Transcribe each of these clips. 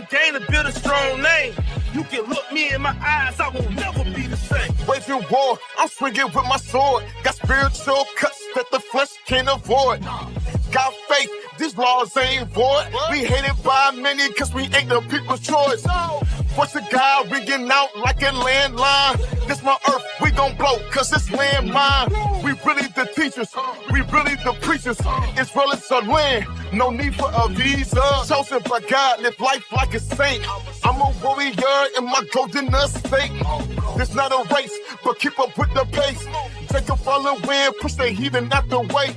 the game to build a strong name. You can look me in my eyes, I will never be the same. Waging war, I'm swinging with my sword. Got spiritual cuts that the flesh can't avoid. Got faith, these laws ain't void. We hated by many cause we ain't the people's choice. Voice of God ringing out like a landline. This my earth, we gon' blow cause it's landmine. We really the teachers, we really the preachers. Israelites are land, no need for a visa. Chosen by God, live life like a saint. I'm a warrior in my golden estate. This not a race, but keep up with the pace. Take a fallen wind, push the heathen out the way.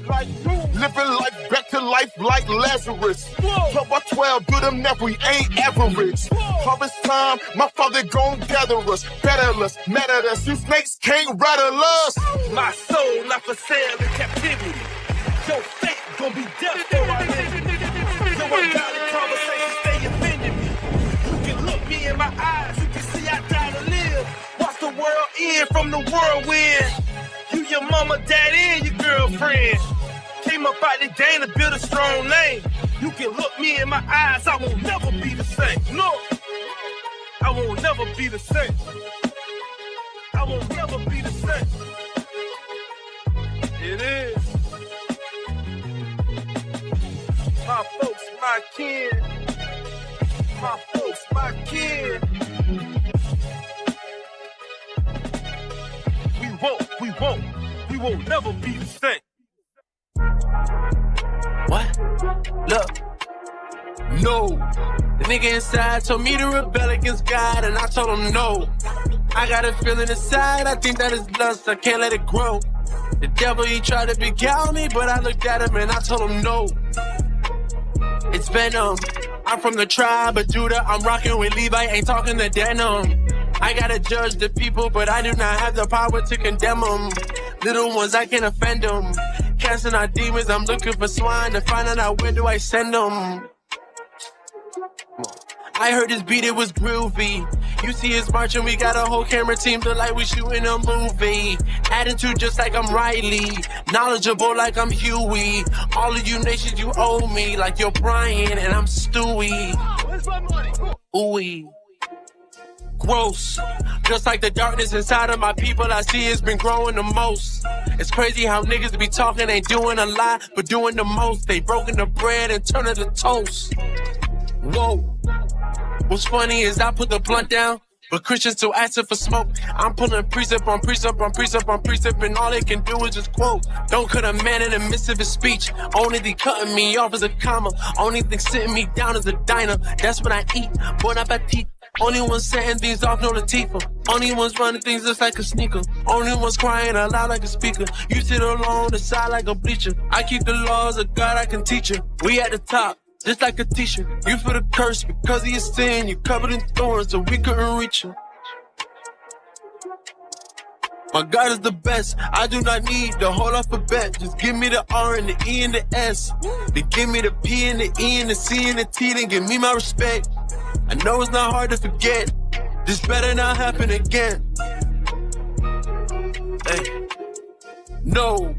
Living life back to life like Lazarus. 12 by 12, do them never, we ain't average. Harvest time, my father gon' gather us. Battle us, mad at us, you snakes can't rattle us. My soul not for sale in captivity. Your fate gon' be death for our liberty. Yo, I got a conversation, stay offending me. You can look me in my eyes, you can see I die to live. Watch the world end from the whirlwind. You, your mama, daddy, and your girlfriend. Came up out the game to build a strong name. You can look me in my eyes, I will never be the same. No, I will never be the same. I will never be the same. It is. My folks, my kin. My folks, my kin. We won't never be the same. What? Look. No. The nigga inside told me to rebel against God, and I told him no. I got a feeling inside, I think that is lust, I can't let it grow. The devil, he tried to beguile me, but I looked at him and I told him no. It's venom. I'm from the tribe of Judah, I'm rocking with Levi, ain't talking to denim. I gotta judge the people, but I do not have the power to condemn them. Little ones, I can't offend them. Casting out demons, I'm looking for swine to find out where do I send them. I heard this beat, it was groovy. You see us marching, we got a whole camera team, look like we shooting a movie. Attitude just like I'm Riley, knowledgeable like I'm Huey. All of you nations, you owe me, like you're Brian and I'm Stewie. Where's my money? Ooey. Gross. Just like the darkness inside of my people, I see it's been growing the most. It's crazy how niggas be talking, ain't doing a lot, but doing the most. They broken the bread and turn it to toast. Whoa. What's funny is I put the blunt down, but Christians still asking for smoke. I'm pulling precept on precept on precept on precept, and all they can do is just quote. Don't cut a man in the midst of his speech. Only thing cutting me off is a comma. Only thing sitting me down is a diner. That's when I eat. Bon appetit. Only one setting things off, no Latifah. Only one's running things just like a sneaker. Only one's crying aloud like a speaker. You sit alone the side like a bleacher. I keep the laws of God, I can teach you. We at the top, just like a t-shirt. You feel the curse because of your sin. You covered in thorns, so we couldn't reach you. My God is the best. I do not need the whole alphabet. Just give me the R and the E and the S. Then give me the P and the E and the C and the T. Then give me my respect. I know it's not hard to forget. This better not happen again. Hey. No.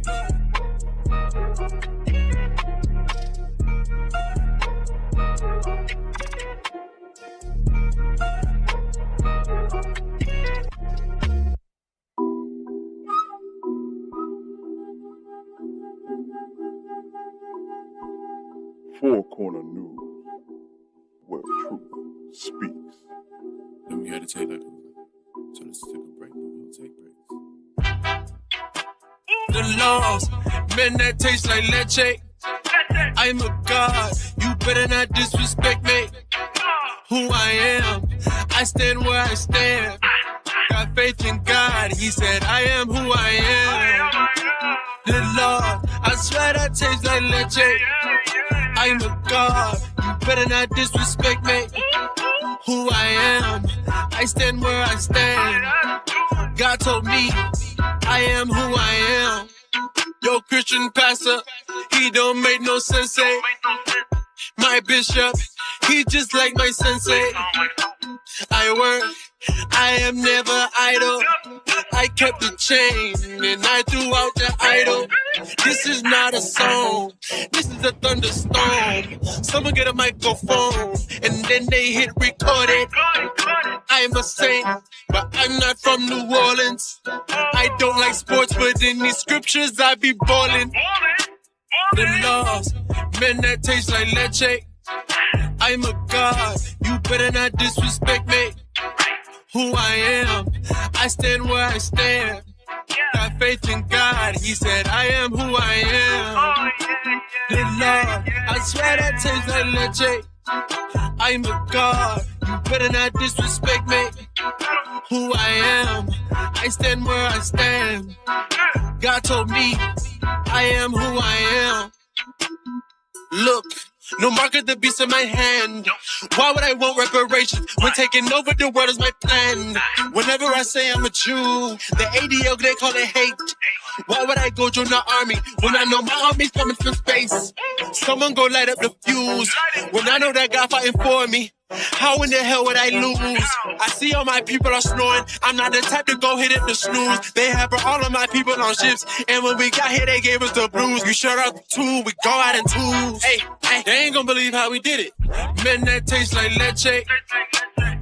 Four Corner News, where truth speaks. Then we had to take so let's take a break, but we don't take breaks. The laws, men that taste like leche. I'm a god, you better not disrespect me. Who I am, I stand where I stand. Got faith in God, he said I am who I am. The Lord, I swear that tastes like leche. I'm a god, you better not disrespect me. Who I am, I stand where I stand. God told me, I am who I am. Your Christian pastor, he don't make no sense. My bishop, he just like my sensei. I work, I am never idle. I kept the chain and I threw out the idol. This is not a song, this is a thunderstorm. Someone get a microphone and then they hit record it. I'm a saint, but I'm not from New Orleans. I don't like sports, but in these scriptures I be ballin'. The laws, men that taste like leche. I'm a god, you better not disrespect me. Who I am, I stand where I stand. Got faith in God, he said I am who I am. The Lord, I swear that tastes like leche. I'm a god, you better not disrespect me. Who I am, I stand where I stand. God told me I am who I am. Look, no mark of the beast in my hand. Why would I want reparations when taking over the world is my plan? Whenever I say I'm a Jew, the ADL, they call it hate. Why would I go join the army when I know my army's coming from space? Someone go light up the fuse when I know that God fighting for me. How in the hell would I lose? I see all my people are snoring. I'm not the type to go hit it the snooze. They have all of my people on ships, and when we got here, they gave us the blues. We shut up the two, we go out in twos. Hey, they ain't gonna believe how we did it. Men that taste like leche.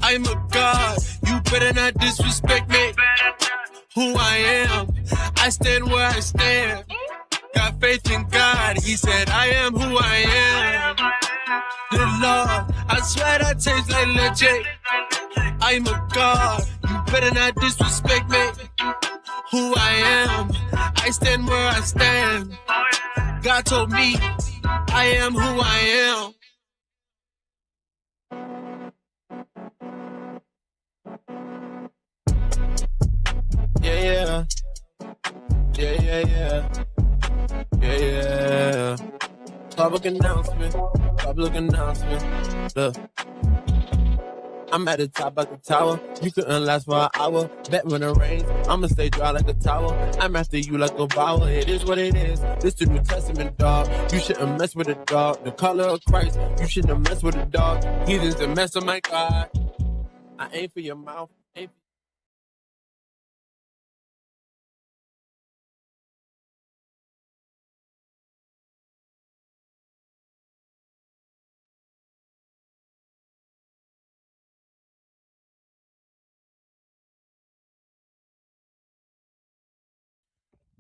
I'm a god, you better not disrespect me. Who I am, I stand where I stand. Got faith in God, he said I am who I am. The Lord, I swear that tastes like leche. I'm a god, you better not disrespect me. Who I am, I stand where I stand. God told me I am who I am. Yeah. Public announcement. Look, I'm at the top of the tower. You couldn't last for an hour. Bet when it rains, I'ma stay dry like a towel. I'm after you like a bower. It is what it is. This the New Testament, dog. You shouldn't mess with a dog. The color of Christ. You shouldn't mess with a dog. Heathens a mess of my God. I aim for your mouth.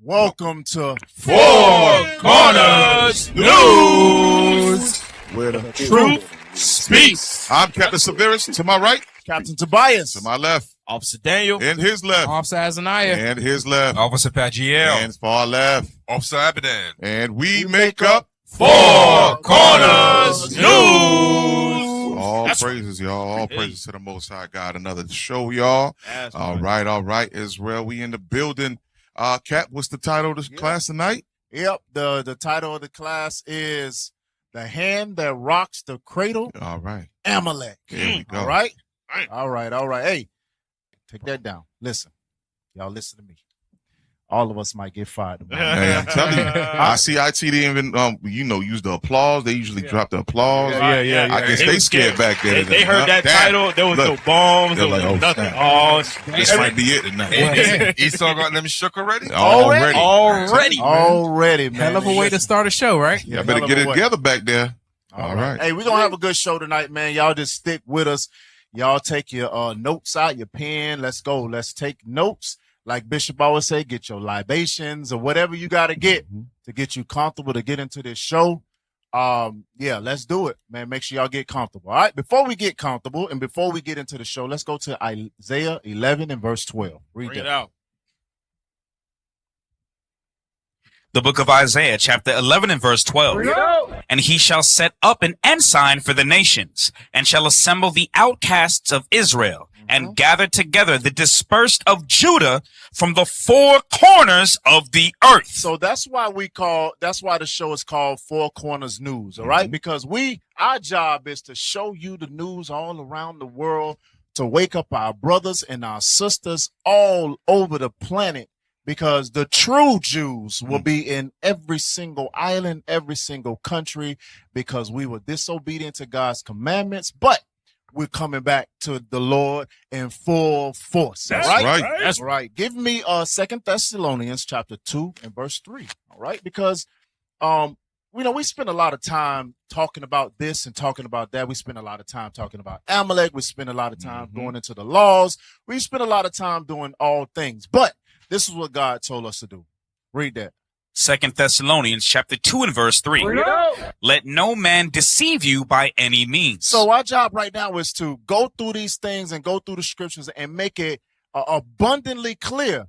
Welcome to Four Corners News, where the truth speaks. I'm Captain Severus to my right, Captain Tobias, to my left, Officer Daniel, and his left, Officer Azaniah, and his left, Officer Pagiel, and far left, Officer Abadan. and we make up Four Corners News. All praises, y'all. All praises to the Most High God. Another show, y'all. All right, Israel. We in the building. Cap, what's the title of the class tonight? Yep, the title of the class is The Hand That Rocks the Cradle. All right. Amalek. There we go. All right? All right. Hey, take that down. Listen. Y'all listen to me. All of us might get fired. Hey, I'm telling you. I see IT didn't even, use the applause. They usually drop the applause. Yeah. I guess they scared back there. They heard that title. There was no bombs. There was nothing. Oh, this might be it tonight. Esau got them shook already? Already, man. Hell of a way to start a show, right? Yeah, better get it together back there. All right. Hey, we're going to have a good show tonight, man. Y'all just stick with us. Y'all take your notes out, your pen. Let's go. Let's take notes. Like Bishop always say, get your libations or whatever you got to get to get you comfortable to get into this show. Let's do it, man. Make sure y'all get comfortable. All right. Before we get comfortable and before we get into the show, let's go to Isaiah 11 and verse 12. Read that out. The book of Isaiah, chapter 11 and verse 12. And he shall set up an ensign for the nations, and shall assemble the outcasts of Israel, and gather together the dispersed of Judah from the four corners of the earth. So that's why the show is called Four Corners News, all right? Because our job is to show you the news all around the world, to wake up our brothers and our sisters all over the planet, because the true Jews will be in every single island, every single country, because we were disobedient to God's commandments. But we're coming back to the Lord in full force. That's all right. That's right. Give me 2 Thessalonians chapter 2 and verse 3. All right, because we spend a lot of time talking about this and talking about that. We spend a lot of time talking about Amalek. We spend a lot of time going into the laws. We spend a lot of time doing all things. But this is what God told us to do. Read that. 2 Thessalonians chapter 2 and verse 3. Let no man deceive you by any means. So our job right now is to go through these things and go through the scriptures and make it abundantly clear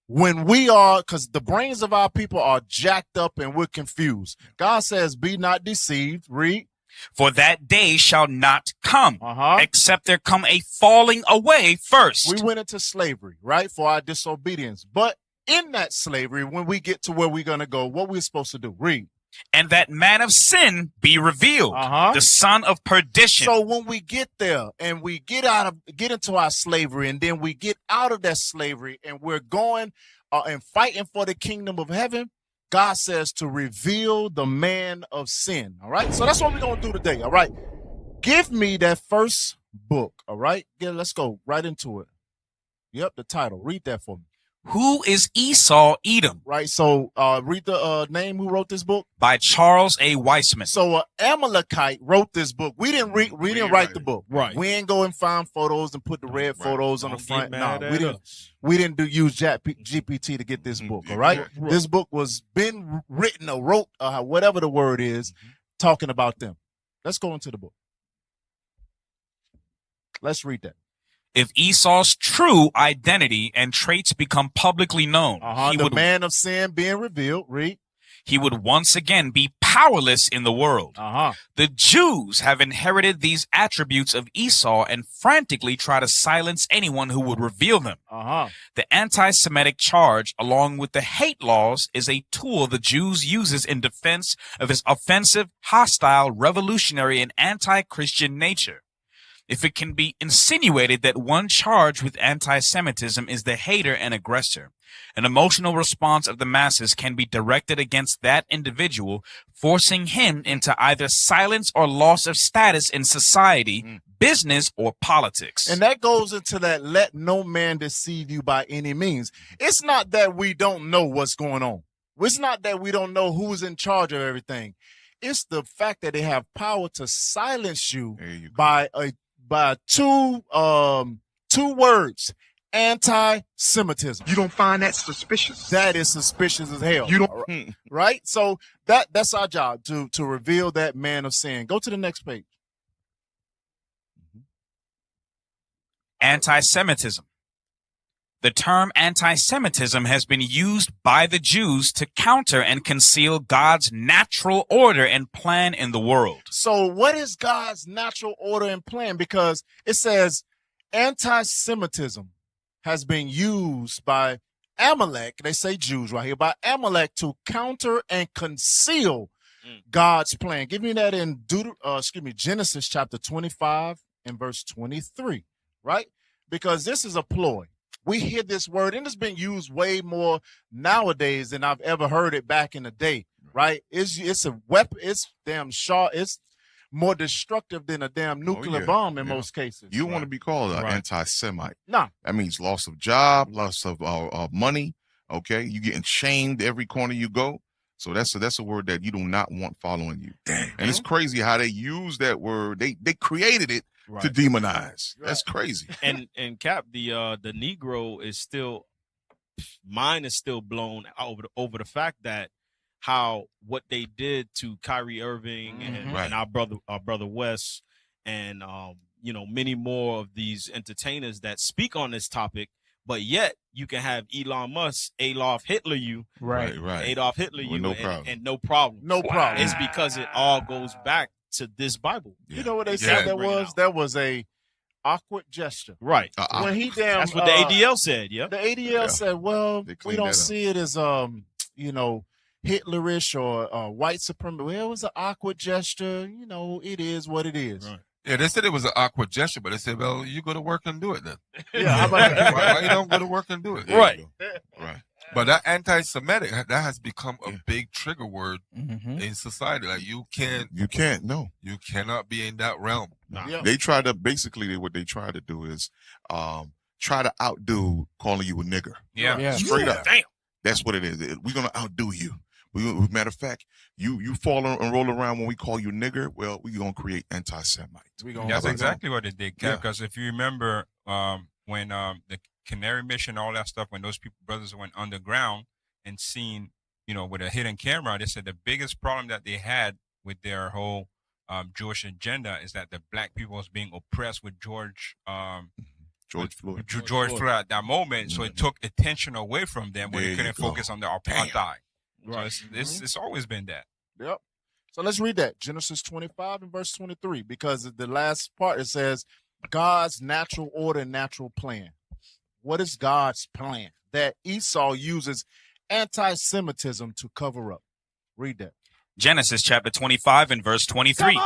when we are, because the brains of our people are jacked up and we're confused. God says, be not deceived. Read. For that day shall not come, except there come a falling away first. We went into slavery, right, for our disobedience. But in that slavery, when we get to where we're going to go, what we're supposed to do? Read. And that man of sin be revealed, the son of perdition. So when we get there and we get into our slavery, and then we get out of that slavery and we're going and fighting for the kingdom of heaven, God says to reveal the man of sin. All right. So that's what we're going to do today. All right. Give me that first book. All right. Yeah, let's go right into it. Yep. The title. Read that for me. Who is Esau Edom? Right. So read the name who wrote this book. By Charles A. Weissman. So Amalekite wrote this book. We didn't write the book. Right. We ain't go and find photos and put the red photos on the front. No, we didn't use GPT to get this book. All right. This book was been written or wrote, whatever the word is, talking about them. Let's go into the book. Let's read that. If Esau's true identity and traits become publicly known, the man of sin being revealed, read. He would once again be powerless in the world. The Jews have inherited these attributes of Esau and frantically try to silence anyone who would reveal them. The anti-Semitic charge, along with the hate laws, is a tool the Jews uses in defense of his offensive, hostile, revolutionary, and anti-Christian nature. If it can be insinuated that one charged with anti-Semitism is the hater and aggressor, an emotional response of the masses can be directed against that individual, forcing him into either silence or loss of status in society, business, or politics. And that goes into that let no man deceive you by any means. It's not that we don't know what's going on. It's not that we don't know who's in charge of everything. It's the fact that they have power to silence you by two words: anti-Semitism. You don't find that suspicious? That is suspicious as hell. You don't, right? So that's our job, to reveal that man of sin. Go to the next page. Anti-Semitism. The term anti-Semitism has been used by the Jews to counter and conceal God's natural order and plan in the world. So what is God's natural order and plan? Because it says anti-Semitism has been used by Amalek, they say Jews right here, by Amalek to counter and conceal God's plan. Give me that in Genesis chapter 25 and verse 23, right? Because this is a ploy. We hear this word, and it's been used way more nowadays than I've ever heard it back in the day, right? It's a weapon. It's damn sharp. It's more destructive than a damn nuclear bomb in most cases. You want to be called an anti-Semite. No. That means loss of job, loss of money, okay? You getting shamed every corner you go. So that's a word that you do not want following you. Damn. And it's crazy how they use that word. They created it to demonize. That's crazy. And Cap, the Negro is still, mine is still blown over the fact that what they did to Kyrie Irving and our brother Wes and many more of these entertainers that speak on this topic, but yet you can have Elon Musk Adolf Hitler you Adolf Hitler you no problem. And no problem. No problem. It's because it all goes back to this Bible. You know what they said that was a awkward gesture. Right. When he that's what the ADL said, The ADL said, well, we don't see it as Hitlerish or white supremacy. Well, it was an awkward gesture. It is what it is. Right. Yeah, they said it was an awkward gesture, but they said, well, you go to work and do it then. Yeah, how about that? Why you don't go to work and do it? Right. Right. But that anti-Semitic, that has become a big trigger word in society. Like you cannot be in that realm. They try to what they try to do is try to outdo calling you a nigger. Straight up. Damn. That's what it is. We're gonna outdo you. Matter of fact, you fall and roll around when we call you nigger. Well, we're gonna create anti-Semites. That's exactly what they did, because if you remember when the Canary Mission, all that stuff, when those brothers went underground and seen, with a hidden camera, they said the biggest problem that they had with their whole Jewish agenda is that the black people was being oppressed with George Floyd at that moment. So it took attention away from them when they couldn't focus on the apartheid. Right. So it's always been that. Yep. So let's read that. Genesis 25 and verse 23, because the last part, it says God's natural order and natural plan. What is God's plan? That Esau uses anti-Semitism to cover up. Read that. Genesis chapter 25 and verse 23.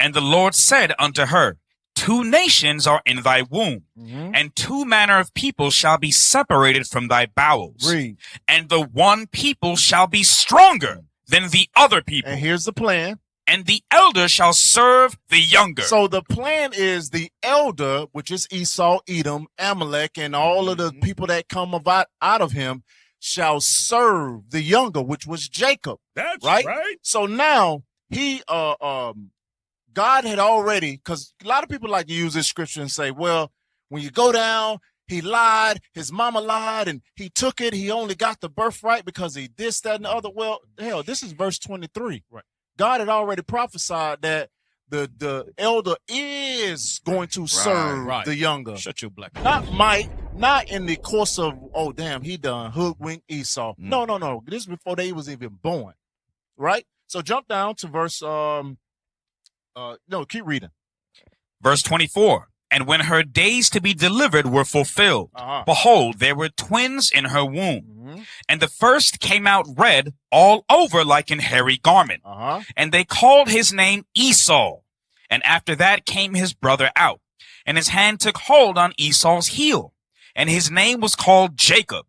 And the Lord said unto her, 2 nations are in thy womb, and 2 manner of people shall be separated from thy bowels. Read. And the one people shall be stronger than the other people. And here's the plan. And the elder shall serve the younger. So the plan is the elder, which is Esau, Edom, Amalek, and all of the people that come out of him, shall serve the younger, which was Jacob. That's right. So now God had already, because a lot of people like to use this scripture and say, well, when you go down, he lied, his mama lied, and he took it. He only got the birthright because he this, that, and the other. Well, hell, this is verse 23. Right. God had already prophesied that the elder is going to serve the younger. Shut your black mouth. Not in the course of, oh, damn, he done hoodwink Esau. No. This is before they was even born. Right? So jump down to verse, keep reading. Verse 24. And when her days to be delivered were fulfilled, behold, there were twins in her womb. And the first came out red all over like an hairy garment. And they called his name Esau. And after that came his brother out. And his hand took hold on Esau's heel. And his name was called Jacob.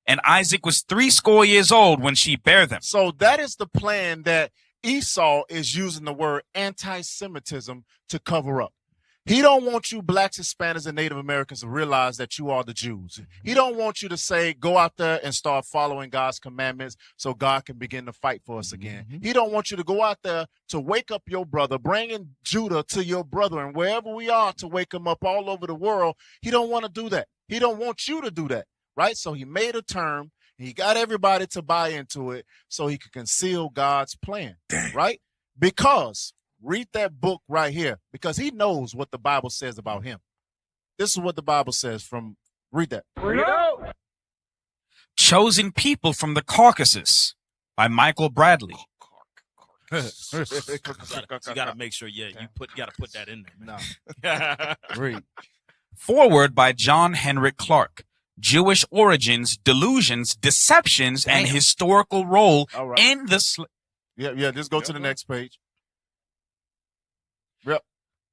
And Isaac was 80 years old when she bare them. So that is the plan that Esau is using the word anti-Semitism to cover up. He don't want you blacks, Hispanics, and Native Americans to realize that you are the Jews. He don't want you to say, go out there and start following God's commandments so God can begin to fight for us again. He don't want you to go out there to wake up your brother, bringing Judah to your brother, and wherever we are to wake him up all over the world. He don't want to do that. He don't want you to do that, right? So he made a term. He got everybody to buy into it so he could conceal God's plan, right? Because read that book right here, because he knows what the Bible says about him. This is what the Bible says read that. Chosen People from the Caucasus by Michael Bradley. You gotta make sure, you gotta put that in there. No. Read. Forward by John Henrik Clark. Jewish Origins, Delusions, Deceptions, and Historical Role in the... Just go to the next page. Yep.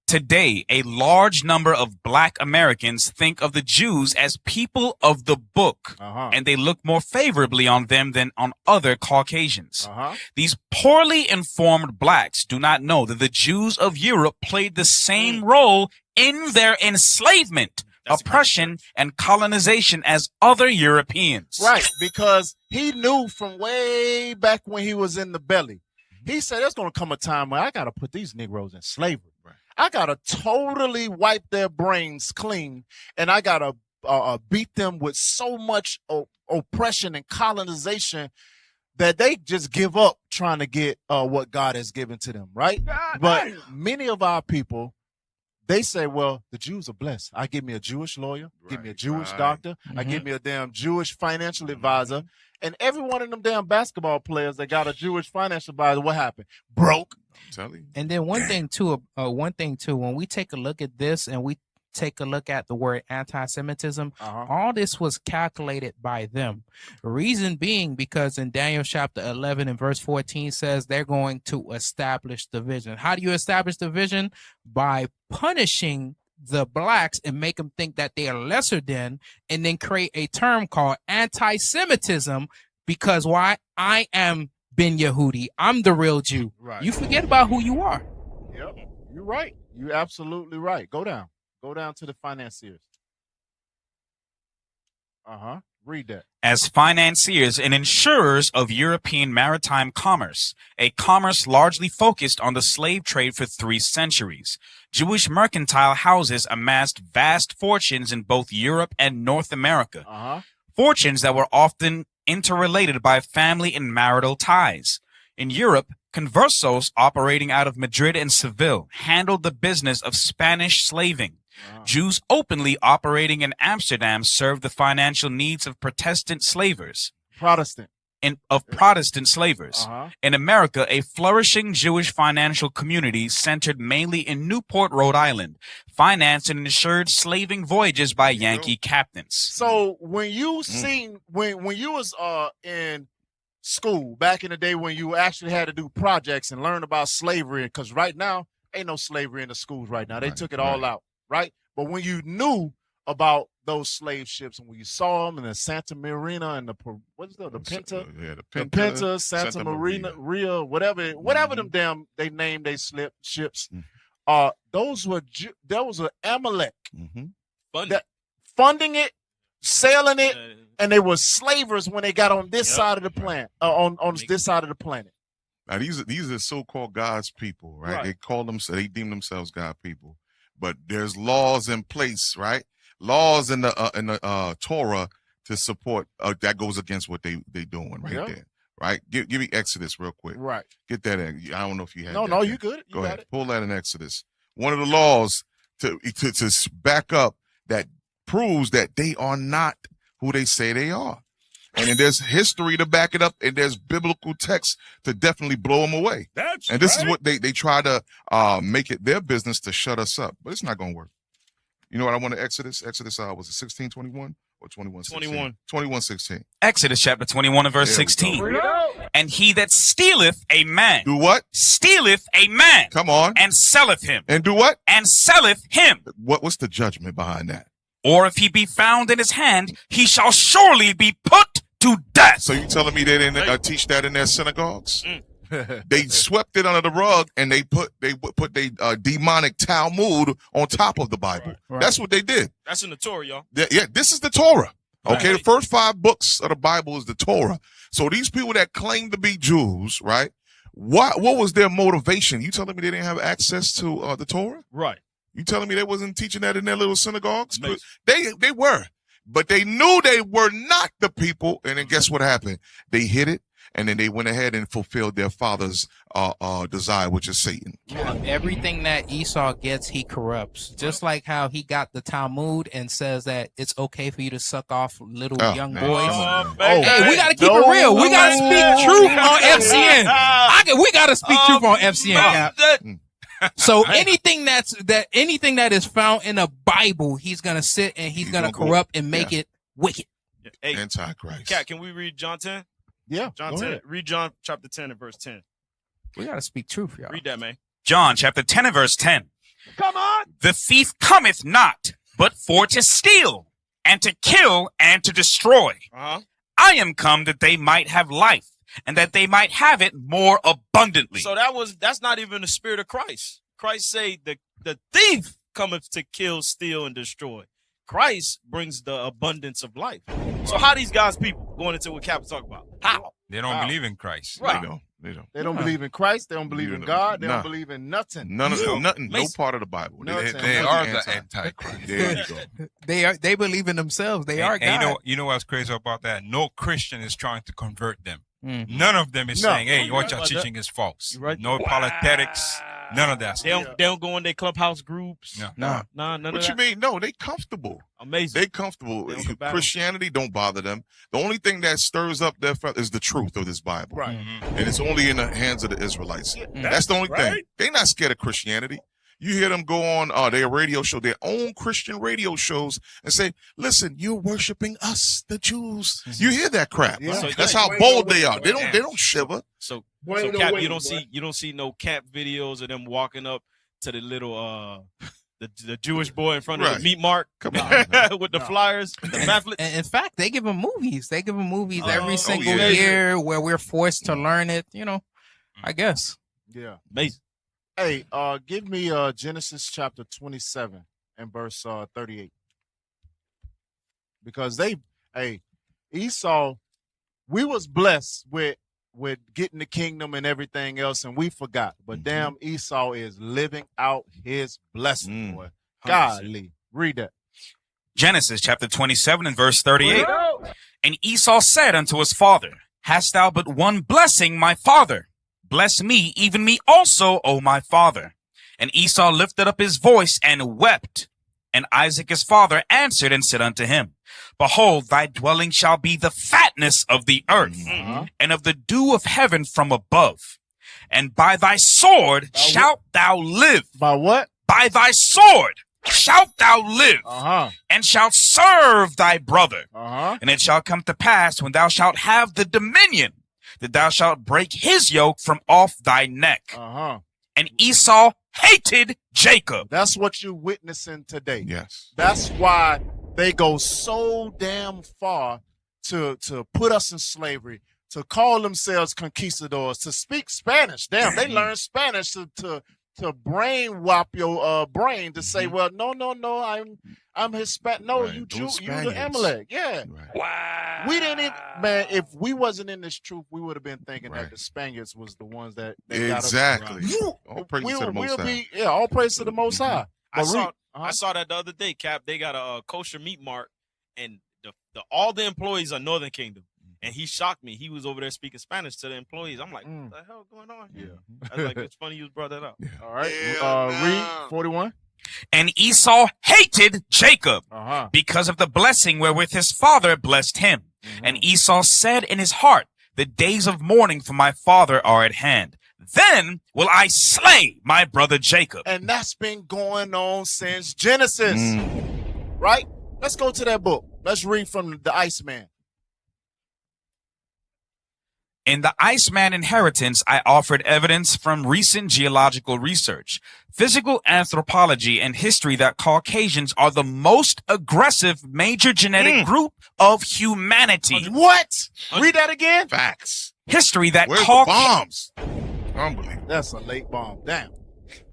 Today, a large number of black Americans think of the Jews as people of the book, and they look more favorably on them than on other Caucasians. These poorly informed blacks do not know that the Jews of Europe played the same role in their enslavement, oppression, and colonization as other Europeans. Right, because he knew from way back when he was in the belly. He said there's going to come a time where I got to put these Negroes in slavery. I got to totally wipe their brains clean, and I got to beat them with so much oppression and colonization that they just give up trying to get what God has given to them, right? But many of our people, they say, well, the Jews are blessed. I give me a Jewish lawyer, give me a Jewish doctor, I give me a damn Jewish financial advisor, and every one of them damn basketball players that got a Jewish financial advisor, what happened? Broke. And then one thing too, when we take a look at this and we take a look at the word anti-Semitism, all this was calculated by them. Reason being because in Daniel chapter 11 and verse 14 says they're going to establish division. How do you establish division? By punishing the blacks and make them think that they are lesser than, and then create a term called anti-Semitism because why? I am Ben Yehudi. I'm the real Jew. Right. You forget about who you are. Yep. You're right. You're absolutely right. Go down. Go down to the financiers. Read that. As financiers and insurers of European maritime commerce, a commerce largely focused on the slave trade for 3 centuries, Jewish mercantile houses amassed vast fortunes in both Europe and North America. Fortunes that were often interrelated by family and marital ties. In Europe, conversos operating out of Madrid and Seville handled the business of Spanish slaving. Jews openly operating in Amsterdam served the financial needs of Protestant slavers. Protestant slavers. In America, a flourishing Jewish financial community centered mainly in Newport, Rhode Island, financed and insured slaving voyages by Yankee captains. So when you seen when you was in school back in the day when you actually had to do projects and learn about slavery, because right now ain't no slavery in the schools right now. They took it all out, right? But when you knew about those slave ships and when you saw them in the Santa Marina and the Pinta, Santa Marina, Rio, whatever them damn they named they ships, there was an Amalek funding it, sailing it, and they were slavers when they got on this side of the planet, on this side of the planet. Now these are so-called God's people, right? They deem themselves God people, but there's laws in place, right? Laws in the Torah to support that goes against what they doing there, right? Give me Exodus real quick, right? Get that in. I don't know if you had. No, you good. Go ahead, pull that in Exodus. One of the laws to back up that proves that they are not who they say they are. And then there's history to back it up, and there's biblical text to definitely blow them away. This is what they try to make it their business to shut us up, but it's not going to work. You know what I want to Exodus? Exodus was it 16:21 or 21:16? 21:16. Exodus chapter 21 and verse 16. And he that stealeth a man. Do what? Stealeth a man. Come on. And selleth him. And do what? And selleth him. What's the judgment behind that? Or if he be found in his hand, he shall surely be put to death. So you telling me they didn't teach that in their synagogues? They swept it under the rug and they put their demonic Talmud on top of the Bible. Right. That's what they did. That's in the Torah, y'all. Yeah, this is the Torah. Okay, right. The first 5 books of the Bible is the Torah. So these people that claim to be Jews, right? What was their motivation? You telling me they didn't have access to the Torah? Right. You telling me they wasn't teaching that in their little synagogues? They were, but they knew they were not the people. And then guess what happened? They hid it, and then they went ahead and fulfilled their father's desire, which is Satan. Everything that Esau gets, he corrupts. Just like how he got the Talmud and says that it's okay for you to suck off little young boys. Hey, we got to keep it real. We got to speak truth on FCN. We got to speak truth on FCN, Cap. So anything that is found in a Bible, he's gonna sit and he's gonna corrupt and make it wicked. Hey, Antichrist. Cat, can we read John 10? Yeah, John 10. Read John chapter 10 and verse 10. We gotta speak truth, y'all. Read that, man. John chapter 10 and verse 10. Come on. The thief cometh not, but for to steal, and to kill, and to destroy. I am come that they might have life, and that they might have it more abundantly. So that's not even the spirit of Christ. Christ say the thief cometh to kill, steal, and destroy. Christ brings the abundance of life. So how these guys people going into what Cap was talking about? How? They don't believe in Christ. Right. They don't believe in Christ. They don't believe in God. They don't believe in nothing. Nothing. No part of the Bible. They are the Antichrist. There you go. They believe in themselves. They are God. And you know what's crazy about that? No Christian is trying to convert them. None of them is saying, "Hey, what you're teaching is false." Right. No apologetics. None of that. They don't go in their clubhouse groups. No. None of that. What you mean? No, they comfortable. Amazing. They comfortable. Christianity don't bother them. The only thing that stirs up their is the truth of this Bible. Right. And it's only in the hands of the Israelites. That's the only thing. They're not scared of Christianity. You hear them go on their radio show, their own Christian radio shows, and say, "Listen, you're worshiping us, the Jews." You hear that crap? Yeah. So that's how bold they are. They don't shiver. So Cap, you don't see no Cap videos of them walking up to the little The Jewish boy in front of Right. the meat mark. Come on. With the flyers, the pamphlets. And in fact, they give them movies. They give them movies Oh, every single yeah. year where we're forced to learn it. You know, I guess. Yeah. Amazing. Hey, give me Genesis chapter 27 and verse 38. Because Esau, we was blessed with getting the kingdom and everything else, and we forgot. But damn, Esau is living out his blessing, boy. 100%. Godly. Read that. Genesis chapter 27 and verse 38. And Esau said unto his father, Hast thou but one blessing, my father? Bless me, even me also, O my father. And Esau lifted up his voice and wept. And Isaac his father answered and said unto him, Behold, thy dwelling shall be the fatness of the earth, and of the dew of heaven from above. And by thy sword shalt thou live. By what? By thy sword shalt thou live, and shalt serve thy brother. And it shall come to pass, when thou shalt have the dominion, that thou shalt break his yoke from off thy neck. And Esau hated Jacob. That's what you're witnessing today. Yes. That's why they go so damn far to put us in slavery, to call themselves conquistadors, to speak Spanish. Damn, they learn Spanish to brain whop your brain to say, well, no, I'm Hispanic. No, Right. you Those Jew, you the Spaniards. Amalek. Yeah. Right. Wow. We didn't, man, if we wasn't in this truth, we would have been thinking Right. that the Spaniards was the ones that Exactly. got us. All praise to the Most High. All praise to the Most High. I saw Uh-huh. I saw that the other day, Cap. They got a kosher meat mark, and all the employees are Northern Kingdom. And he shocked me. He was over there speaking Spanish to the employees. I'm like, what the hell going on here? I was like, it's funny you brought that up. All right. Read 41. And Esau hated Jacob Uh-huh. because of the blessing wherewith his father blessed him. And Esau said in his heart, The days of mourning for my father are at hand. Then will I slay my brother Jacob. And that's been going on since Genesis. Right? Let's go to that book. Let's read from the Iceman. In the Iceman Inheritance, I offered evidence from recent geological research, physical anthropology, and history that Caucasians are the most aggressive major genetic group of humanity. What? Read that again. Facts. History that Where's the bombs? Unbelievable. That's a late bomb. Damn.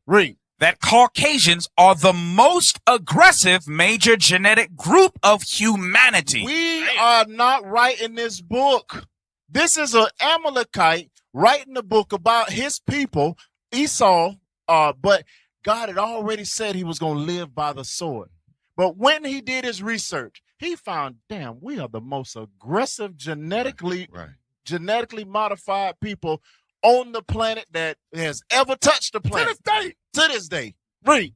Read. That Caucasians are the most aggressive major genetic group of humanity. We are not writing this book. This is an Amalekite writing a book about his people, Esau, but God had already said he was going to live by the sword. But when he did his research, he found, damn, we are the most aggressive genetically modified people on the planet that has ever touched the planet. To this day. Read.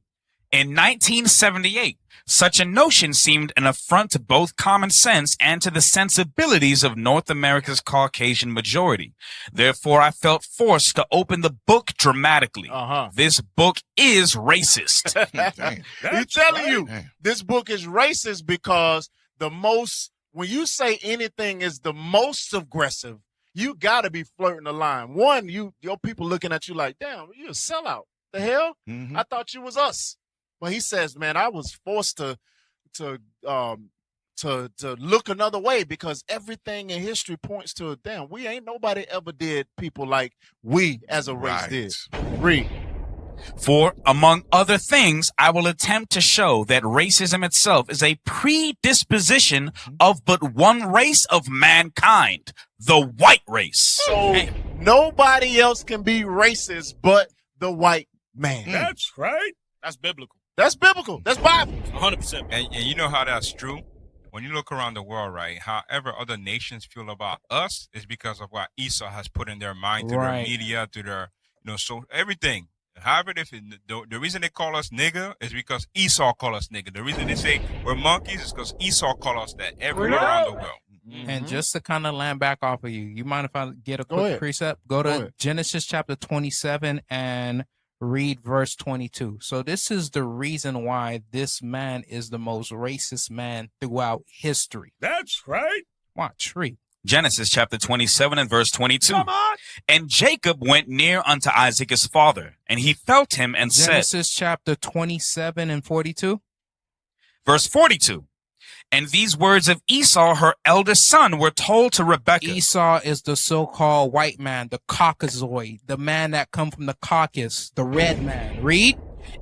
In 1978, such a notion seemed an affront to both common sense and to the sensibilities of North America's Caucasian majority. Therefore, I felt forced to open the book dramatically. This book is racist. I'm telling you, this book is racist because when you say anything is the most aggressive, you got to be flirting the line. One, your people looking at you like, damn, you a sellout. The hell? I thought you was us. But he says, man, I was forced to look another way because everything in history points to, damn, we ain't nobody ever did people like we as a race did. Read. For, among other things, I will attempt to show that racism itself is a predisposition of but one race of mankind, the white race. So nobody else can be racist but the white man. That's right. That's biblical. That's biblical. That's Bible. 100%. And you know how that's true? When you look around the world, right, however other nations feel about us is because of what Esau has put in their mind through their media, through their, so everything. However, the reason they call us nigger is because Esau call us nigger. The reason they say we're monkeys is because Esau call us that everywhere around the world. And just to kind of land back off of you mind if I get a quick precept? Go to Genesis chapter 27 and read verse 22. So this is the reason why this man is the most racist man throughout history. That's right. Watch, read. Genesis chapter 27 and verse 22. And Jacob went near unto Isaac his father, and he felt him and said. Genesis chapter 27 and 42. Verse 42. And these words of Esau, her eldest son, were told to Rebekah. Esau is the so-called white man, the Caucasoid, the man that come from the Caucasus, the red man. Read.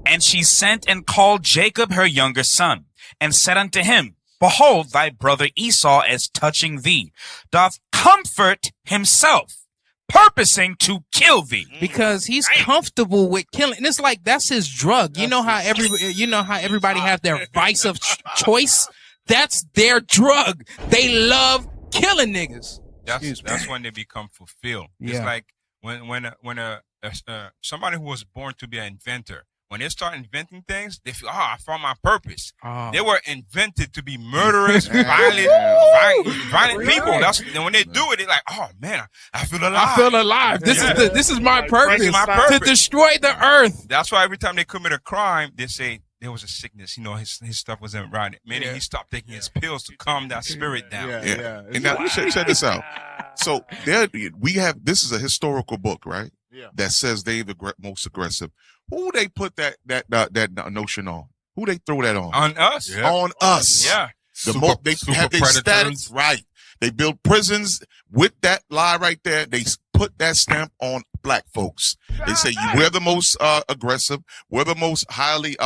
And she sent and called Jacob her younger son, and said unto him, Behold, thy brother Esau, as touching thee, doth comfort himself, purposing to kill thee. Because he's comfortable with killing. And it's like, that's his drug. You know how everybody has their vice of choice? That's their drug. They love killing niggas. That's when they become fulfilled. It's like when somebody who was born to be an inventor, when they start inventing things, they feel, I found my purpose. They were invented to be murderous, violent people. And when they do it, they're like, oh man, I feel alive. I feel alive. This is my purpose. To destroy the earth. That's why every time they commit a crime, they say there was a sickness. His stuff wasn't right. Meaning he stopped taking his pills to calm that spirit down. And now check this out. So this is a historical book, right? Yeah. That says they're the most aggressive. Who they put that notion on? Who they throw that on? On us. Yeah. On us. Yeah. They have their status right. They build prisons with that lie right there. They put that stamp on black folks. They say we're the most aggressive. We're the most highly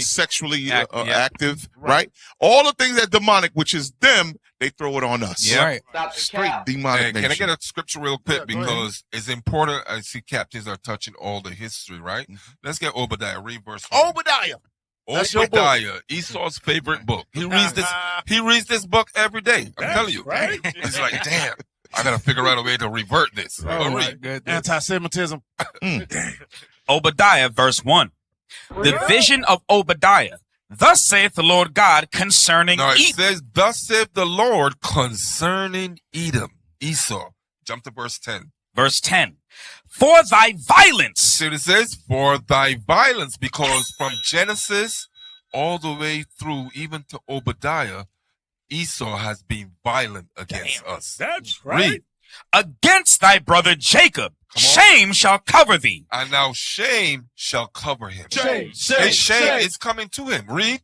sexually active. Right. All the things that demonic, which is them, they throw it on us. Yeah. Right. Straight demonic. Can I get a scripture real quick? Because it's important. I see captains are touching all the history, right? Mm-hmm. Let's get Obadiah. Read verse 1. Obadiah, Esau's favorite book. He reads this book every day. I'm telling you. Right? He's like, damn, I gotta figure out a way to revert this. Anti-Semitism. Obadiah, verse 1. The vision of Obadiah. Thus saith the Lord God concerning Edom. It says, thus saith the Lord concerning Edom, Esau. Jump to verse 10. Verse 10. For thy violence. See what it says? For thy violence, because from Genesis all the way through, even to Obadiah, Esau has been violent against us. That's right. Read. Against thy brother Jacob, shame shall cover thee. And now shame shall cover him. Shame is coming to him. Read.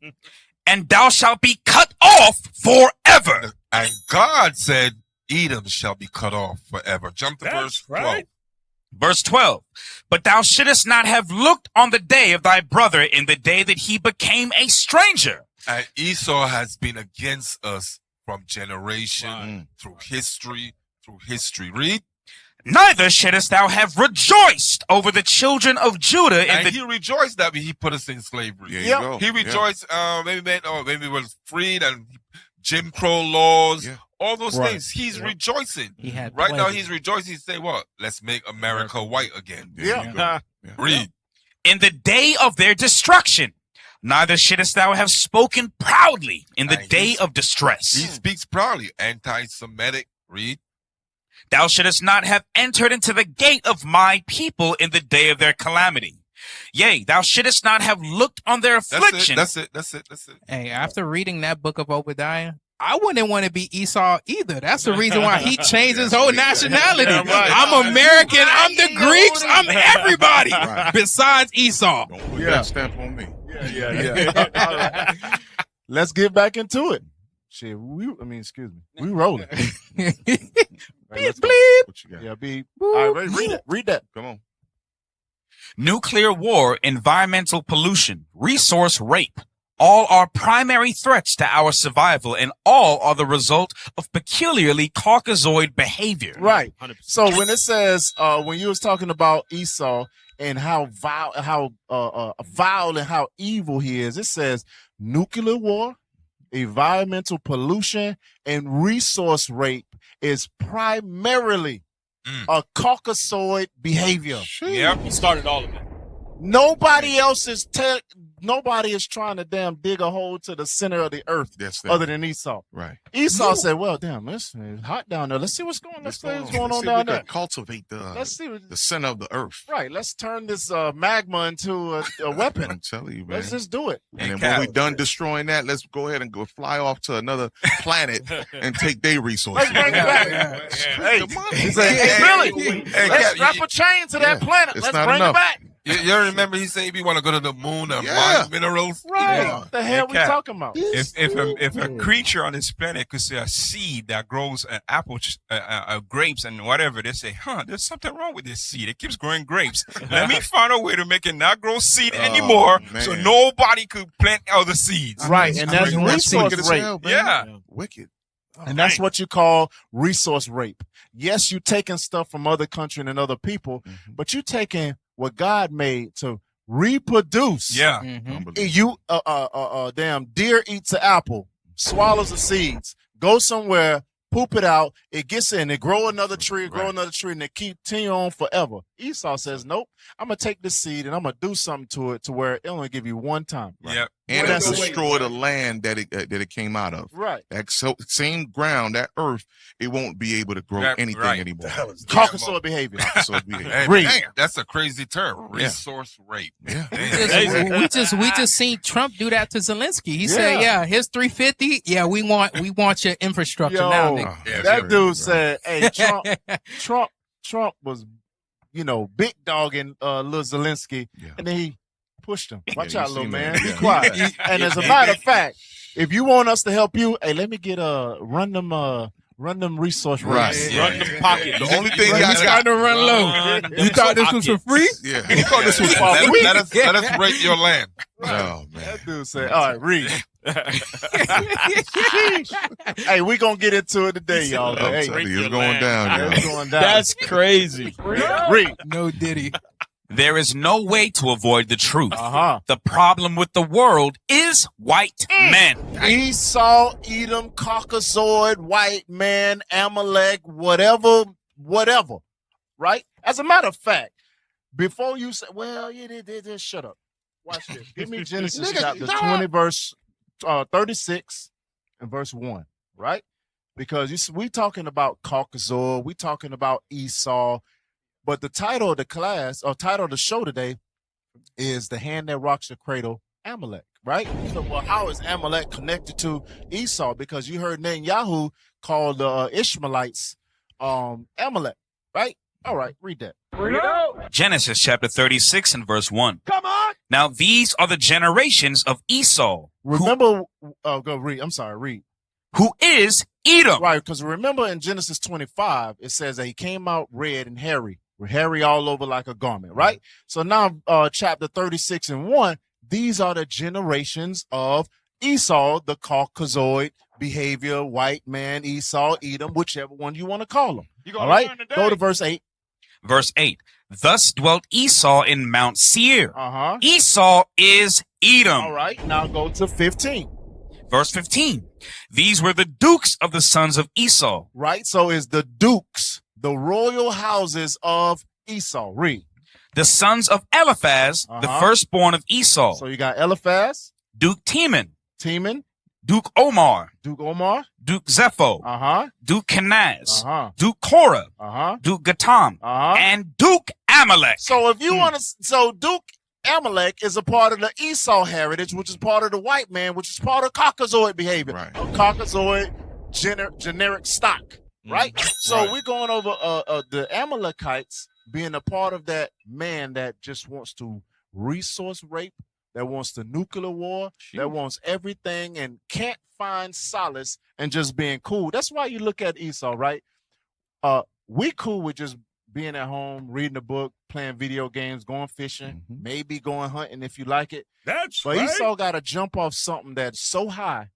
And thou shalt be cut off forever. And God said, Edom shall be cut off forever. Jump to verse 12. Verse 12. But thou shouldest not have looked on the day of thy brother in the day that he became a stranger. And Esau has been against us from generation through history. Read. Neither shouldest thou have rejoiced over the children of Judah. He rejoiced that he put us in slavery. He rejoiced, maybe was freed and Jim Crow laws, all those things. He's rejoicing. Now he's rejoicing. He's saying, what? Let's make America white again. Read. In the day of their destruction, neither shouldest thou have spoken proudly in the day of distress. He speaks proudly. Anti-Semitic. Read. Thou shouldest not have entered into the gate of my people in the day of their calamity. Yea, thou shouldest not have looked on their affliction. That's it. Hey, after reading that book of Obadiah, I wouldn't want to be Esau either. That's the reason why he changed his whole nationality. I'm American. I'm the Greeks. I'm everybody besides Esau. Don't put that stamp on me. Yeah. Let's get back into it. Shit, excuse me. We rolling. Beep, bleep. Yeah, beep. All right, read it. Read that. Come on. Nuclear war, environmental pollution, resource rape. All are primary threats to our survival, and all are the result of peculiarly Caucasoid behavior. Right. 100%. So when it says, when you was talking about Esau and how vile and how evil he is, it says nuclear war, environmental pollution, and resource rape is primarily a Caucasoid behavior. He started all of it. Nobody else is nobody is trying to damn dig a hole to the center of the earth other than Esau. Right. Esau said, well, damn, it's hot down there. Let's see what's going on. Let's see what's going on down there. Cultivate Let's see the center of the earth. Right. Let's turn this magma into a weapon. I'm telling you, man. Let's just do it. And then when we're done destroying that, let's go ahead and go fly off to another planet and take their resources. Let's bring it back. Hey, Billy, let's strap a chain to that planet. Let's bring it back. You remember he said we want to go to the moon and mine minerals? Right. What the hell we talking about? If a creature on this planet could see a seed that grows an apple, grapes and whatever, they say, there's something wrong with this seed. It keeps growing grapes. Let me find a way to make it not grow seed anymore so nobody could plant other seeds. Right. And that's resource rape. Yeah. Wicked. And that's what you call resource rape. Yes, you taking stuff from other country and other people, but you taking what God made to reproduce. Yeah. You damn deer eats an apple, swallows the seeds, goes somewhere, poop it out, it gets in, it grow another tree, and it continue on forever. Esau says, nope, I'm gonna take this seed and I'm gonna do something to it to where it only give you one time. Right? Yep. And it destroy the land that it came out of. Right. That same ground, that earth, it won't be able to grow anything anymore. Caucasoid behavior. Hey, that's a crazy term. Resource rape. Yeah. We just seen Trump do that to Zelensky. He said, his 350. Yeah, we want your infrastructure now, nigga. That dude said, hey, Trump was, big dogging little Zelensky, and then he pushed him. Watch out, little man. Be quiet. And as a matter of fact, if you want us to help you, hey, let me get run them resource rates. Run them pockets. The only thing y'all got to run low. You thought this was for free? Yeah. You thought this was for free? Let us rape your land. Oh, man. That dude said, all right, read. Hey, we gonna get into it today, y'all. Hey, it's going down, y'all. It's going down. That's crazy. Read. No Diddy. There is no way to avoid the truth. The problem with the world is white men. Esau, Edom, Caucasoid, white man, Amalek, whatever. Right? As a matter of fact, before you say, well, just shut up. Watch this. Give me Genesis chapter 20, verse 36 and verse 1, right? Because we talking about Caucasoid, we talking about Esau, but the title of the class, or title of the show today, is The Hand That Rocks the Cradle, Amalek, right? So, well, how is Amalek connected to Esau? Because you heard Netanyahu call the Ishmaelites Amalek, right? All right, read that. Genesis chapter 36 and verse 1. Come on! Now these are the generations of Esau. Remember, go read. I'm sorry, read. Who is Edom. Right, because remember in Genesis 25, it says that he came out red and hairy, with hairy all over like a garment, right? So now chapter 36 and 1, these are the generations of Esau, the Caucasoid behavior, white man, Esau, Edom, whichever one you want to call them. All right, go to verse 8. Verse 8. Thus dwelt Esau in Mount Seir. Esau is Edom. All right, now go to 15. Verse 15. These were the dukes of the sons of Esau. Right, so is the dukes, the royal houses of Esau. Read. The sons of Eliphaz, the firstborn of Esau. So you got Eliphaz. Duke Teman. Duke Omar. Duke Zepho. Duke Kenaz. Duke Korah. Duke Gatam. And Duke Amalek. So if you want to, so Duke Amalek is a part of the Esau heritage, which is part of the white man, which is part of Caucasoid behavior. Right. Caucasoid generic stock, right? So we're going over the Amalekites being a part of that man that just wants to resource rape, that wants the nuclear war, that wants everything and can't find solace in just being cool. That's why you look at Esau, right? We cool with just being at home, reading a book, playing video games, going fishing, maybe going hunting if you like it. But Esau got to jump off something that's so high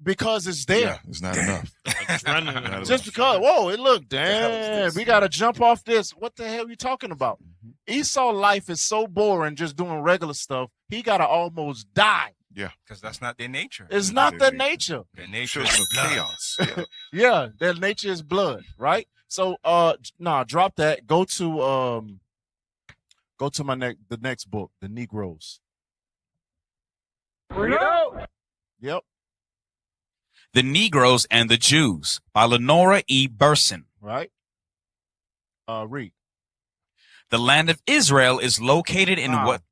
because it's there. Yeah, it's not enough. Just because, whoa, it look, damn, we got to jump off this. What the hell are you talking about? Esau life is so boring just doing regular stuff. He got to almost die. Yeah. Because that's not their nature. It's not their nature. Their nature is chaos. Yeah, their nature is blood, right? So drop that. Go to the next book, The Negroes. Yep. The Negroes and the Jews by Lenora E. Burson. Right. Read. The land of Israel is located in what?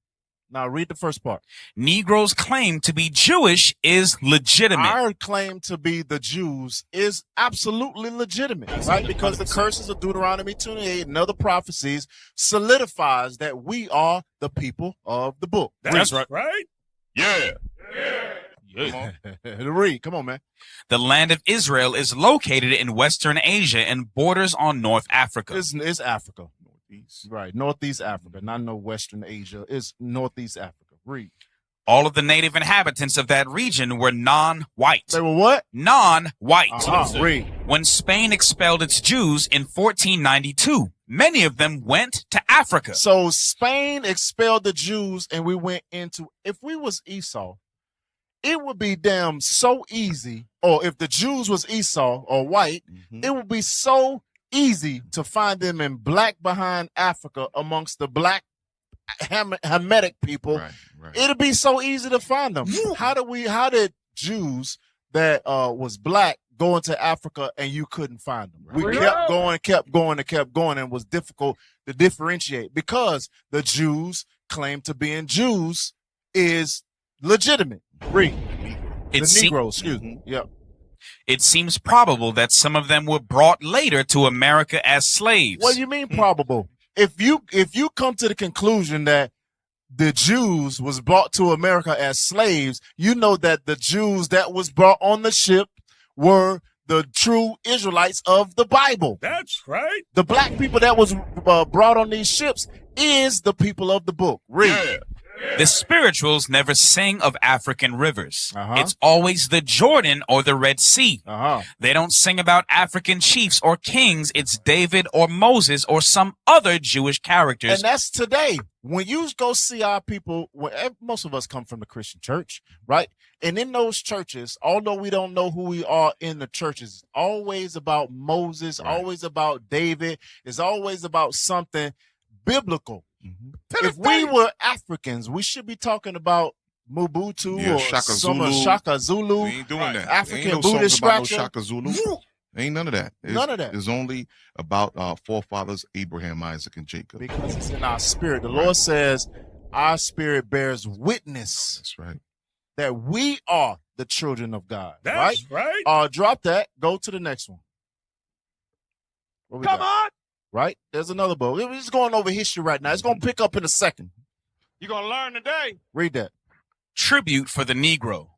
Now read the first part. Negroes claim to be Jewish is legitimate. Our claim to be the Jews is absolutely legitimate, right? Because the curses of Deuteronomy 28 and other prophecies solidifies that we are the people of the book. That's right. Yeah. Read. Come on, man. The land of Israel is located in Western Asia and borders on North Africa. It's Africa. Northeast. Right. Northeast Africa. Not no Western Asia. It's Northeast Africa. Read. All of the native inhabitants of that region were non-white. They were what? Non-white. Read. When Spain expelled its Jews in 1492, many of them went to Africa. So Spain expelled the Jews and we went into, if we was Esau, it would be damn so easy, or if the Jews was Esau or white, it would be so easy to find them in black behind Africa amongst the black Hamitic people. Right. It'd be so easy to find them. How did Jews that was black go into Africa and you couldn't find them? We kept going, and it was difficult to differentiate because the Jews claim to being Jews is legitimate. Read. The Negroes, excuse me. Yep. It seems probable that some of them were brought later to America as slaves. What do you mean probable? If you come to the conclusion that the Jews was brought to America as slaves, you know that the Jews that was brought on the ship were the true Israelites of the Bible. That's right. The black people that was brought on these ships is the people of the book. Read. Yeah. The spirituals never sing of African rivers. It's always the Jordan or the Red Sea. They don't sing about African chiefs or kings. It's David or Moses or some other Jewish characters. And that's today. When you go see our people, most of us come from the Christian church, right? And in those churches, although we don't know who we are in the churches, always about Moses, always about David, it's always about something biblical. If we were Africans, we should be talking about Mobutu or Shaka Zulu. We ain't doing that. African ain't no Buddhist songs about structure. no Shaka Zulu. Ain't none of that. It's only about our forefathers, Abraham, Isaac, and Jacob. Because it's in our spirit. The Lord says our spirit bears witness. That's right. That we are the children of God. That's right. Drop that. Go to the next one. Come on. Right? There's another book. We're just going over history right now. It's going to pick up in a second. You're going to learn today. Read that. Tribute for the Negro.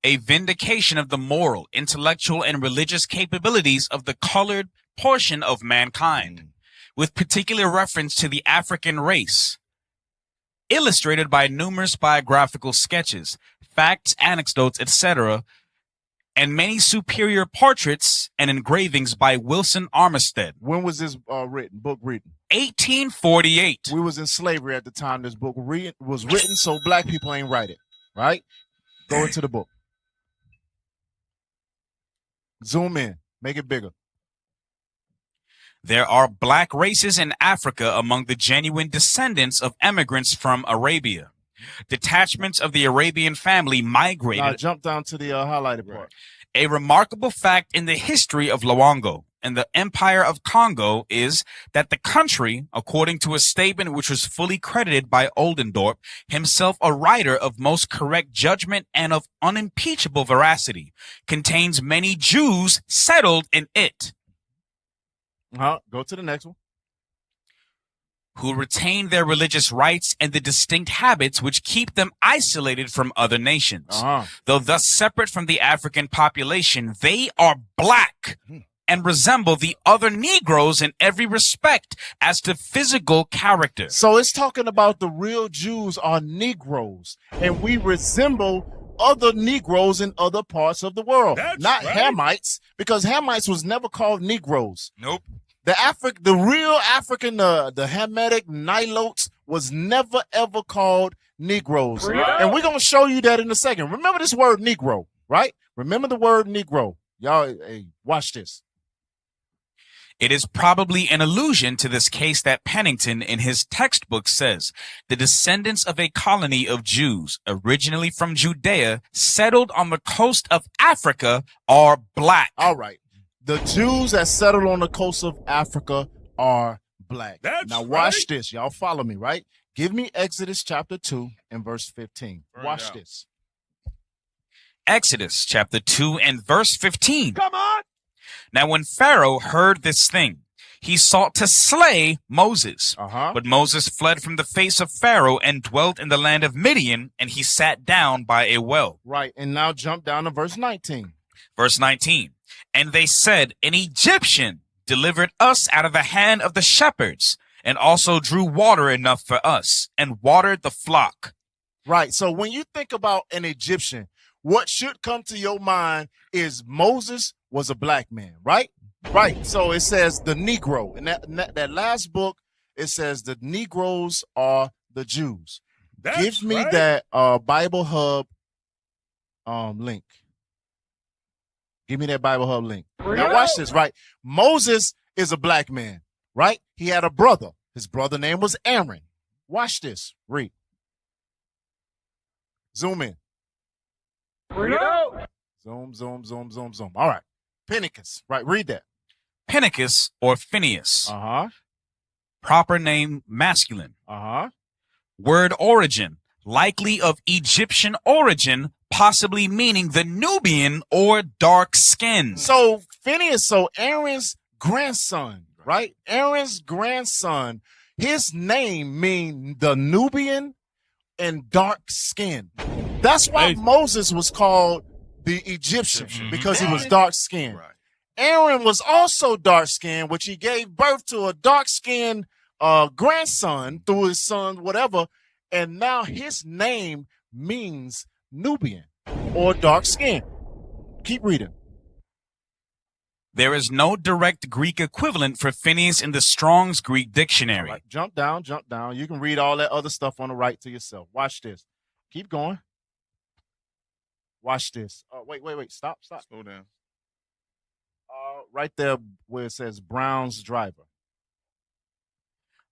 A vindication of the moral, intellectual, and religious capabilities of the colored portion of mankind, with particular reference to the African race. Illustrated by numerous biographical sketches, facts, anecdotes, etc., and many superior portraits and engravings by Wilson Armistead. When was this book written? 1848. We was in slavery at the time this book was written, so black people ain't write it, right? Go into the book. Zoom in. Make it bigger. There are black races in Africa among the genuine descendants of immigrants from Arabia. Detachments of the Arabian family migrated. Now jump down to the highlighted part. A remarkable fact in the history of Luongo and the Empire of Congo is that the country, according to a statement which was fully credited by Oldendorp, himself a writer of most correct judgment and of unimpeachable veracity, contains many Jews settled in it. Go to the next one. Who retain their religious rights and the distinct habits which keep them isolated from other nations. Though thus separate from the African population, they are black and resemble the other Negroes in every respect as to physical character. So it's talking about the real Jews are Negroes, and we resemble other Negroes in other parts of the world. That's not right. Hamites, because Hamites was never called Negroes. Nope. The real African, the Hamitic Nilotes was never ever called Negroes. Right. And we're going to show you that in a second. Remember this word Negro, right? Remember the word Negro. Y'all, hey, watch this. It is probably an allusion to this case that Pennington in his textbook says the descendants of a colony of Jews originally from Judea settled on the coast of Africa are black. All right. The Jews that settled on the coast of Africa are black. Now watch this. Y'all follow me, right? Give me Exodus chapter 2 and verse 15. Watch this. Exodus chapter 2 and verse 15. Come on. Now when Pharaoh heard this thing, he sought to slay Moses. But Moses fled from the face of Pharaoh and dwelt in the land of Midian, and he sat down by a well. Right. And now jump down to verse 19. Verse 19. And they said, an Egyptian delivered us out of the hand of the shepherds, and also drew water enough for us, and watered the flock. Right. So when you think about an Egyptian, what should come to your mind is Moses was a black man, right? Right. So it says the Negro. In that last book, it says the Negroes are the Jews. Give me that Bible Hub link. Give me that Bible Hub link. Now watch this, right? Moses is a black man, right? He had a brother. His brother name was Aaron. Watch this. Read. Zoom in. Zoom, zoom, zoom, zoom, zoom. All right. Pentecost. Right. Read that. Pentecost or Phineas. Proper name masculine. Word origin, likely of Egyptian origin, possibly meaning the Nubian or dark skin. So Phineas, so Aaron's grandson, right? Aaron's grandson, his name means the Nubian and dark skin. That's why Moses was called the Egyptian, because he was dark skinned. Aaron was also dark skinned, which he gave birth to a dark skinned grandson through his son, whatever. And now his name means Nubian or dark skin. Keep reading. There is no direct Greek equivalent for Phineas in the Strong's Greek dictionary. Right, jump down, jump down. You can read all that other stuff on the right to yourself. Watch this. Keep going. Watch this. Wait. Stop. Slow down. Right there where it says Brown's driver.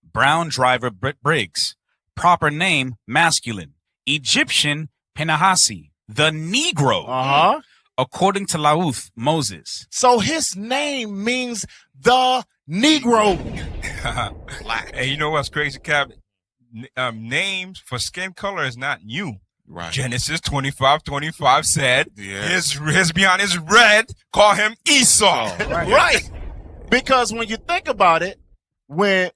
Brown driver Briggs. Proper name masculine. Egyptian Penahasi. The Negro. According to Lauth, Moses. So his name means the Negro. Hey, you know what's crazy, Cap? Names for skin color is not new. Right. Genesis 25:25 said, his beyond is red, call him Esau. Right. Because when you think about it, when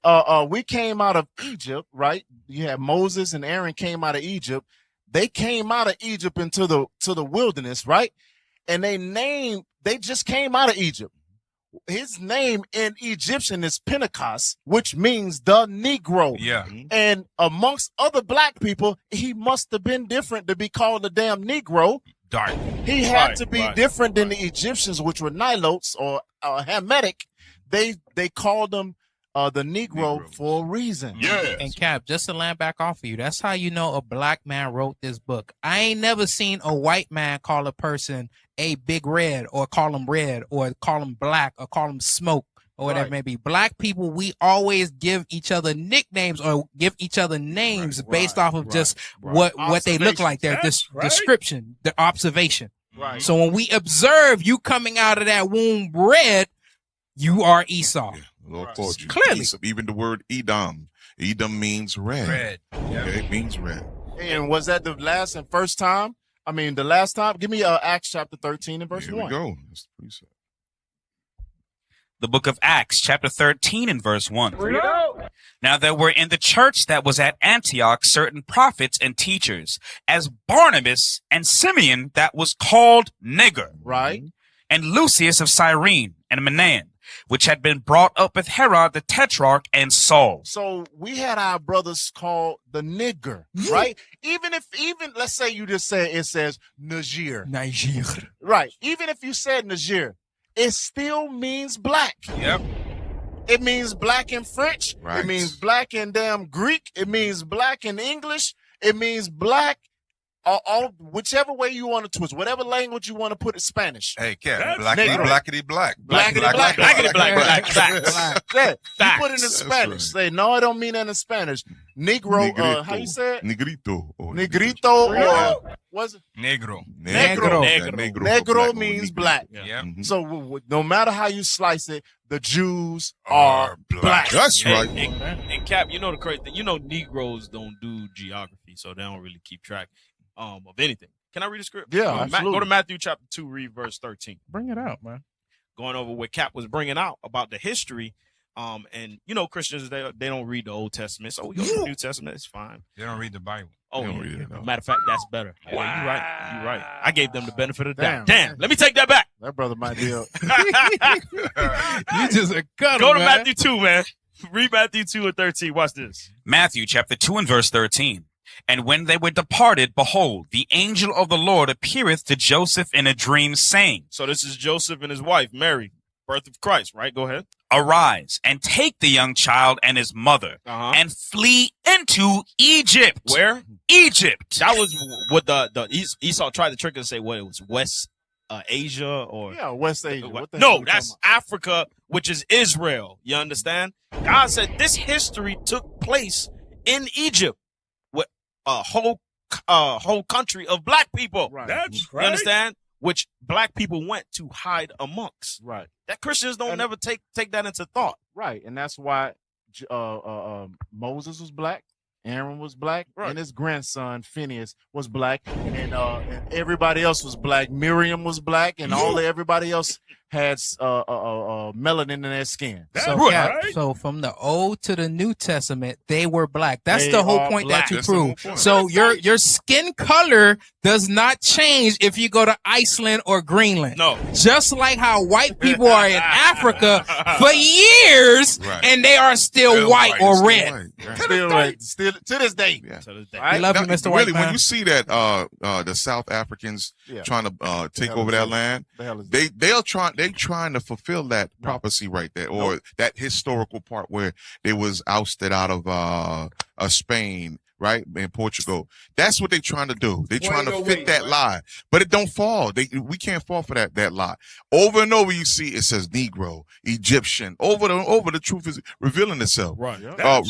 we came out of Egypt, right? You had Moses and Aaron came out of Egypt. They came out of Egypt into the wilderness, right? And they just came out of Egypt. His name in Egyptian is Pentecost, which means the Negro. Yeah. And amongst other black people, he must have been different to be called a damn Negro. Dark. He had to be different than the Egyptians, which were Nilotes or Hamitic. They called them the Negro for a reason. Yeah. And Cap, just to land back off of you, that's how you know a black man wrote this book. I ain't never seen a white man call a person a big red or call him red or call him black or call him smoke or whatever it may be. Black people, we always give each other nicknames or give each other names based off of just what they look like, their description, their observation. Right. So when we observe you coming out of that womb red, you are Esau. Yeah. Lord called you. Clearly. Even the word Edom. Edom means red. Red. Okay, it means red. And was that the last and first time? I mean, the last time? Give me Acts chapter 13 and verse 1. Here we go. That's the precept. The book of Acts, chapter 13 and verse 1. Now there were in the church that was at Antioch certain prophets and teachers, as Barnabas and Simeon that was called Niger. Right. And Lucius of Cyrene and Manaen, which had been brought up with Herod the Tetrarch and Saul. So we had our brothers called the nigger, right? Even let's say you just say it says Niger. Right. Even if you said Niger, it still means black. Yep. It means black in French. Right. It means black in damn Greek. It means black in English. It means black all whichever way you want to twist, whatever language you want to put it, Spanish. Hey, Cap, Negro. blackity black. Blackity black. Yeah, you put it in Spanish. right. Say, no, I don't mean that in Spanish. Negro, how you say it? Negrito. Or Negrito or what's it? Negro. Negro means black. Yeah. Mhm. So no matter how you slice it, the Jews are black. That's right. And Cap, you know the crazy thing. You know Negroes don't do geography, so they don't really keep track of anything. Can I read the script? Yeah, Go absolutely. to Matthew chapter 2, read verse 13. Bring it out, man. Going over what Cap was bringing out about the history. And you know, Christians, they don't read the Old Testament, so we go to the New Testament. It's fine. They don't read the Bible. Oh, They don't yeah. read it, no. Matter of fact, that's better. Wow. Yeah, you're right. I gave them the benefit of the doubt. Damn. Damn. Let me take that back. That brother might be up. You just a cuddle, Go to man. Matthew 2, man. Read Matthew 2 and 13. Watch this. Matthew chapter 2 and verse 13. And when they were departed, behold, the angel of the Lord appeareth to Joseph in a dream, saying, So this is Joseph and his wife, Mary, birth of Christ, right? Go ahead. Arise and take the young child and his mother Uh-huh. and flee into Egypt. Where? Egypt. That was what the Esau tried to trick us and say what it was, West Asia or Yeah, West Asia. What the hell no, you that's talking Africa, which is Israel. You understand? God said this history took place in Egypt with a whole country of black people. about? Right. That's You understand? Which black people went to hide amongst. Right. That Christians don't And- never take that into thought. Right. And that's why Moses was black, Aaron was black, Right. and his grandson Phineas was black, and everybody else was black. Miriam was black, and everybody else had melanin in their skin. So, so from the Old to the New Testament, they were black. That's They the whole are point black. that you That's the whole prove. point. So your skin color does not change if you go to Iceland or Greenland. No. Just like how white people are in Africa for years, Right. and they are still white or red. Still to this day. Yeah. To this day. I love you, Now, Mr. White really, Man. when you see that the South Africans Yeah. trying to take hell over is that that? land, The hell is they're trying to fulfill that prophecy right there, or that historical part where they was ousted out of Spain, right, in Portugal. That's what they're trying to do. They're trying to fit that lie, but it don't fall. We can't fall for that lie. Over and over, you see it says Negro, Egyptian. Over the truth is revealing itself. Right.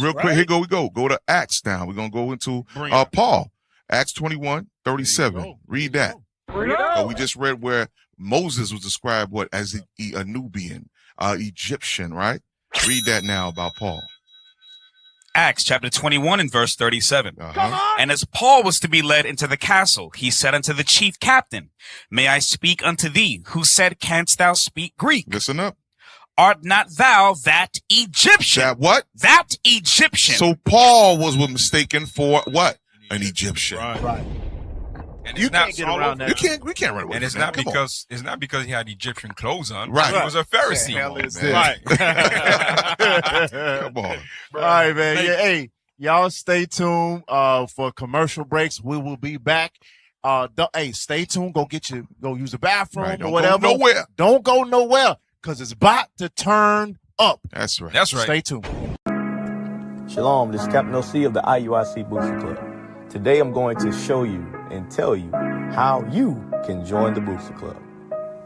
Real quick, here we go. Go to Acts now. We're gonna go into Bring it. Paul, Acts 21:37. There you go. Read that. We just read where Moses was described as a Nubian, Egyptian, right? Read that now about Paul. Acts chapter 21 and verse 37. Uh-huh. And as Paul was to be led into the castle, he said unto the chief captain, May I speak unto thee? Who said, Canst thou speak Greek? Listen up. Art not thou that Egyptian? That what? That Egyptian. So Paul was mistaken for what? An Egyptian. Right. And You it's not can't get around that. We can't run away. And it's from that. not Come on. because he had Egyptian clothes on. Right. He was a Pharisee. Hell is man. this? Come on. All right, man. Yeah, hey, y'all stay tuned for commercial breaks. We will be back. Stay tuned. Go use the bathroom Right. or Don't whatever. go nowhere. Don't go nowhere because it's about to turn up. That's right. That's right. Stay tuned. Shalom, this is Captain OC of the IUIC Booster Club. Today I'm going to show you and tell you how you can join the Booster Club.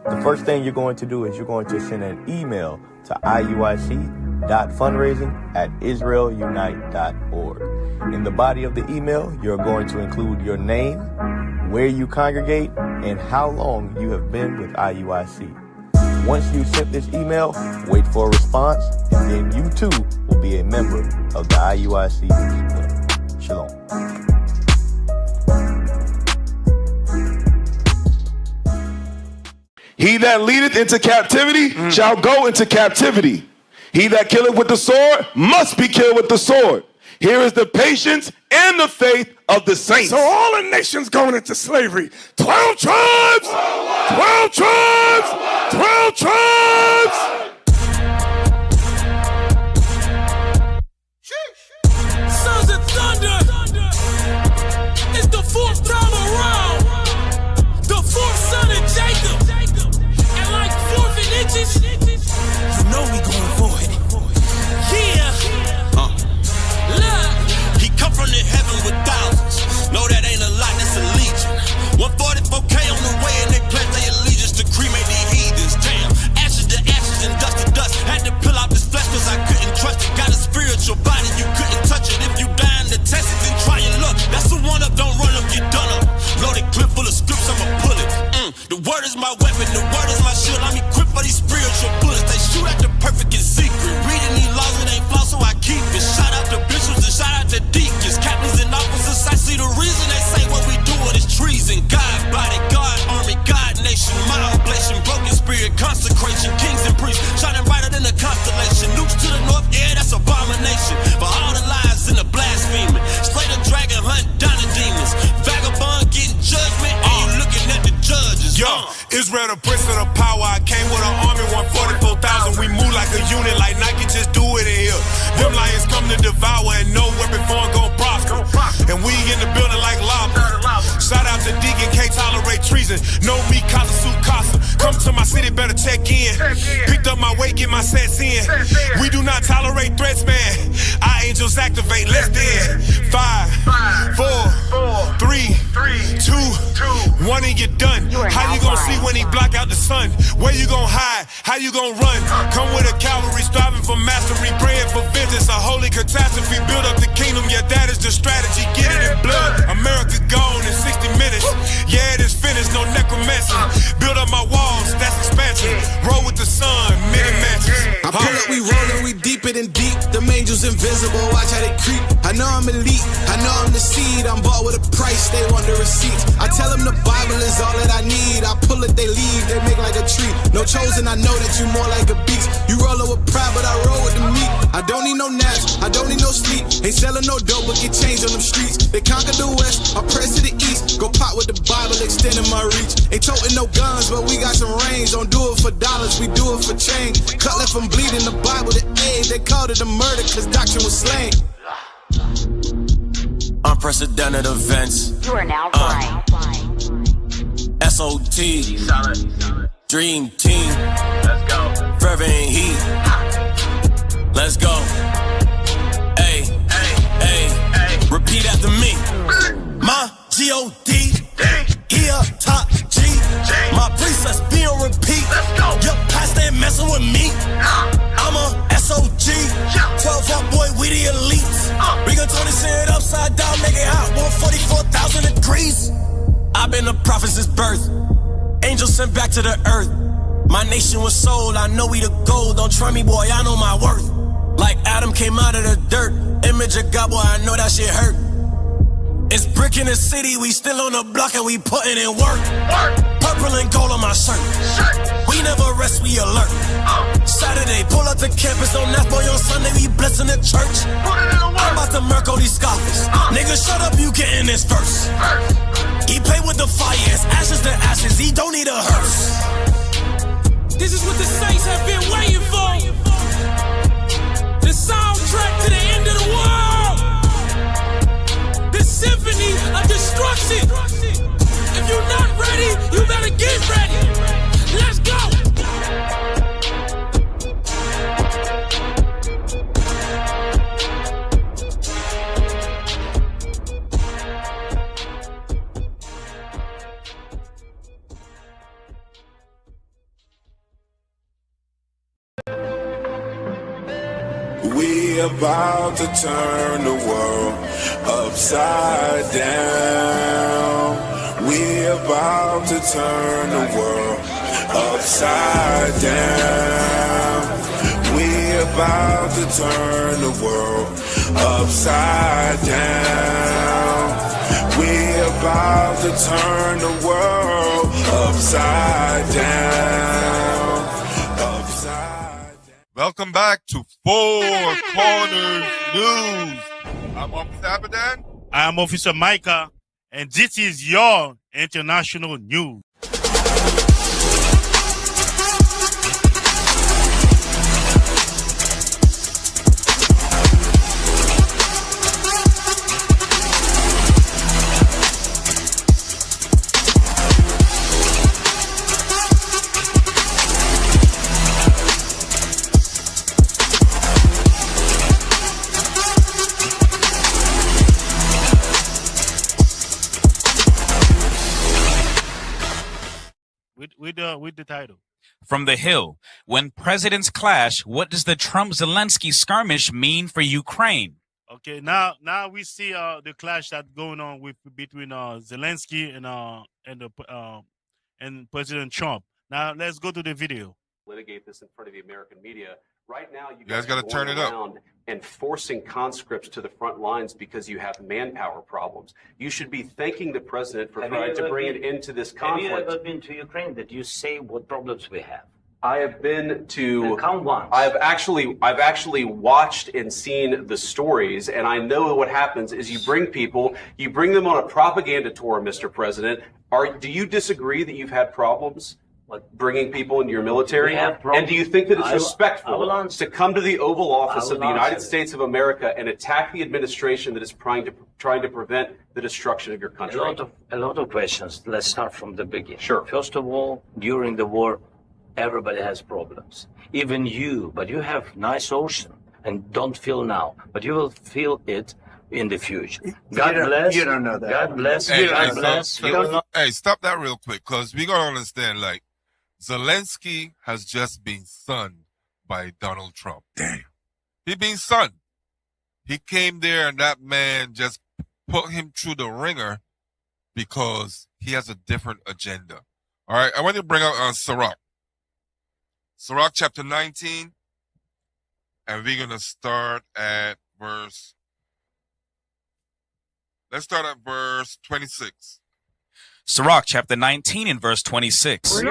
The first thing you're going to do is you're going to send an email to iuic.fundraising@israelunite.org. In the body of the email, you're going to include your name, where you congregate, and how long you have been with IUIC. Once you've sent this email, wait for a response, and then you too will be a member of the IUIC Booster Club. Shalom. He that leadeth into captivity shall go into captivity. He that killeth with the sword must be killed with the sword. Here is the patience and the faith of the saints. So all the nations going into slavery. 12 tribes! 12 tribes! 12 tribes! Sons of thunder. It's the fourth time around. The fourth son of Jacob. And like 4 inches, you know we going for it. Yeah. Look. He come from the heaven with thousands. No, that ain't a lot, that's a leech. is my weapon, the word is my shield. I'm equipped for these spiritual bullets. They shoot at the perfect in secret. Reading these laws, it ain't flaw, so I keep it. Shout out to bishops and shout out to deacons, captains and officers. I see the reason they say what we doing is treason. God body, God army, God nation. My oblation, broken spirit, consecration. Kings and priests, shining brighter than the constellation. Nukes to the north, yeah, that's abomination. For all the lies and the blasphemy. Slay the dragon, hunt down the demons. Vagabond getting judgment, and you looking at the judges. Yo, Israel the prince of the power. I came with an army, 144,000. We move like a unit, like Nike just do it in here. Them lions come to devour, and no weapon form gon' prosper. And we in the building like lava. Shout out to Deacon, can't tolerate treason. No me, casa suit casa. Come to my city, better check in. Picked up my weight, get my sets in. We do not tolerate threats, man. Our angels activate, less than 5, 4, 3, 2, 1, and you're done. How you gonna see when he block out the sun? Where you gonna hide? How you gonna run? Come with a cavalry, striving for mastery, praying for vengeance. A holy catastrophe, build up the kingdom. Yeah, that is the strategy. Get it in blood. America gone in 60 minutes. Yeah, it is finished. No necromancy. Build up my walls. That's expansion. Roll with the sun. Many matches. I pull up, we rollin', we deep it and deep. Them angels invisible, watch how they creep. I know I'm elite, I know I'm the seed. I'm bought with a price, they want the receipts. I tell them the Bible is all that I need. I pull it, they leave, they make like a tree. No chosen, I know that you more like a beast. You rollin' with pride, but I roll with the meat. I don't need no naps, I don't need no sleep. Ain't selling no dope, but get changed on them streets. They conquer the west, I press to the east. Go pop with the Bible, extending my reach. Ain't toting no guns, but we got some range. Don't do it for dollars, we do it for change. Cut left from bleeding, the Bible to aid. They called it a murder, cause doctrine was slain. Unprecedented events. You are now flying. SOT. Dream team. Let's go. Fervent heat. Let's go. Ay, ay, ay, ay. Repeat after me. My G-O-D. He up top G. My precepts be on repeat. Let's go. Your past ain't messing with me. I'm a SOG. 12 up boy, we the elites. We gon' turn this shit upside down, make it hot. 144,000 degrees. I've been a prophet since birth. Angels sent back to the earth. My nation was sold, I know we the gold. Don't try me, boy, I know my worth. Like Adam came out of the dirt. Image of God, boy, I know that shit hurt. It's brick in the city, we still on the block and we putting in work. Purple and gold on my shirt. We never rest, we alert. Saturday, pull up to campus, don't ask boy on Sunday, we blessing the church. I'm about to murk all these scoffers. Nigga, shut up, you getting this verse. He play with the fire, it's ashes to ashes, he don't need a hearse. This is what the saints have been waiting for. The soundtrack to the end of the world. The symphony of destruction. If you're not ready, you better get ready. Let's go. We about to turn the world upside down. We about to turn the world upside down. We about to turn the world upside down. We about to turn the world upside down. Welcome back to Four Corners News. I'm Officer Abadan. I am Officer Micah, and this is your international news. With the title. From the Hill, when presidents clash, what does the Trump-Zelensky skirmish mean for Ukraine? Okay, now we see the clash that's going on between Zelensky and the and President Trump. Now let's go to the video. Litigate this in front of the American media. Right now, you guys got gotta turn it up. around and forcing conscripts to the front lines because you have manpower problems. You should be thanking the president for trying to bring an end to this conflict. Have you ever been to Ukraine that you say what problems we have? I have been to. Come once. I've actually watched and seen the stories, and I know what happens is you bring them on a propaganda tour, Mr. President. Do you disagree that you've had problems bringing people into your military? And do you think that it's respectful to come to the Oval Office of the United States of America and attack the administration that is trying to prevent the destruction of your country? A lot of questions. Let's start from the beginning. Sure. First of all, during the war, everybody has problems. Even you, but you have nice ocean and don't feel now, but you will feel it in the future. God bless. You don't know that. God bless. Hey, God bless. hey, stop that real quick, because we gotta understand, like, Zelensky has just been sunned by Donald Trump. Damn. He been sunned. He came there and that man just put him through the ringer because he has a different agenda. All right, I want to bring out Sirach. Sirach chapter 19, and we're going to start at verse 26. Sirach chapter 19 and verse 26.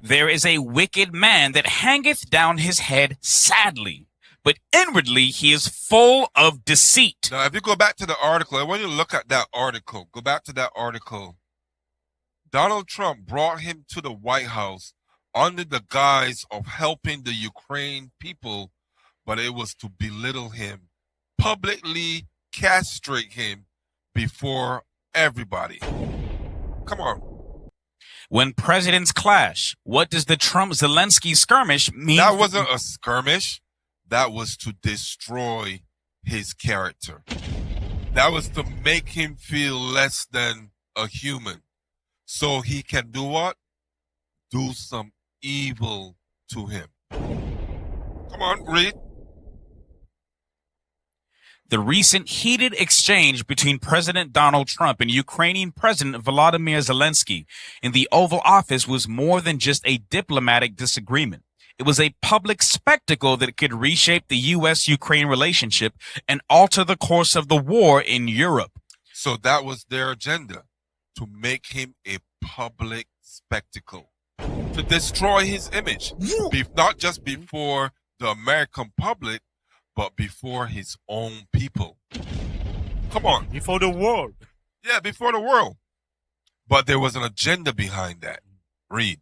There is a wicked man that hangeth down his head sadly, but inwardly he is full of deceit. Now, if you go back to the article, I want you to look at that article. Go back to that article. Donald Trump brought him to the White House under the guise of helping the Ukraine people, but it was to belittle him, publicly castrate him before everybody. Come on. When presidents clash, what does the Trump-Zelensky skirmish mean? That wasn't a skirmish. That was to destroy his character. That was to make him feel less than a human. So he can do what? Do some evil to him. Come on, read. The recent heated exchange between President Donald Trump and Ukrainian President Volodymyr Zelensky in the Oval Office was more than just a diplomatic disagreement. It was a public spectacle that could reshape the U.S.-Ukraine relationship and alter the course of the war in Europe. So that was their agenda, to make him a public spectacle, to destroy his image, not just before the American public, but before his own people. Come on. Before the world. Yeah, before the world. But there was an agenda behind that. Read.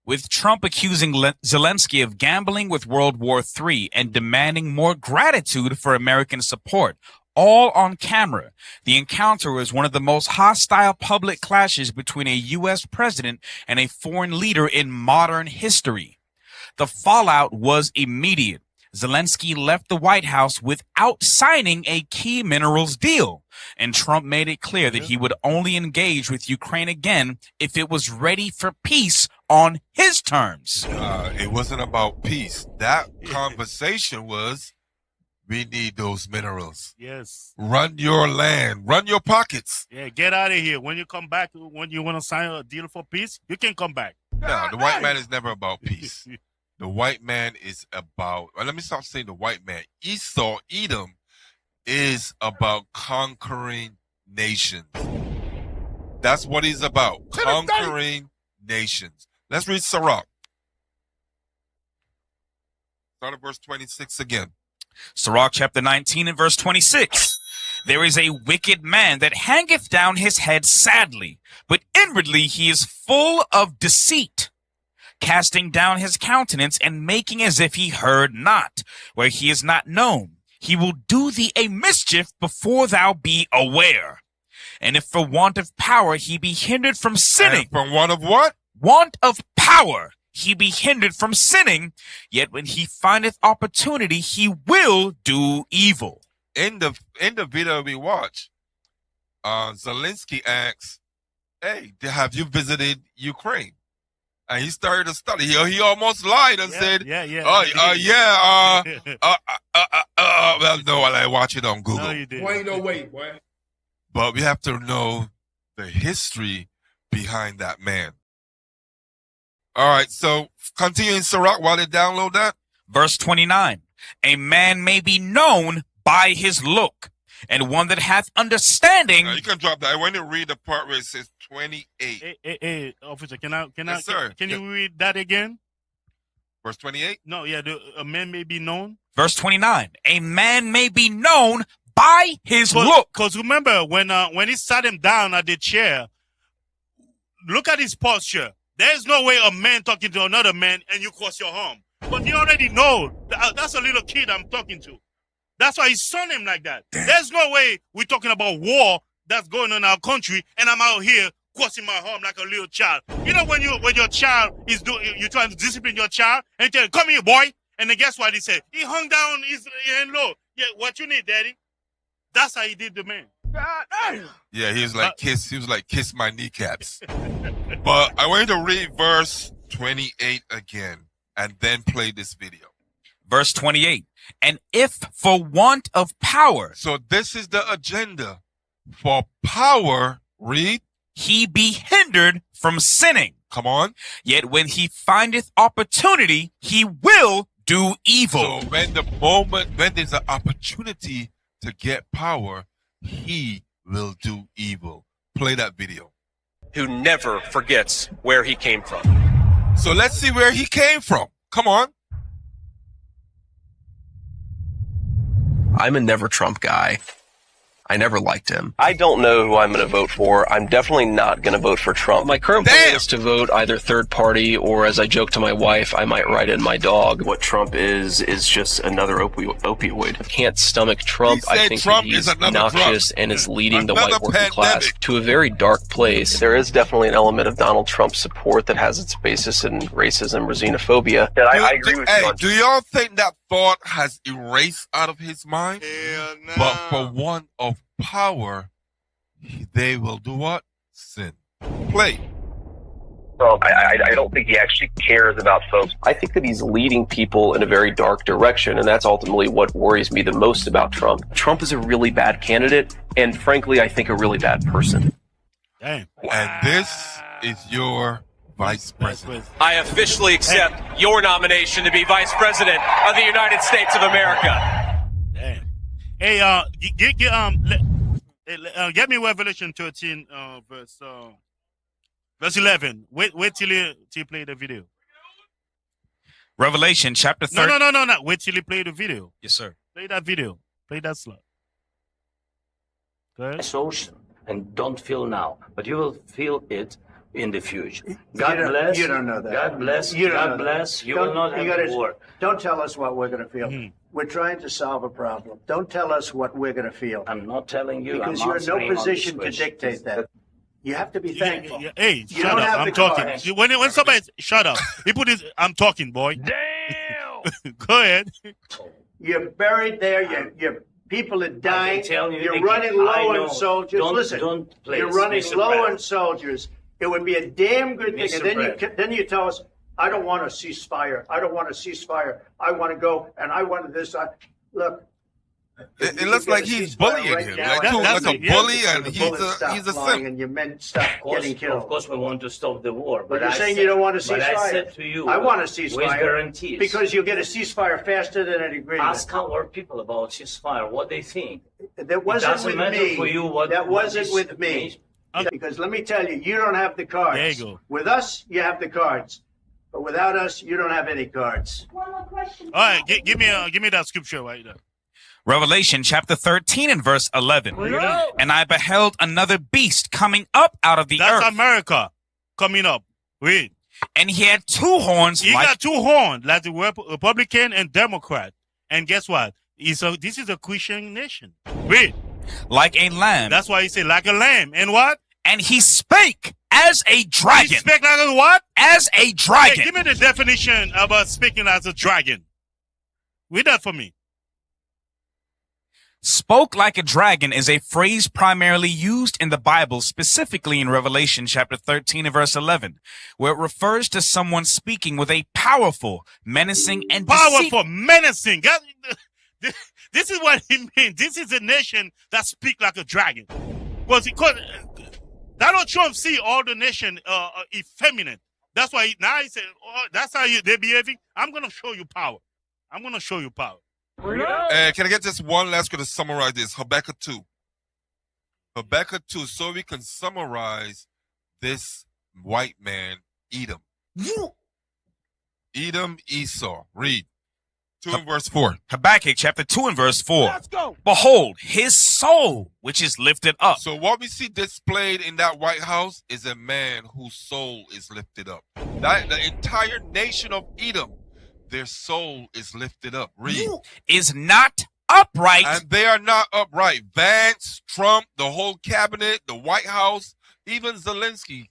With Trump accusing Zelensky of gambling with World War III and demanding more gratitude for American support, all on camera. The encounter was one of the most hostile public clashes between a U.S. president and a foreign leader in modern history. The fallout was immediate. Zelensky left the White House without signing a key minerals deal, and Trump made it clear that he would only engage with Ukraine again if it was ready for peace on his terms. It wasn't about peace. That conversation was, we need those minerals. Yes. Run your land. Run your pockets. Yeah, get out of here. When you come back, when you want to sign a deal for peace, you can come back. No, the white man is never about peace. The white man is about, let me stop saying the white man. Esau, Edom, is about conquering nations. That's what he's about. Conquering nations. Let's read Sirach. Start at verse 26 again. Sirach chapter 19 and verse 26. There is a wicked man that hangeth down his head sadly, but inwardly he is full of deceit, casting down his countenance and making as if he heard not, where he is not known. He will do thee a mischief before thou be aware. And if for want of power he be hindered from sinning. And from want of what? Want of power he be hindered from sinning, yet when he findeth opportunity, he will do evil. In the video we watch, Zelensky asks, hey, have you visited Ukraine? And he started to study. He almost lied and said, well, no, I watch it on Google. No, you didn't. Boy, ain't no way, boy. But we have to know the history behind that man. All right, so continue in Sirach while they download that. Verse 29. A man may be known by his look, and one that hath understanding. You can drop that. I want to read the part where it says 28. Hey, officer, Yes, sir. Can you read that again? Verse 28? No, yeah, a man may be known. Verse 29. A man may be known by his look. Because remember, when he sat him down at the chair, look at his posture. There's no way a man talking to another man and you cross your arm. But you already know that's a little kid I'm talking to. That's why he son him like that. There's no way we're talking about war that's going on in our country and I'm out here crossing my arm like a little child. You know when your child is you're trying to discipline your child and you tell him, come here, boy. And then guess what he said? He hung down his hand low. Yeah, what you need, daddy? That's how he did the man. Yeah, he was like kiss my kneecaps. But I want you to read verse 28 again and then play this video. Verse 28. And if for want of power. So this is the agenda. For power, read. He be hindered from sinning. Come on. Yet when he findeth opportunity, he will do evil. So when there's an opportunity to get power, he will do evil. Play that video. Who never forgets where he came from. So let's see where he came from. Come on. I'm a never Trump guy. I never liked him. I don't know who I'm going to vote for. I'm definitely not going to vote for Trump. My current plan is to vote either third party or, as I joke to my wife, I might write in my dog. What Trump is just another opioid. I can't stomach Trump. I think Trump that he's obnoxious and is leading the white working class to a very dark place. There is definitely an element of Donald Trump support that has its basis in racism or xenophobia. I agree with you on. Do y'all think that thought has erased out of his mind? Hell no. But for one of power, they will do what? Sin. Play. So I don't think he actually cares about folks. I think that he's leading people in a very dark direction, and that's ultimately what worries me the most about Trump. Trump is a really bad candidate, and frankly, I think a really bad person. Damn. And this is your vice president. I officially accept your nomination to be vice president of the United States of America. Damn. Hey, get me Revelation 13, verse 11. Wait till you play the video. Revelation chapter 13. No. Wait till you play the video. Yes, sir. Play that video. Play that slot. Go ahead. It's ocean, and don't feel now, but you will feel it in the future. God bless. You don't know that. God bless. You don't God know bless. that. You will not have war. Don't tell us what we're going to feel. We're trying to solve a problem. Don't tell us what we're going to feel. I'm not telling you. Because I'm you're in no answering on position this to question. dictate that. You have to be thankful. Hey, You shut don't up. have I'm the talking. cards. When somebody shut up, he put his. I'm talking, boy. Damn. Go ahead. You're buried there. Your people are dying. tell you, You're Nicky, running I low know. on soldiers. Don't- Listen, don't please, you're running Mr. low Brad. on soldiers. It would be a damn good thing. Mr. And then you tell us, I don't want a ceasefire. I don't want a ceasefire. I want to go and I want this. Look. It looks like he's bullying him, like a bully, and he's a simp. And your men stop getting killed. Of course, we want to stop the war. But you're I saying said- you don't want a ceasefire. But I said to you, I want a with ceasefire. guarantees. Because you'll get a ceasefire faster than an agreement. Ask our people about ceasefire, what they think. That wasn't doesn't with matter me. for you what- that what wasn't this with me. means. Because let me tell you, you don't have the cards. There you go. With us, you have the cards. But without us, you don't have any cards. One more question. All right, give me that scripture right there. Revelation chapter 13 and verse 11. And I beheld another beast coming up out of the That's earth. America coming up. Read. And he had two horns. He got two horns, like the Republican and Democrat. And guess what? This is a Christian nation. Read. Like a lamb. That's why he said like a lamb. And what? And he spake as a dragon. He spake like a what? As a dragon. Hey, give me the definition about speaking as a dragon. Read that for me. Spoke like a dragon is a phrase primarily used in the Bible, specifically in Revelation chapter 13 and verse 11, where it refers to someone speaking with a powerful, menacing, and powerful, menacing. God, this is what he means. This is a nation that speak like a dragon. Because Donald Trump see all the nation effeminate. That's why now he said, oh, that's how they're behaving. I'm going to show you power. I'm going to show you power. Can I get just one last to summarize this? Habakkuk 2. Habakkuk 2, so we can summarize this white man, Edom. Edom, Esau. Read. 2 and verse 4. Habakkuk chapter 2 and verse 4. Let's go. Behold, his soul, which is lifted up. So what we see displayed in that White House is a man whose soul is lifted up. The entire nation of Edom, their soul is lifted up. Read. Is not upright. And they are not upright. Vance, Trump, the whole cabinet, the White House, even Zelensky,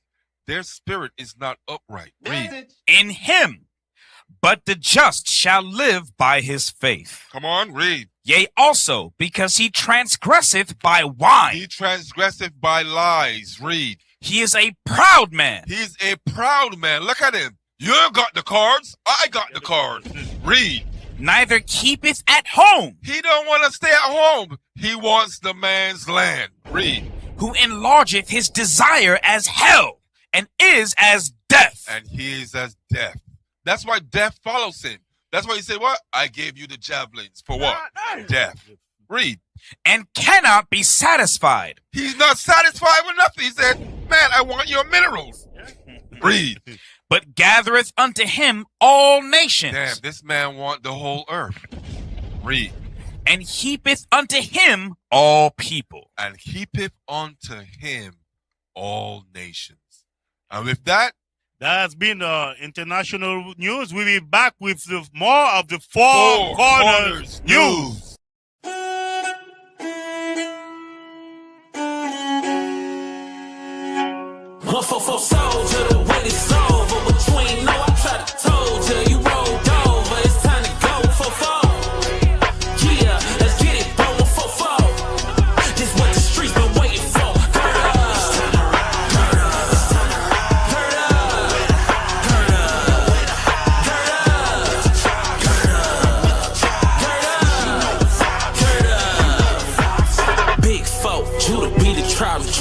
their spirit is not upright. Read. In him. But the just shall live by his faith. Come on, read. Yea, also, because he transgresseth by wine. He transgresseth by lies. Read. He is a proud man. He's a proud man. Look at him. You got the cards. I got the cards. Read. Neither keepeth at home. He don't want to stay at home. He wants the man's land. Read. Who enlargeth his desire as hell, and is as death. And he is as death. That's why death follows him. That's why he said, what? I gave you the javelins. For what? Death. Read. And cannot be satisfied. He's not satisfied with nothing. He said, man, I want your minerals. Read. But gathereth unto him all nations. Damn, this man want the whole earth. Read. And heapeth unto him all people. And heapeth unto him all nations. And with that, has been international news. We'll be back with more of the Four Corners News. One for soldier, the wait is over. But you ain't know I tried to told you. You rolled over, it's time to go for. Yeah, let's get it, bro. 1-4-4. This what the streets been waiting for.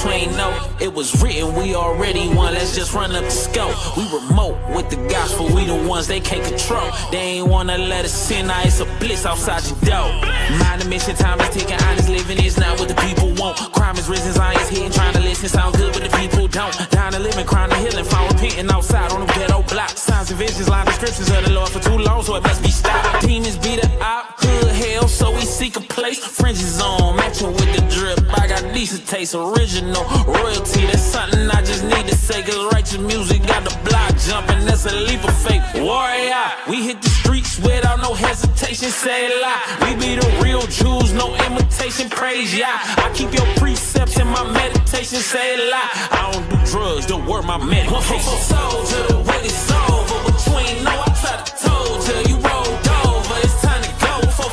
Train, no, it was written, we already won, let's just run up the scope. We remote with the gospel, we the ones they can't control. They ain't wanna let us in, now it's a blitz outside your door. Mind the mission, time is ticking, honest living is not what the people want. Crime is risen, science hitting, trying to listen, sound good, but the people don't. Dying to living, crying to healing, found repenting outside on the ghetto block. Signs and visions, line descriptions of the Lord for too long, so it must be stopped. Demons beat the op, hood hell, so we seek a place. Fringes on, matching with the drip, I got decent taste, original royalty, that's something I just need to say. Cause righteous music got the block jumping, that's a leap of faith. Warrior, we hit the streets without no hesitation, say a lie. We be the real Jews, no imitation, praise ya. I keep your precepts in my meditation, say a lie. I don't do drugs, don't work my medication. Soldier, the wait is over, but you ain't know I tried to told you. You rolled over, it's time to go for.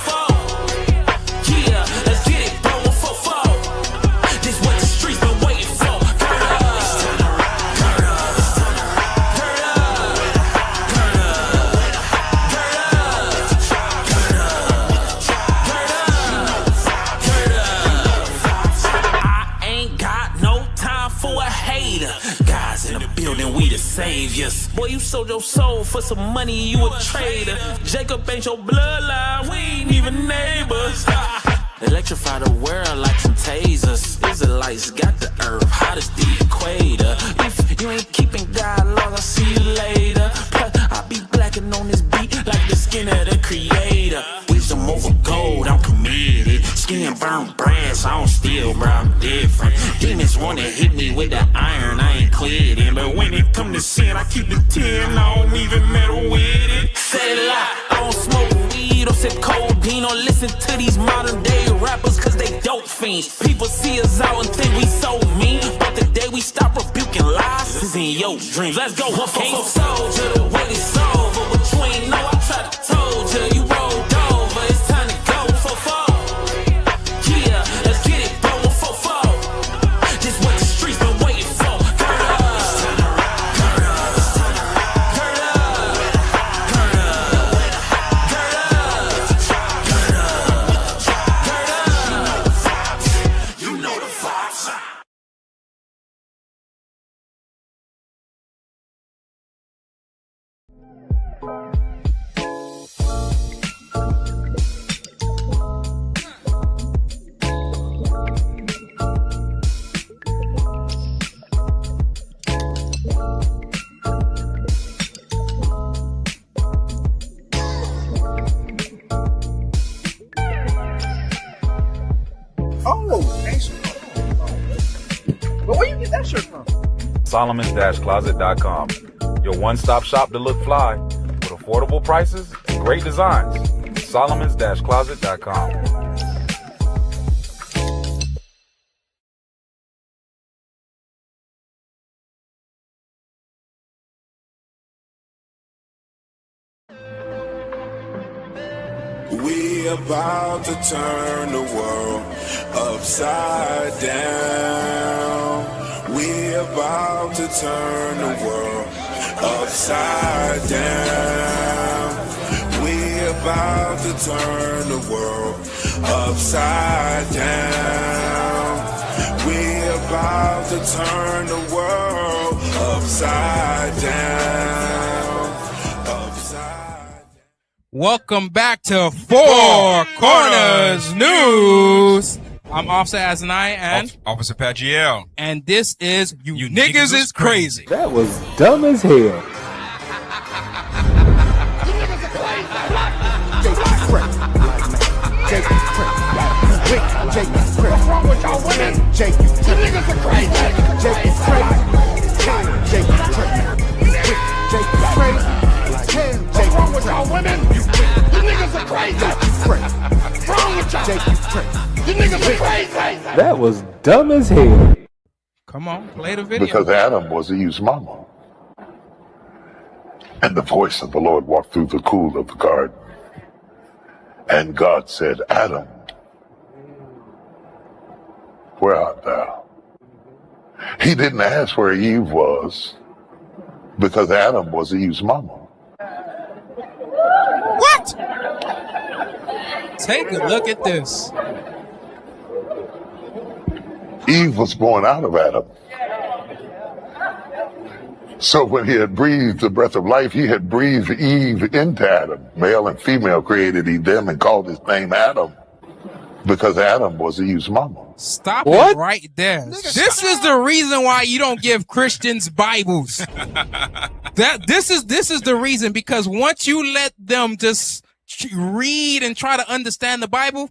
Yeah, let's get it, bro. 1-4-4. This what the streets been waiting for. I ain't got no time for a hater. Guys in the building, we the saviors. Boy, you sold your soul for some money, you a traitor. Jacob ain't your bloodline, we ain't even neighbors. Electrify the world like some tasers. Israelites got the earth hot as the equator. If you ain't keeping God laws, I'll see you later. Plus, I be blacking on this beat like the skin of the creator. Wisdom over gold, I'm committed. Skin burn brass, I don't steal, bro, I'm different. Demons wanna hit me with the iron, I ain't quitting. But when it come to sin, I keep the 10, I don't even meddle with it. Say a lie, I don't smoke weed or sip codeine or listen to these modern day rappers cause they dope fiends. People see us out and think we so mean, but the day we stop rebuking lies is in your dreams. Let's go, 1-4-4 soldier, the wait is over, but you ain't know I tried to told you. You rolled over, it's time to go for. Yeah, let's get it, bro. 1-4-4. This what the streets been waiting for. But where you get that shirt from? Solomons-closet.com. Your one-stop shop to look fly with affordable prices and great designs. Solomons-closet.com. We about to turn the world upside down. We about to turn the world upside down. We about to turn the world upside down. We about to turn the world upside down. Welcome back to Four Corners News. I'm Officer Azanai and Officer Pagiel. And this is You Niggas is Crazy. That was dumb as hell. What's wrong with y'all women? You niggas are crazy. Jake is crazy. Jake is crazy. What's wrong with y'all women? You niggas are crazy. What's wrong with y'all? You niggas are crazy. That was dumb as hell. Come on, play the video. Because Adam was Eve's mama. And the voice of the Lord walked through the cool of the garden. And God said, Adam, where art thou? He didn't ask where Eve was because Adam was Eve's mama. What? Take a look at this. Eve was born out of Adam. So when he had breathed the breath of life, he had breathed Eve into Adam. Male and female created he them and called his name Adam because Adam was Eve's mama. Stop it right there. This is the reason why you don't give Christians Bibles. This is the reason, because once you let them just read and try to understand the Bible,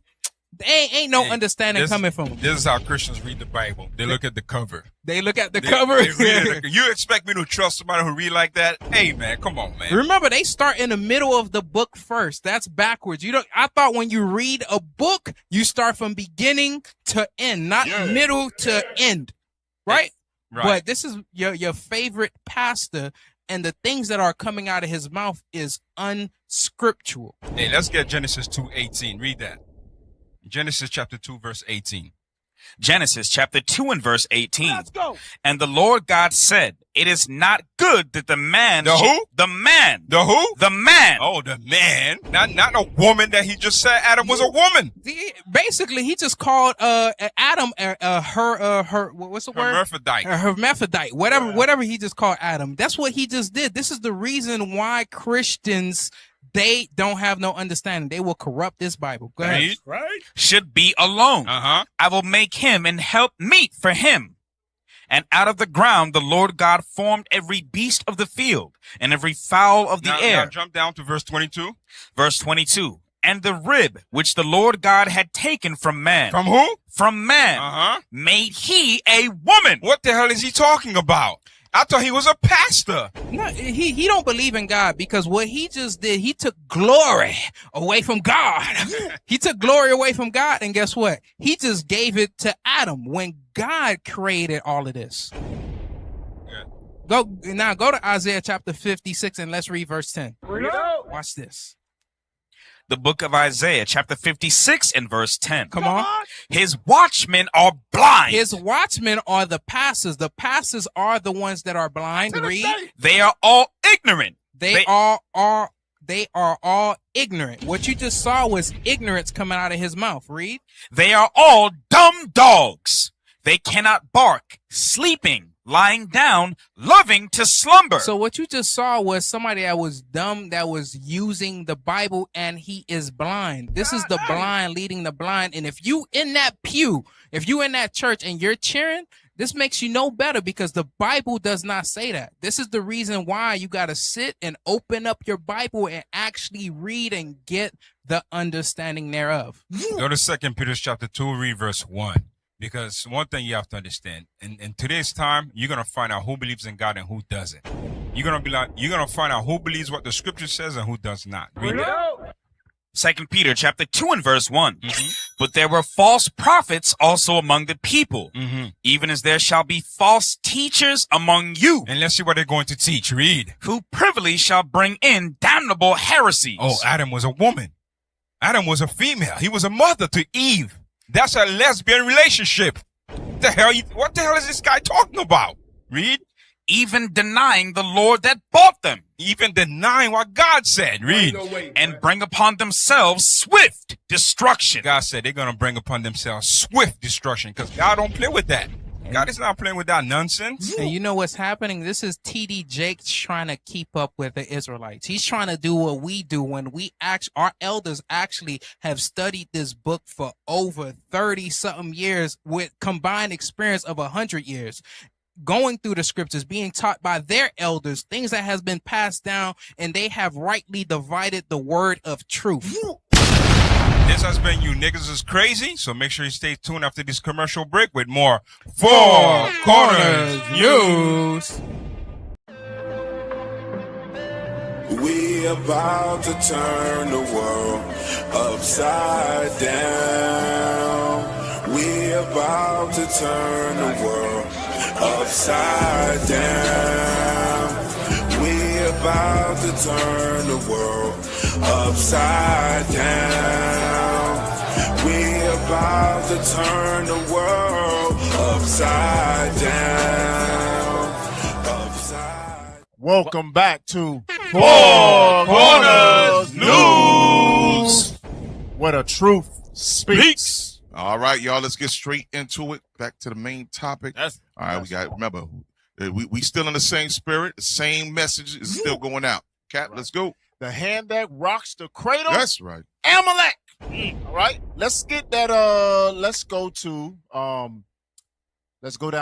ain't no understanding coming from them. This is how Christians read the Bible. They look at the cover. They look at the cover. They read it. You expect me to trust somebody who read like that? Hey man, come on, man. Remember, they start in the middle of the book first. That's backwards. I thought when you read a book, you start from beginning to end, not middle to end. Right? Right. But this is your favorite pastor, and the things that are coming out of his mouth is unscriptural. Hey, let's get Genesis 2:18. Read that. Genesis chapter 2, verse 18. Genesis chapter 2 and verse 18. Let's go. And the Lord God said, it is not good that the man... The who? The man. The who? The man. Oh, the man. Not a woman that he just said Adam was a woman. Basically, he just called Adam her what's the word? Hermaphrodite. Hermaphrodite. Whatever he just called Adam. That's what he just did. This is the reason why Christians, they don't have no understanding. They will corrupt this Bible. Go ahead. Right? Should be alone. Uh-huh. I will make him and help meet for him. And out of the ground the Lord God formed every beast of the field and every fowl of the air. Now jump down to verse 22. Verse 22. And the rib which the Lord God had taken from man. From who? From man. Uh-huh. Made he a woman. What the hell is he talking about? I thought he was a pastor. No, he don't believe in God, because what he just did, he took glory away from God. He took glory away from God, and guess what? He just gave it to Adam when God created all of this. Yeah. Go to Isaiah chapter 56 and let's read verse 10. Watch this. The book of Isaiah, chapter 56 and verse 10. Come on. His watchmen are blind. His watchmen are the pastors. The pastors are the ones that are blind. Read. They are all ignorant. They are all ignorant. What you just saw was ignorance coming out of his mouth. Read. They are all dumb dogs. They cannot bark, sleeping, lying down, loving to slumber. So what you just saw was somebody that was dumb, that was using the Bible, and he is blind. This is the blind leading the blind. And if you in that pew, if you in that church and you're cheering, this makes you no better, because the Bible does not say that. This is the reason why you got to sit and open up your Bible and actually read and get the understanding thereof. Go to 2 Peter chapter 2, read verse 1. Because one thing you have to understand, in today's time, you're going to find out who believes in God and who doesn't. You're going to find out who believes what the scripture says and who does not. Read it. 2 Peter chapter 2 and verse 1. But there were false prophets also among the people, even as there shall be false teachers among you. And let's see what they're going to teach. Read. Who privily shall bring in damnable heresies. Oh, Adam was a woman. Adam was a female. He was a mother to Eve. That's a lesbian relationship. What the hell is this guy talking about? Read. Even denying the Lord that bought them. Even denying what God said. Read. And bring upon themselves swift destruction. God said they're going to bring upon themselves swift destruction, because God don't play with that. God is not playing with that nonsense. And you know what's happening? This is T.D. Jakes trying to keep up with the Israelites. He's trying to do what we do when our elders actually have studied this book for over 30-something years with combined experience of 100 years. Going through the scriptures, being taught by their elders, things that has been passed down, and they have rightly divided the word of truth. This has been You Niggas Is Crazy, so make sure you stay tuned after this commercial break with more Four Corners News. We about to turn the world upside down. We about to turn the world upside down. We about to turn the world upside down. We about to turn the world upside down. Welcome back to Four Corners News. Where the truth speaks. All right, y'all, let's get straight into it. Back to the main topic. All right, we got, remember, we still in the same spirit. The same message is still going out. Cap, let's go. The hand that rocks the cradle. That's right. Amalek. All right, let's get that. Let's go down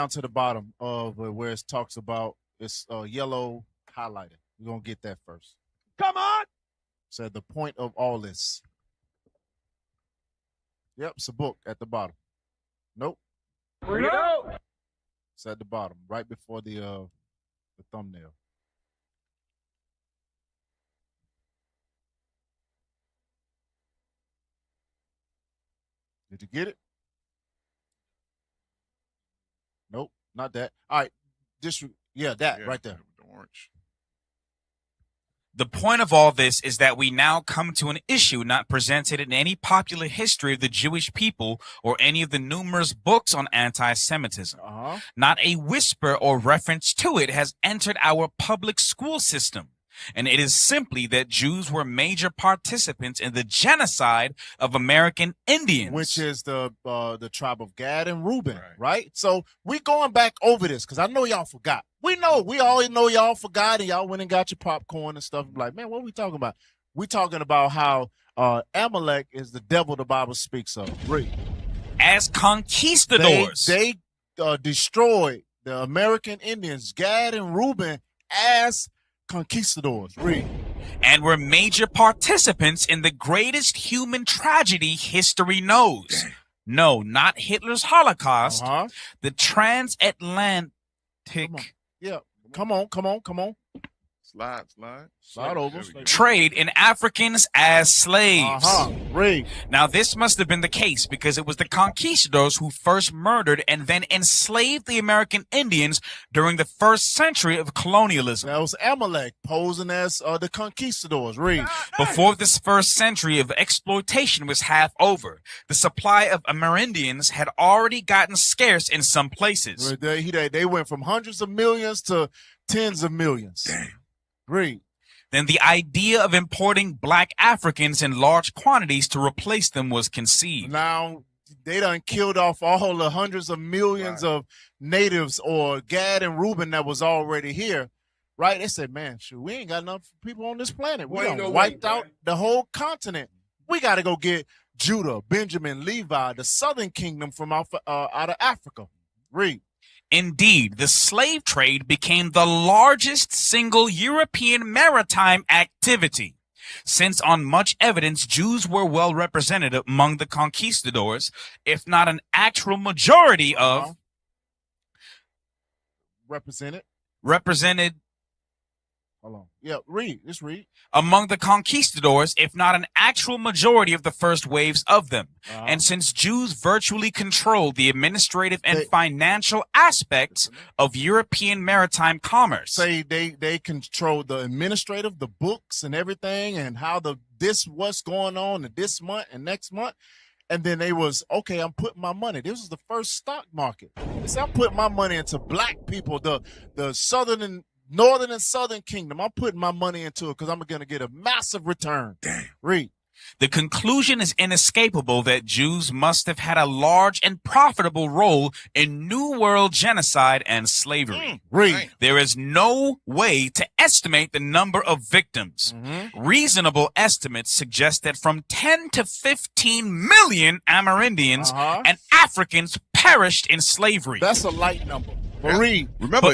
to the bottom of where it talks about it's yellow highlighted. We're gonna get that first. Come on. Said the point of all this. Yep, it's a book at the bottom. Nope. Bring it out. It's at the bottom, right before the thumbnail. Did you get it? Nope, not that. All right, that right there. The orange. The point of all this is that we now come to an issue not presented in any popular history of the Jewish people or any of the numerous books on anti-Semitism. Not a whisper or reference to it has entered our public school system. And it is simply that Jews were major participants in the genocide of American Indians. Which is the tribe of Gad and Reuben, right? So we going back over this because I know y'all forgot. We all know y'all forgot, and y'all went and got your popcorn and stuff. Like, man, what are we talking about? We talking about how Amalek is the devil the Bible speaks of. Read. As conquistadors. They destroyed the American Indians, Gad and Reuben, as conquistadors. Read. And were major participants in the greatest human tragedy history knows. No, not Hitler's Holocaust. The transatlantic. Yeah, come on. Slide over. Trade in Africans as slaves. Read. Now, this must have been the case because it was the conquistadors who first murdered and then enslaved the American Indians during the first century of colonialism. That was Amalek posing as the conquistadors. Read. Before this first century of exploitation was half over, the supply of Amerindians had already gotten scarce in some places. They went from hundreds of millions to tens of millions. Damn. Read. Then the idea of importing black Africans in large quantities to replace them was conceived. Now, they done killed off all the hundreds of millions of natives or Gad and Reuben that was already here, right? They said, man, shoot, we ain't got enough people on this planet. We done wiped out the whole continent. We got to go get Judah, Benjamin, Levi, the southern kingdom from out of Africa. Read. Indeed, the slave trade became the largest single European maritime activity, since on much evidence Jews were well represented among the conquistadors, if not an actual majority of represented. Hold on. Yeah, read. Just read. Among the conquistadors, if not an actual majority of the first waves of them. And since Jews virtually controlled the administrative and financial aspects of European maritime commerce. Say they controlled the administrative, the books and everything, and how what's going on in this month and next month. And then they was, okay, I'm putting my money. This was the first stock market. They said, I'm putting my money into black people, the southern and northern and southern kingdom. I'm putting my money into it because I'm going to get a massive return. Damn. Read. The conclusion is inescapable that Jews must have had a large and profitable role in New World genocide and slavery. Read. There is no way to estimate the number of victims. Reasonable estimates suggest that from 10 to 15 million Amerindians and Africans perished in slavery. That's a light number. Read. Remember,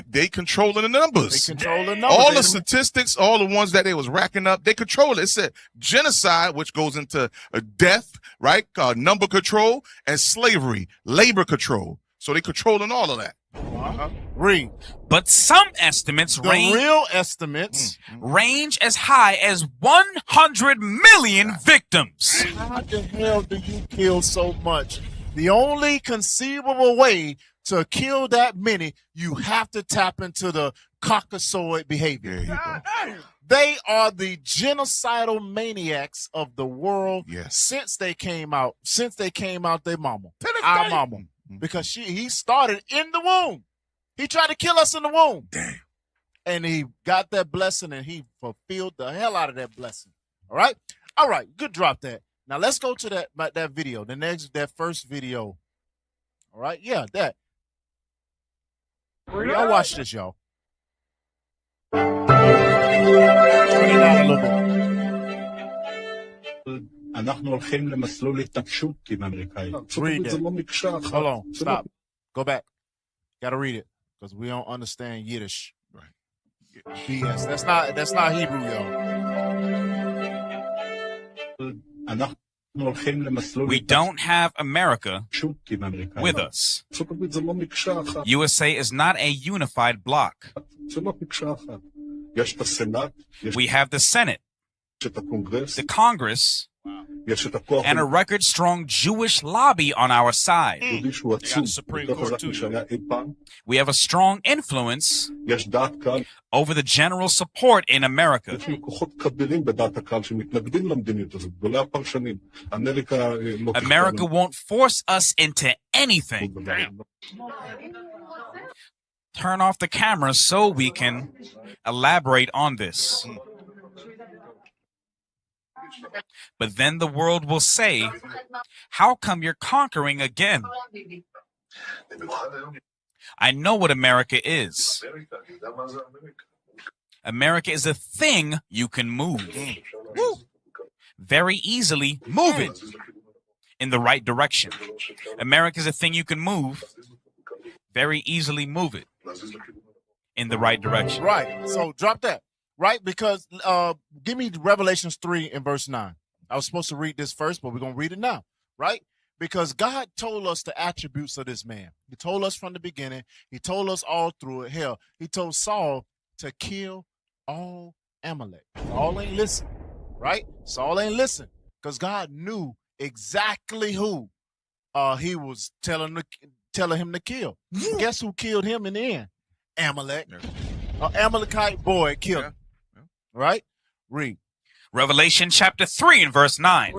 they controlling the numbers. They control the numbers. All the statistics, all the ones that they was racking up, they control it. It said genocide, which goes into death, right? Number control, and slavery, labor control. So they controlling all of that. Read. But some estimates real estimates range as high as 100 million victims. How the hell do you kill so much? The only conceivable way to kill that many, you have to tap into the Caucasoid behavior. They are the genocidal maniacs of the world since they came out. Since they came out their mama, our mama, because he started in the womb. He tried to kill us in the womb. Damn. And he got that blessing and he fulfilled the hell out of that blessing. All right. All right. Good drop that. Now let's go to that video. That first video. All right. Yeah, that. Y'all watch this, y'all. Turn it down a little bit. אנחנו הולכים למסלול התנגשות עם האמריקאים. Read it. Hold on. Stop. Go back. Gotta read it because we don't understand Yiddish. Right. BS. That's not Hebrew, y'all. We don't have America with us. USA is not a unified bloc. We have the Senate, the Congress, and a record-strong Jewish lobby on our side. Supreme Court too. We have a strong influence over the general support in America. America won't force us into anything. Turn off the camera so we can elaborate on this. But then the world will say, how come you're conquering again? I know what America is. America is a thing you can move. Very easily move it in the right direction. America is a thing you can move. Very easily move it in the right direction. Right. So drop that. Right? Because give me Revelations 3 and verse 9. I was supposed to read this first, but we're going to read it now. Right? Because God told us the attributes of this man. He told us from the beginning. He told us all through it. Hell, he told Saul to kill all Amalek. Saul ain't listen. Right? Saul ain't listen. Because God knew exactly who he was telling him to kill. Guess who killed him in the end? Amalek. An Amalekite boy killed him. Right? Read. Revelation chapter 3 and verse 9.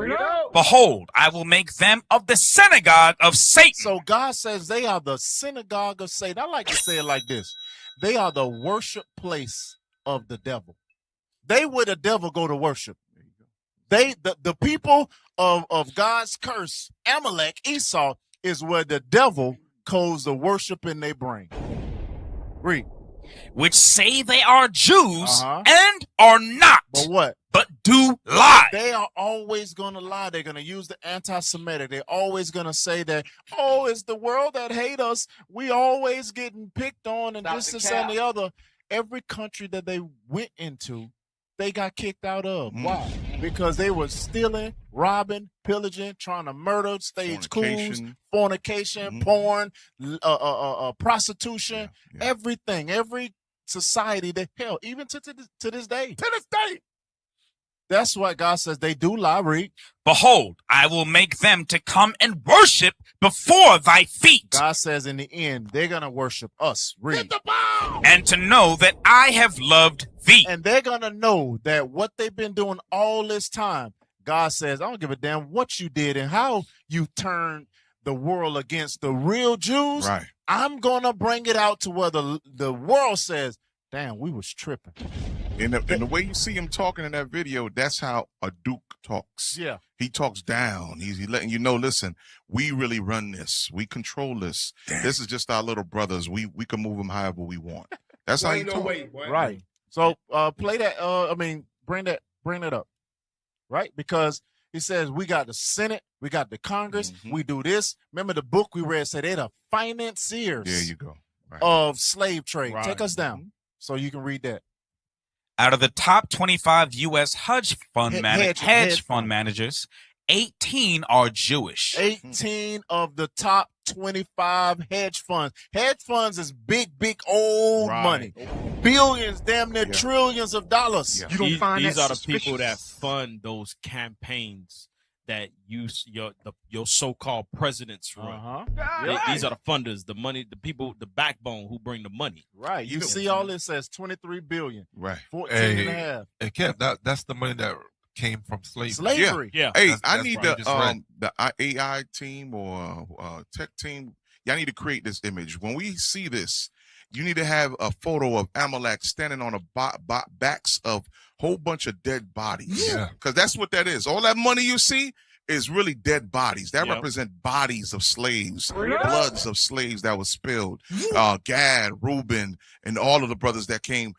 Behold, I will make them of the synagogue of Satan. So God says they are the synagogue of Satan. I like to say it like this. They are the worship place of the devil. They where the devil go to worship. The people of God's curse, Amalek, Esau, is where the devil codes the worship in their brain. Read. Which say they are Jews and are not. But what? But do lie. They are always going to lie. They're going to use the anti-Semitic. They're always going to say that, oh, it's the world that hate us. We always getting picked on and this and the other. Every country that they went into, they got kicked out of. Why? Because they were stealing, robbing, pillaging, trying to murder, stage coups, fornication, porn, prostitution, everything. Every society that hell, even to this day. To this day. That's why God says they do lie. Read. Behold, I will make them to come and worship before thy feet. God says in the end, they're going to worship us. Read. And to know that I have loved thee. And they're going to know that what they've been doing all this time, God says, I don't give a damn what you did and how you turned the world against the real Jews. Right. I'm going to bring it out to where the world says, damn, we was tripping. And the way you see him talking in that video, that's how a duke talks. Yeah. He talks down. He's letting you know, listen, we really run this. We control this. This is just our little brothers. We can move them however we want. That's how he talks. Right. So play that. Bring that up. Right? Because he says we got the Senate, we got the Congress, we do this. Remember the book we read said they're the financiers. There you go. Right. Of slave trade. Right. Take us down so you can read that. Out of the top 25 U.S. hedge fund managers, 18 are Jewish. 18 of the top 25 hedge funds. Hedge funds is big old money. Billions, damn near trillions of dollars. You don't find these are the people that fund those campaigns that your so-called presidents run. These are the funders, the money, the people, the backbone who bring the money. Right. You see all this says 23 billion. Right. 14 and a half. Hey, Kev, that's the money that came from slavery. Slavery. Yeah. Hey, That's I need right. the AI team or tech team. Y'all need to create this image. When we see this, you need to have a photo of Amalek standing on the backs of whole bunch of dead bodies. Yeah. Because that's what that is. All that money you see is really dead bodies. That represent bodies of slaves, bloods of slaves that was spilled. Gad, Reuben, and all of the brothers that came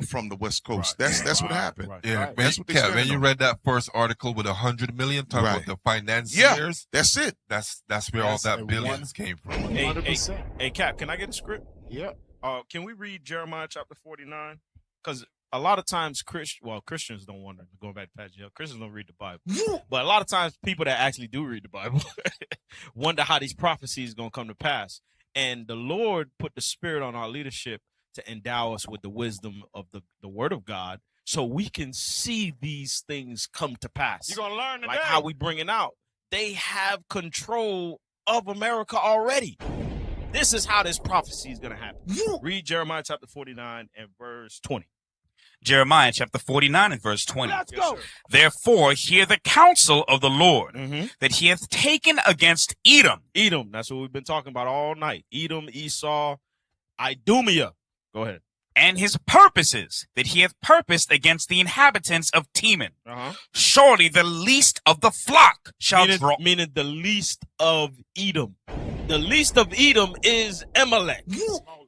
from the West Coast. That's what happened. Yeah, That's what they Kev, when said. you read that first article with 100 million talking about the financiers, that's it. That's where all that billions came from. Hey, Cap, can I get a script? Yeah. Can we read Jeremiah chapter 49? Because a lot of times Christians don't want to go back to Pastor Hill. Christians don't read the Bible. But a lot of times people that actually do read the Bible wonder how these prophecies going to come to pass. And the Lord put the spirit on our leadership to endow us with the wisdom of the word of God so we can see these things come to pass. You're going to learn today. Like how we bring it out. They have control of America already. This is how this prophecy is going to happen. Read Jeremiah chapter 49 and verse 20. Jeremiah chapter 49 and verse 20. Let's go. Therefore, hear the counsel of the Lord that he hath taken against Edom. Edom, that's what we've been talking about all night. Edom, Esau, Idumea. Go ahead. And his purposes that he hath purposed against the inhabitants of Teman. Surely the least of the flock shall draw. Meaning the least of Edom. The least of Edom is Amalek.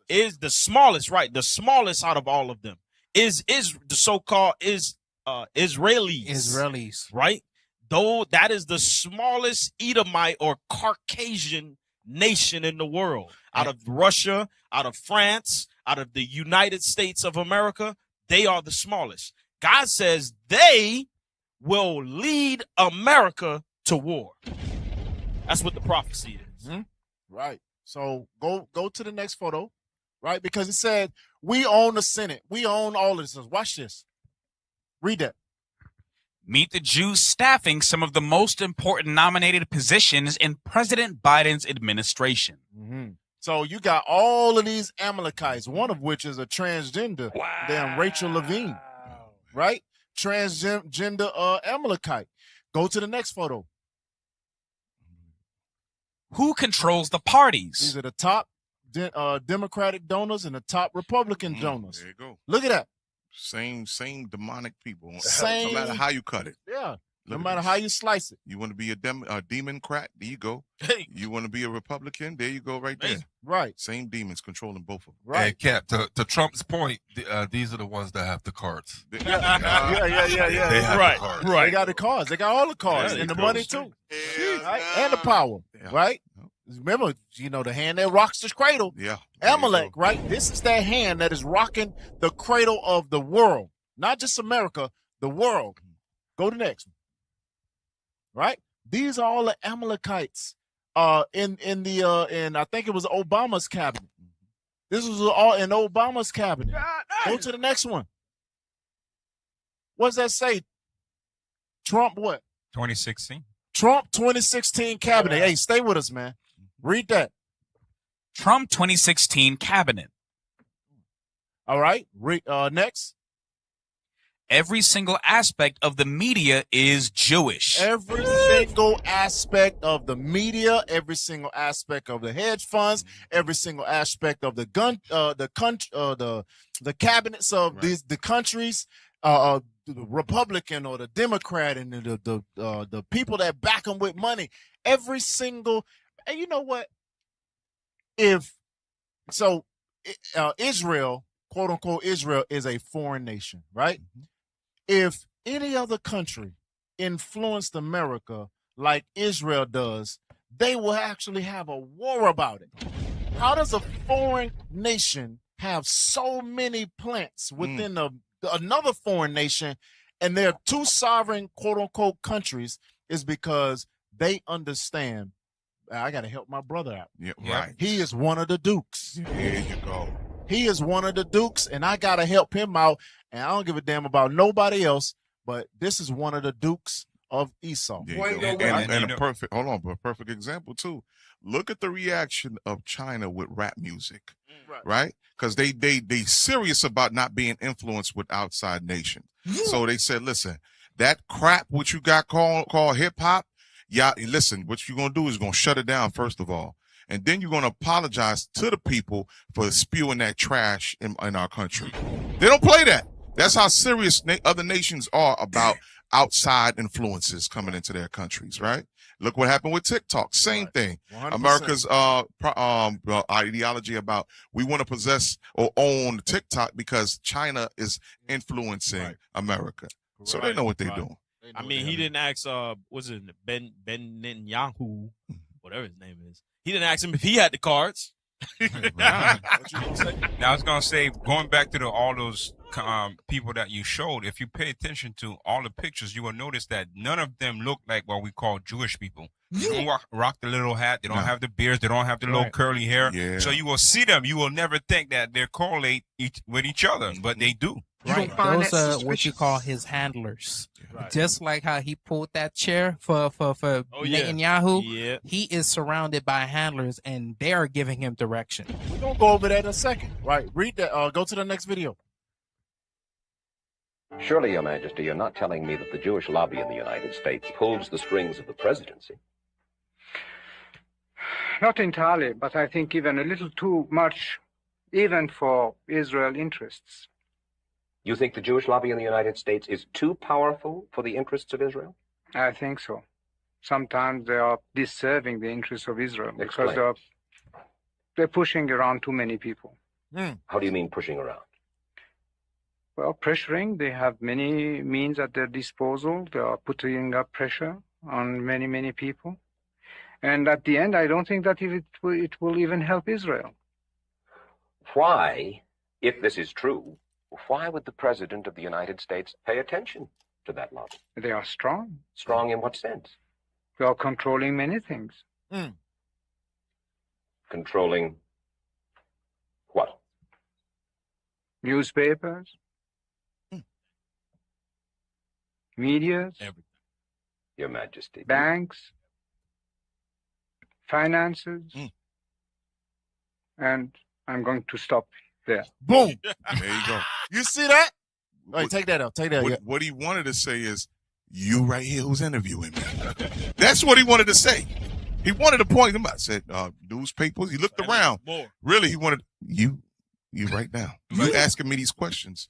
Is the smallest, right? The smallest out of all of them. Is the so-called Israelis, right? Though that is the smallest Edomite or Caucasian nation in the world. Out of Russia, out of France, out of the United States of America, they are the smallest. God says they will lead America to war. That's what the prophecy is. Right. So go to the next photo, right? Because it said we own the Senate. We own all of this. Watch this. Read that. Meet the Jews staffing some of the most important nominated positions in President Biden's administration. So you got all of these Amalekites, one of which is a transgender, damn Rachel Levine, right? Transgender Amalekite. Go to the next photo. Who controls the parties? These are the top Democratic donors and the top Republican donors. There you go. Look at that. Same demonic people. Same. No matter how you cut it. Yeah. No matter how you slice it. You want to be a Democrat? There you go. Hey. You want to be a Republican? There you go, right there. Right. Same demons controlling both of them. Right. Hey, Cap, to Trump's point, these are the ones that have the cards. Yeah. They have Right. the cards. They got the cards. They got all the cards and the money too. Right? And the power. Right? Remember, the hand that rocks the cradle. Yeah. Amalek, right? This is that hand that is rocking the cradle of the world. Not just America, the world. Go to the next one. Right? These are all the Amalekites in I think it was Obama's cabinet. This was all in Obama's cabinet. Go to the next one. What does that say? Trump what? 2016. Trump 2016 cabinet. Hey, stay with us, man. Read that. Trump 2016 cabinet. All right. Next. Every single aspect of the media is Jewish. Every single aspect of the media, every single aspect of the hedge funds, every single aspect of the cabinets of the countries, the Republican or the Democrat and the people that back them with money. Every single, and you know what? Israel, quote unquote, Israel is a foreign nation, right? If any other country influenced America like Israel does, they will actually have a war about it. How does a foreign nation have so many plants within another foreign nation, and they're two sovereign, quote unquote, countries? Is because they understand, I got to help my brother out. Yeah, right. He is one of the dukes. There you go. He is one of the dukes, and I got to help him out. And I don't give a damn about nobody else, but this is one of the dukes of Esau. And a perfect example too. Look at the reaction of China with rap music, right? Because they serious about not being influenced with outside nations. So they said, listen, that crap what you got called hip hop, yeah, listen, what you're gonna do is gonna shut it down first of all. And then you're going to apologize to the people for spewing that trash in our country. They don't play that. That's how serious other nations are about outside influences coming into their countries, right? Look what happened with TikTok. Same thing. 100%. America's ideology about we want to possess or own TikTok because China is influencing America. So they know what they're doing. I mean, he didn't ask, was it Ben Netanyahu, whatever his name is. He didn't ask him if he had the cards. Now I was gonna say, going back to all those people that you showed, if you pay attention to all the pictures, you will notice that none of them look like what we call Jewish people. They don't rock the little hat. They don't have the beards. They don't have the little curly hair. Yeah. So you will see them. You will never think that they correlate with each other, but they do. Right, those are what you call his handlers. Right. Just like how he pulled that chair for Netanyahu, he is surrounded by handlers, and they are giving him direction. We're gonna go over that in a second. Right, read that. Go to the next video. Surely, Your Majesty, you're not telling me that the Jewish lobby in the United States pulls the strings of the presidency. Not entirely, but I think even a little too much, even for Israel interests. You think the Jewish lobby in the United States is too powerful for the interests of Israel? I think so. Sometimes they are disserving the interests of Israel because they're pushing around too many people. How do you mean pushing around? Well, pressuring. They have many means at their disposal. They are putting up pressure on many, many people. And at the end, I don't think that it will even help Israel. Why, if this is true, why would the President of the United States pay attention to that lobby? They are strong. Strong in what sense? They are controlling many things. Controlling what? Newspapers, medias, everything. Your Majesty. Banks, finances, and I'm going to stop there. Boom. There you go. You see that? All right, take that out. Take that out. What he wanted to say is, you right here who's interviewing me. That's what he wanted to say. He wanted to point him out. I said, newspapers. He looked around. Really, he wanted you right now. You asking me these questions.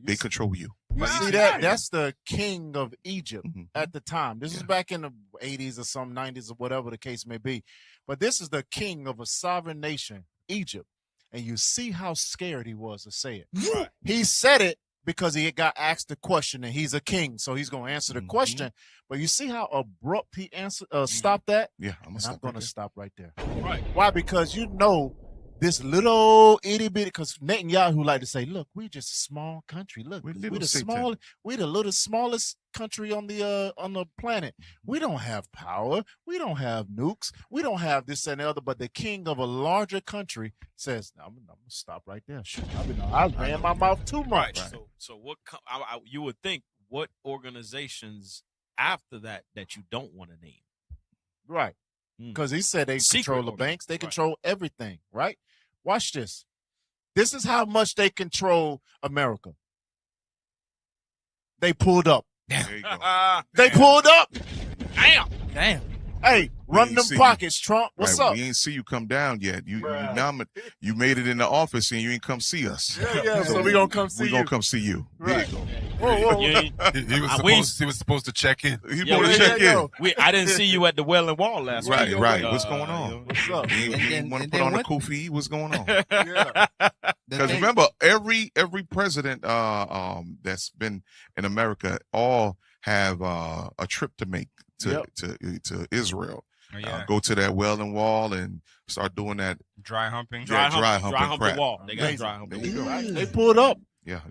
They control you. You see that? That's the king of Egypt at the time. This is back in the 80s or some 90s or whatever the case may be. But this is the king of a sovereign nation, Egypt. And you see how scared he was to say it. Right. He said it because he got asked the question, and he's a king, so he's going to answer the question. But you see how abrupt he stopped that? Yeah, I'm going to stop right there. Right. Why? Because you know this little itty bitty, because Netanyahu like to say, look, we're just a small country. Look, we're the little smallest country on the planet. We don't have power. We don't have nukes. We don't have this and the other. But the king of a larger country says, no, I'm gonna stop right there. Shoot, I ran my mouth too much. Right. So what you would think, what organizations after that you don't want to name? Right. Because he said they control the banks. They control everything, right? Watch this. This is how much they control America. They pulled up. There you go. They pulled up. Damn. Hey, run them pockets, Trump. What's up? We ain't see you come down yet. You made it in the office and you ain't come see us. Yeah. So we gonna come see you. We gonna come see you. Right. There you go. He was supposed to check in. He supposed to check in. I didn't see you at the Wailing Wall last week. Right. What's going on? What's up? You didn't want to put on a kufi. What's going on? Yeah. Because remember, every president that's been in America all have a trip to make to Israel. Go to that Wailing Wall and start doing that dry humping. Dry humping crap. The wall. They got dry humping. Right. They pulled up. Yeah,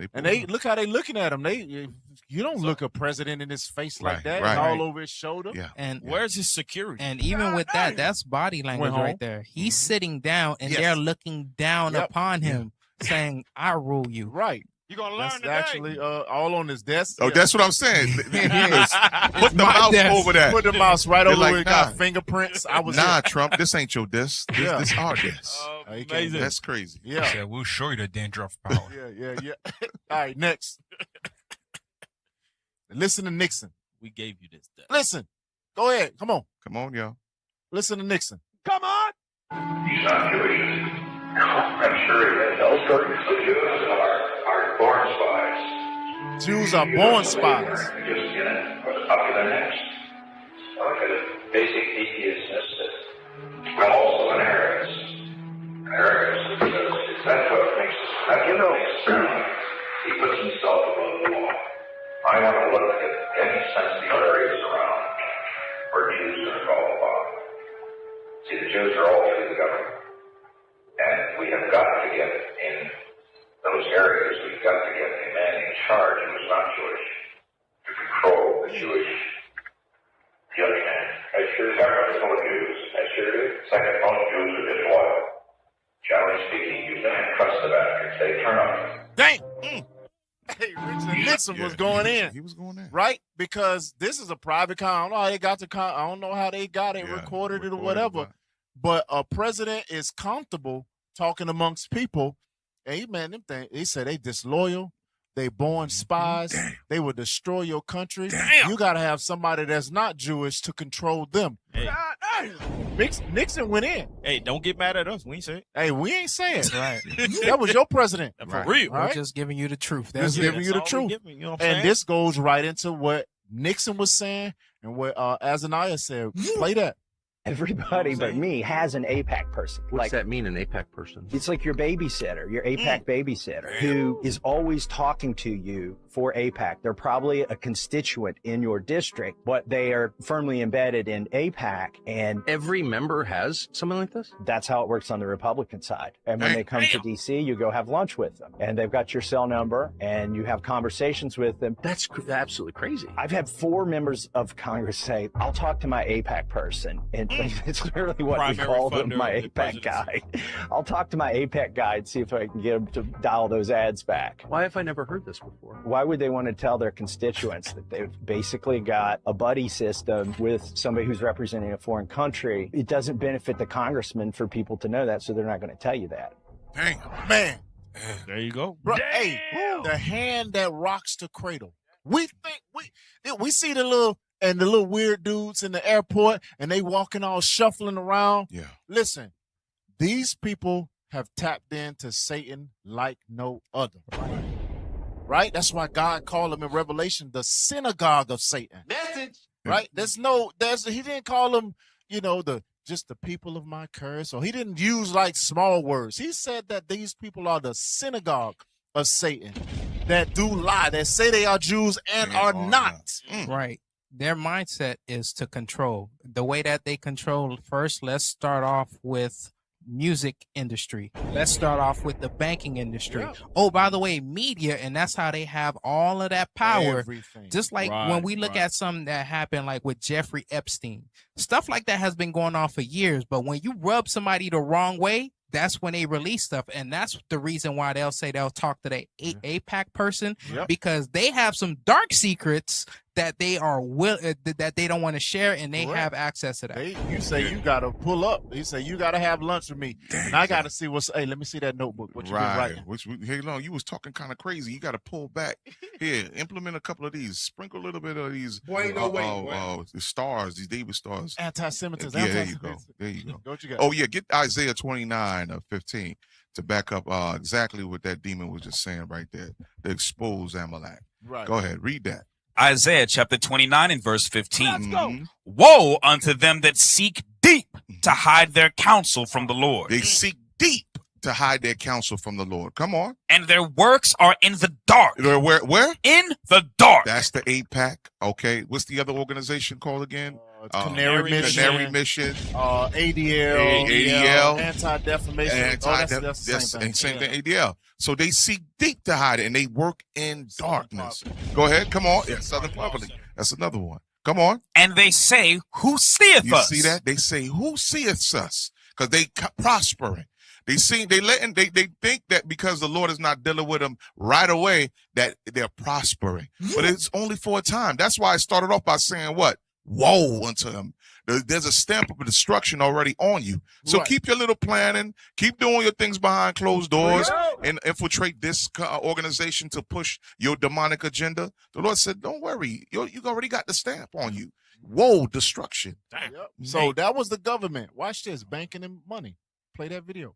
look how they looking at him. You don't look a president in his face like that and all over his shoulder. Yeah. And where's his security? And even with that, that's body language right there. He's sitting down and they're looking down upon him, saying, "I rule you." Right. You're gonna learn today. Actually all on his desk. Oh, that's what I'm saying. Put the mouse over that. Put the mouse right over like, where it got fingerprints. Trump, this ain't your desk. This our desk. Amazing. That's crazy. Yeah. Said, we'll show you the dandruff power. Yeah. All right, next. Listen to Nixon. We gave you this stuff. Listen. Go ahead. Come on, y'all. Listen to Nixon. Come on. He's not Jewish. I'm sure he knows. The Jews are born spies. Jews are born spies. Just up to their necks. Look at it. Basic deviousness, but also an arrogance. That's what makes he puts himself above the law. I want to look at any sensitive areas around where Jews are called upon. See, the Jews are all through the government. And we have got to get in those areas, we've got to get a man in charge who is not Jewish to control the Jewish. You understand? I sure government full of Jews. I sure do. Second, most Jews are disloyal. Generally speaking, you can't trust the bastards. They turn on you. Dang! Hey, Richard Nixon was going in. He was going in. Right? Because this is a private con. I don't know how they got I don't know how they got it recorded or whatever. But a president is comfortable talking amongst people. Hey, man, they said they disloyal. They born spies. They will destroy your country. You got to have somebody that's not Jewish to control them. Hey. Nixon went in. Hey, don't get mad at us. We ain't saying. Hey, we ain't saying. Right. That was your president. For real. We're just giving you the truth. Just giving you the truth. You know what I'm saying? And this goes right into what Nixon was saying and what Azaniah said. Play that. Everybody but me has an APAC person. What's that mean, an APAC person? It's like your babysitter, your APAC babysitter, who is always talking to you for APAC. They're probably a constituent in your district, but they are firmly embedded in APAC. And every member has something like this? That's how it works on the Republican side. And when they come to DC, you go have lunch with them. And they've got your cell number, and you have conversations with them. That's absolutely crazy. I've had 4 members of Congress say, I'll talk to my APAC person. And it's literally what we call them, my APAC guy. I'll talk to my APAC guy and see if I can get him to dial those ads back. Why have I never heard this before? Why would they want to tell their constituents that they've basically got a buddy system with somebody who's representing a foreign country? It doesn't benefit the congressman for people to know that, so they're not going to tell you that. Dang, man. There you go. Bro, hey, the hand that rocks the cradle. We think we see the little weird dudes in the airport and they walking all shuffling around. Yeah. Listen, these people have tapped into Satan like no other. right? That's why God called them in Revelation the synagogue of Satan. Message. Right? He didn't call them, just the people of my curse, or he didn't use like small words. He said that these people are the synagogue of Satan that do lie, that say they are Jews and are not. Right. Their mindset is to control. The way that they control, first, let's start off with music industry. Let's start off with the banking industry. Yeah. Oh, by the way, media, and that's how they have all of that power. Everything. Just like when we look at something that happened like with Jeffrey Epstein. Stuff like that has been going on for years, but when you rub somebody the wrong way, that's when they release stuff. And that's the reason why they'll say they'll talk to the AIPAC person, because they have some dark secrets that they are that they don't want to share, and they have access to that. You say you gotta pull up. He say you gotta have lunch with me, and I gotta see what's. Hey, let me see that notebook. What you been writing? Hey, no, you was talking kind of crazy. You gotta pull back. Here, implement a couple of these. Sprinkle a little bit of these. The stars, these David stars. Anti-Semitism. Yeah, there you go. There you go. What you got? Oh yeah, get Isaiah 29:15 to back up exactly what that demon was just saying right there. To expose Amalek. Right. Go ahead, read that. Isaiah chapter 29 and verse 15. Let's go. Woe unto them that seek deep to hide their counsel from the Lord. They seek deep to hide their counsel from the Lord. Come on. And their works are in the dark. Where? In the dark. That's the AIPAC. Okay. What's the other organization called again? Canary Mission. ADL. Anti-defamation. That's the same thing. ADL. So they seek deep to hide it, and they work in darkness. Go ahead. Come on. Yeah, Southern Poverty. That's another one. Come on. And they say, who seeth us? You see that? They say, who seeth us? Because they prospering. They think that because the Lord is not dealing with them right away, that they're prospering. But it's only for a time. That's why I started off by saying what? Woe unto them. There's a stamp of destruction already on you. So keep your little planning. Keep doing your things behind closed doors and infiltrate this organization to push your demonic agenda. The Lord said, don't worry. You already got the stamp on you. Woe, destruction. So that was the government. Watch this. Banking and money. Play that video.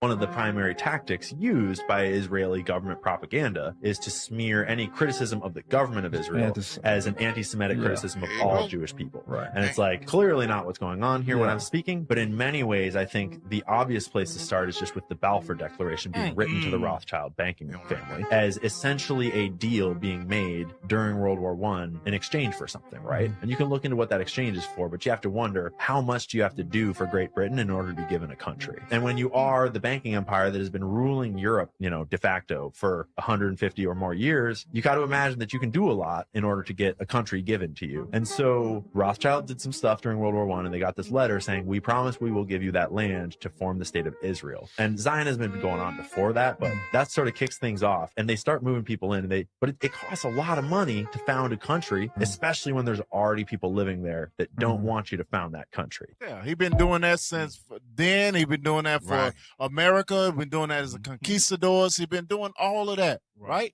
One of the primary tactics used by Israeli government propaganda is to smear any criticism of the government of Israel as an anti-Semitic criticism of all Jewish people. Right. And it's like clearly not what's going on here when I'm speaking, but in many ways, I think the obvious place to start is just with the Balfour Declaration being written to the Rothschild banking family as essentially a deal being made during World War I in exchange for something, right? And you can look into what that exchange is for, but you have to wonder, how much do you have to do for Great Britain in order to be given a country? And when you are the banking empire that has been ruling Europe, de facto for 150 or more years, you got to imagine that you can do a lot in order to get a country given to you. And so Rothschild did some stuff during World War I, and they got this letter saying, we promise we will give you that land to form the state of Israel. And Zionism had been going on before that, but that sort of kicks things off, and they start moving people in, but it costs a lot of money to found a country, especially when there's already people living there that don't want you to found that country. Yeah, he's been doing that since then. He's been doing that for America. He's been doing that as a conquistadors. He's been doing all of that, right?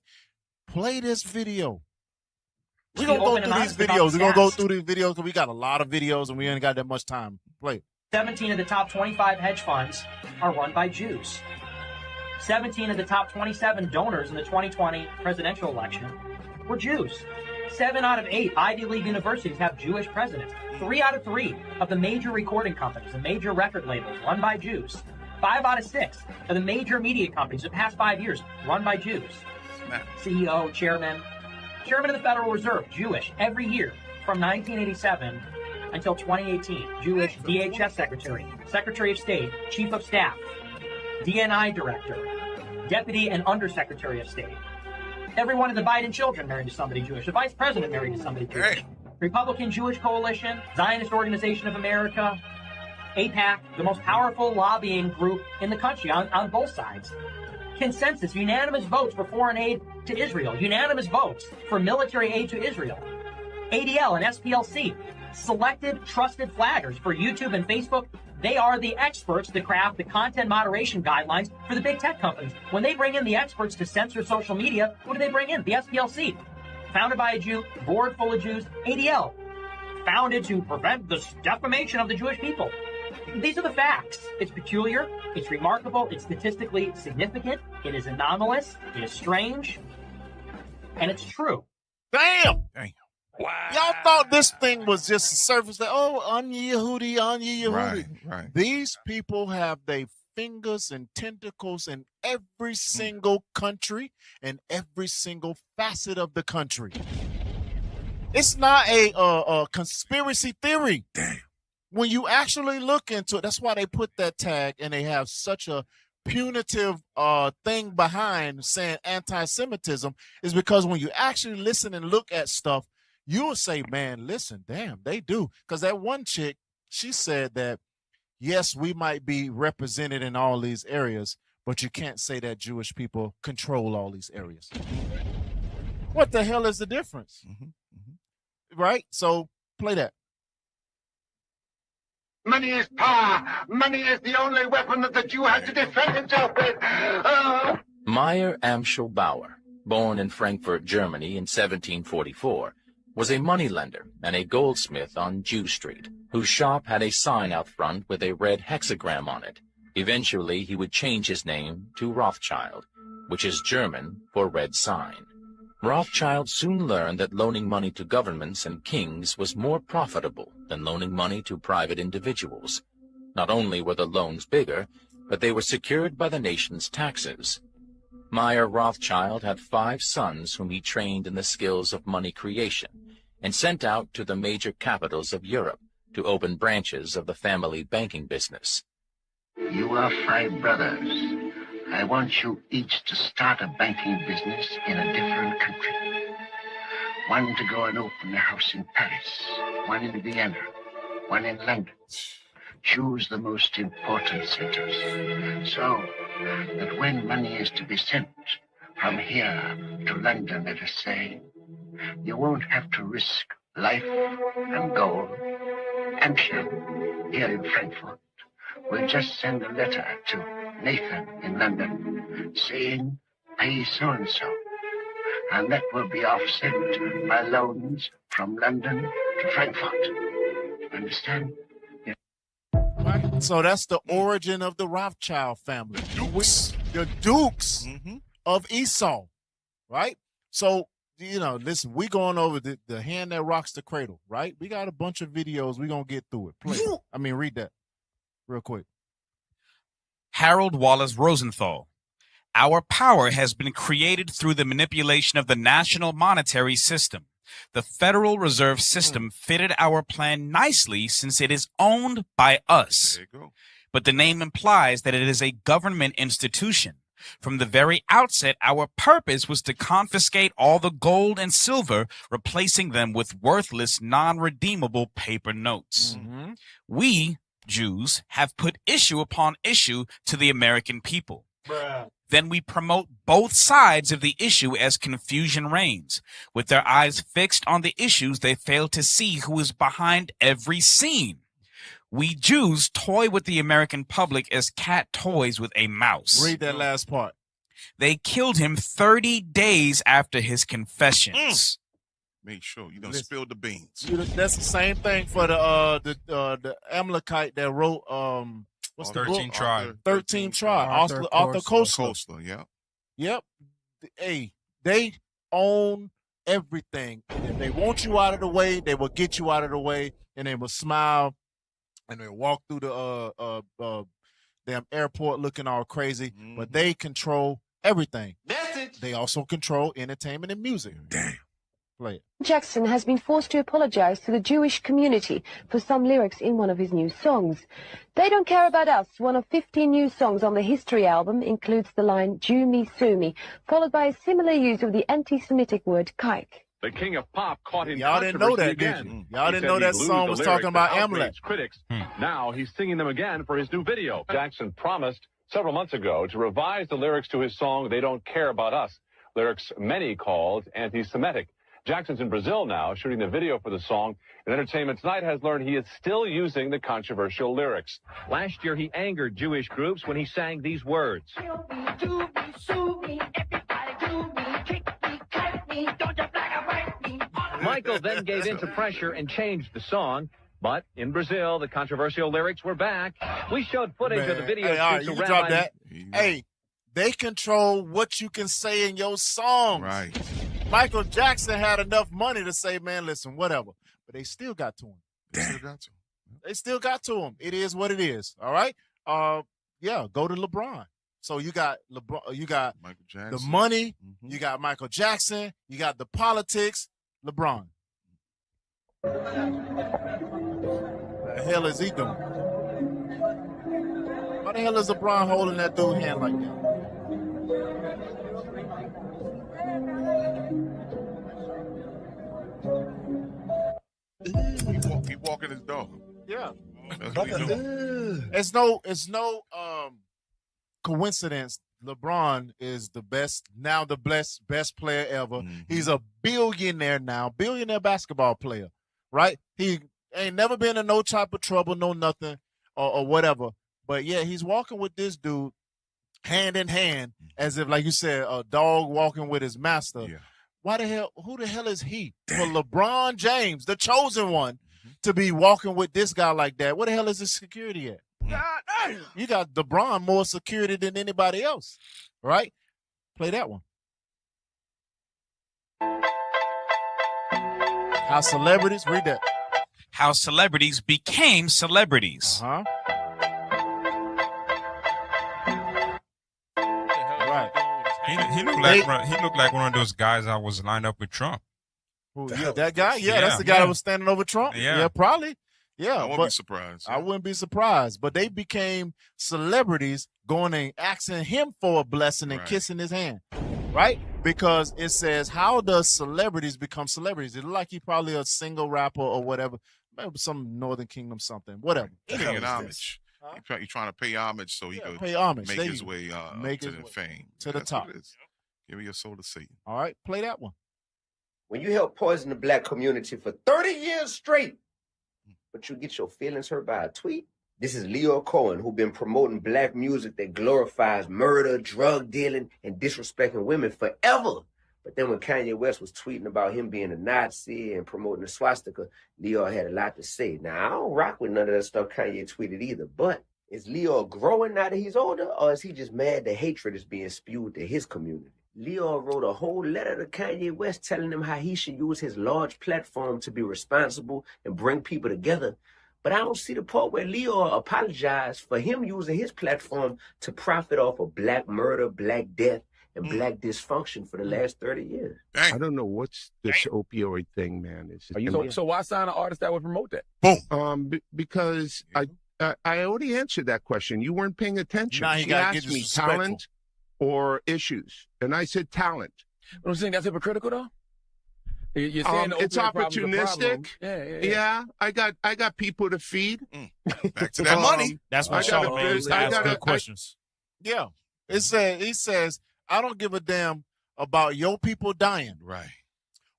Play this video. We're going to go through these videos. We're going to go through these videos because we got a lot of videos and we ain't got that much time. Play. 17 of the top 25 hedge funds are run by Jews. 17 of the top 27 donors in the 2020 presidential election were Jews. 7 out of 8 Ivy League universities have Jewish presidents. 3 out of 3 of the major recording companies, the major record labels, run by Jews. 5 out of 6 of the major media companies the past 5 years run by Jews. CEO, chairman of the Federal Reserve, Jewish, every year from 1987 until 2018. Jewish DHS secretary, secretary of state, chief of staff, DNI director, deputy and undersecretary of state. Every one of the Biden children married to somebody Jewish. The vice president married to somebody Jewish. Republican Jewish Coalition, Zionist Organization of America, AIPAC, the most powerful lobbying group in the country on both sides. Consensus, unanimous votes for foreign aid to Israel, unanimous votes for military aid to Israel. ADL and SPLC, selected trusted flaggers for YouTube and Facebook. They are the experts to craft the content moderation guidelines for the big tech companies. When they bring in the experts to censor social media, what do they bring in? The SPLC, founded by a Jew, board full of Jews. ADL, founded to prevent the defamation of the Jewish people. These are the facts. It's peculiar, it's remarkable, it's statistically significant, it is anomalous, it is strange. And it's true. Damn. Y'all thought this thing was just a surface that, oh, Anya Yehudi. Right. These people have their fingers and tentacles in every single country and every single facet of the country. It's not a conspiracy theory. Damn. When you actually look into it, that's why they put that tag and they have such a punitive thing behind saying anti-Semitism, is because when you actually listen and look at stuff, you'll say, man, listen, damn, they do. Because that one chick, she said that, yes, we might be represented in all these areas, but you can't say that Jewish people control all these areas. What the hell is the difference? Right? So play that. Money is power. Money is the only weapon that the Jew has to defend himself with. Meyer Amschel Bauer, born in Frankfurt, Germany in 1744, was a moneylender and a goldsmith on Jew Street, whose shop had a sign out front with a red hexagram on it. Eventually, he would change his name to Rothschild, which is German for red sign. Rothschild soon learned that loaning money to governments and kings was more profitable than loaning money to private individuals. Not only were the loans bigger, but they were secured by the nation's taxes. Meyer Rothschild had 5 sons whom he trained in the skills of money creation and sent out to the major capitals of Europe to open branches of the family banking business. You are 5 brothers. I want you each to start a banking business in a different country. One to go and open a house in Paris, one in Vienna, one in London. Choose the most important centers, so that when money is to be sent from here to London, let us say, you won't have to risk life and gold and shame here in Frankfurt. We'll just send a letter to Nathan in London saying, pay so-and-so. And that will be offset by loans from London to Frankfurt. Understand? Right. So that's the origin of the Rothschild family. The Dukes of Esau. Right? So, you know, listen, we going over the hand that rocks the cradle, right? We got a bunch of videos. We're going to get through it. Play. Read that real quick. Harold Wallace Rosenthal. Our power has been created through the manipulation of the national monetary system. The Federal Reserve System fitted our plan nicely since it is owned by us. There you go. But the name implies that it is a government institution. From the very outset, our purpose was to confiscate all the gold and silver, replacing them with worthless, non-redeemable paper notes. We, Jews, have put issue upon issue to the American people. Then we promote both sides of the issue as confusion reigns. With their eyes fixed on the issues, they fail to see who is behind every scene. We Jews toy with the American public as cat toys with a mouse. Read that last part. They killed him 30 days after his confessions. Make sure you don't spill the beans. That's the same thing for the Amalekite that wrote what's the 13 book? Tribe. 13 Tribe. Arthur Koestler. Yeah. Yep. Hey, they own everything. If they want you out of the way, they will get you out of the way, and they will smile, and they walk through the damn airport looking all crazy. But they control everything. They also control entertainment and music. Damn. Play it. Jackson has been forced to apologize to the Jewish community for some lyrics in one of his new songs. They Don't Care About Us, one of 15 new songs on the History album, includes the line Jew me, sue me, followed by a similar use of the anti-Semitic word kike. The king of pop caught in Y'all didn't know that, again. did you? Y'all didn't know that song was talking about Amalek. Critics. Now he's singing them again for his new video. Jackson promised several months ago to revise the lyrics to his song They Don't Care About Us, lyrics many called anti-Semitic. Jackson's in Brazil now, shooting the video for the song, and Entertainment Tonight has learned he is still using the controversial lyrics. Last year, he angered Jewish groups when he sang these words. Michael then gave in to pressure and changed the song. But in Brazil, the controversial lyrics were back. We showed footage of the video. Hey, all right, you drop that. Hey, they control what you can say in your songs. Right. Michael Jackson had enough money to say, man, listen, whatever. But they still got to him. They still got to him. It is what it is. All right. Yeah, go to LeBron. So you got LeBron, you got Michael Jackson. The money, you got Michael Jackson, you got the politics, LeBron. What the hell is he doing? Why the hell is LeBron holding that dude's hand like that? He walking his dog. Yeah. That's what he doing. It's no coincidence. LeBron is the best player ever. He's a billionaire now, billionaire basketball player, right? He ain't never been in no type of trouble, no nothing or whatever. But yeah, he's walking with this dude hand in hand, as if, like you said, a dog walking with his master. Yeah. Why the hell? Who the hell is he? For LeBron James, the chosen one, to be walking with this guy like that? Where the hell is his security at? You got LeBron more security than anybody else, right? Play that one. How celebrities, read that. How celebrities became celebrities. Right. He looked like one of those guys that was lined up with Trump. Yeah, that guy? Yeah, that's the guy that was standing over Trump? Yeah, probably. Yeah, I wouldn't be surprised. I wouldn't be surprised. But they became celebrities going and asking him for a blessing and kissing his hand, right? Because it says, how does celebrities become celebrities? It look like he probably a single rapper or whatever, maybe some Northern Kingdom something, whatever. Paying homage. He's trying to pay homage so he could pay homage. make his way to the fame. To the top. Give me your soul to Satan. All right, play that one. When you help poison the black community for 30 years straight, but you get your feelings hurt by a tweet? This is Leo Cohen, who been promoting black music that glorifies murder, drug dealing, and disrespecting women forever. But then when Kanye West was tweeting about him being a Nazi and promoting the swastika, Leo had a lot to say. Now, I don't rock with none of that stuff Kanye tweeted either, but is Leo growing now that he's older, or is he just mad that hatred is being spewed to his community? Leo wrote a whole letter to Kanye West telling him how he should use his large platform to be responsible and bring people together. But I don't see the part where Leo apologized for him using his platform to profit off of black murder, black death, and black dysfunction for the last 30 years. I don't know what's this opioid thing, man. So why sign an artist that would promote that? Boom. Because I already answered that question. You weren't paying attention. Now he asked me talent or issues, and I said talent. But I'm saying that's hypocritical, though. You're saying the it's opioid problem's a problem. opportunistic. Yeah. I got people to feed. Back to that money. That's what Charlamagne used to ask good questions. Yeah. He says, I don't give a damn about your people dying. Right.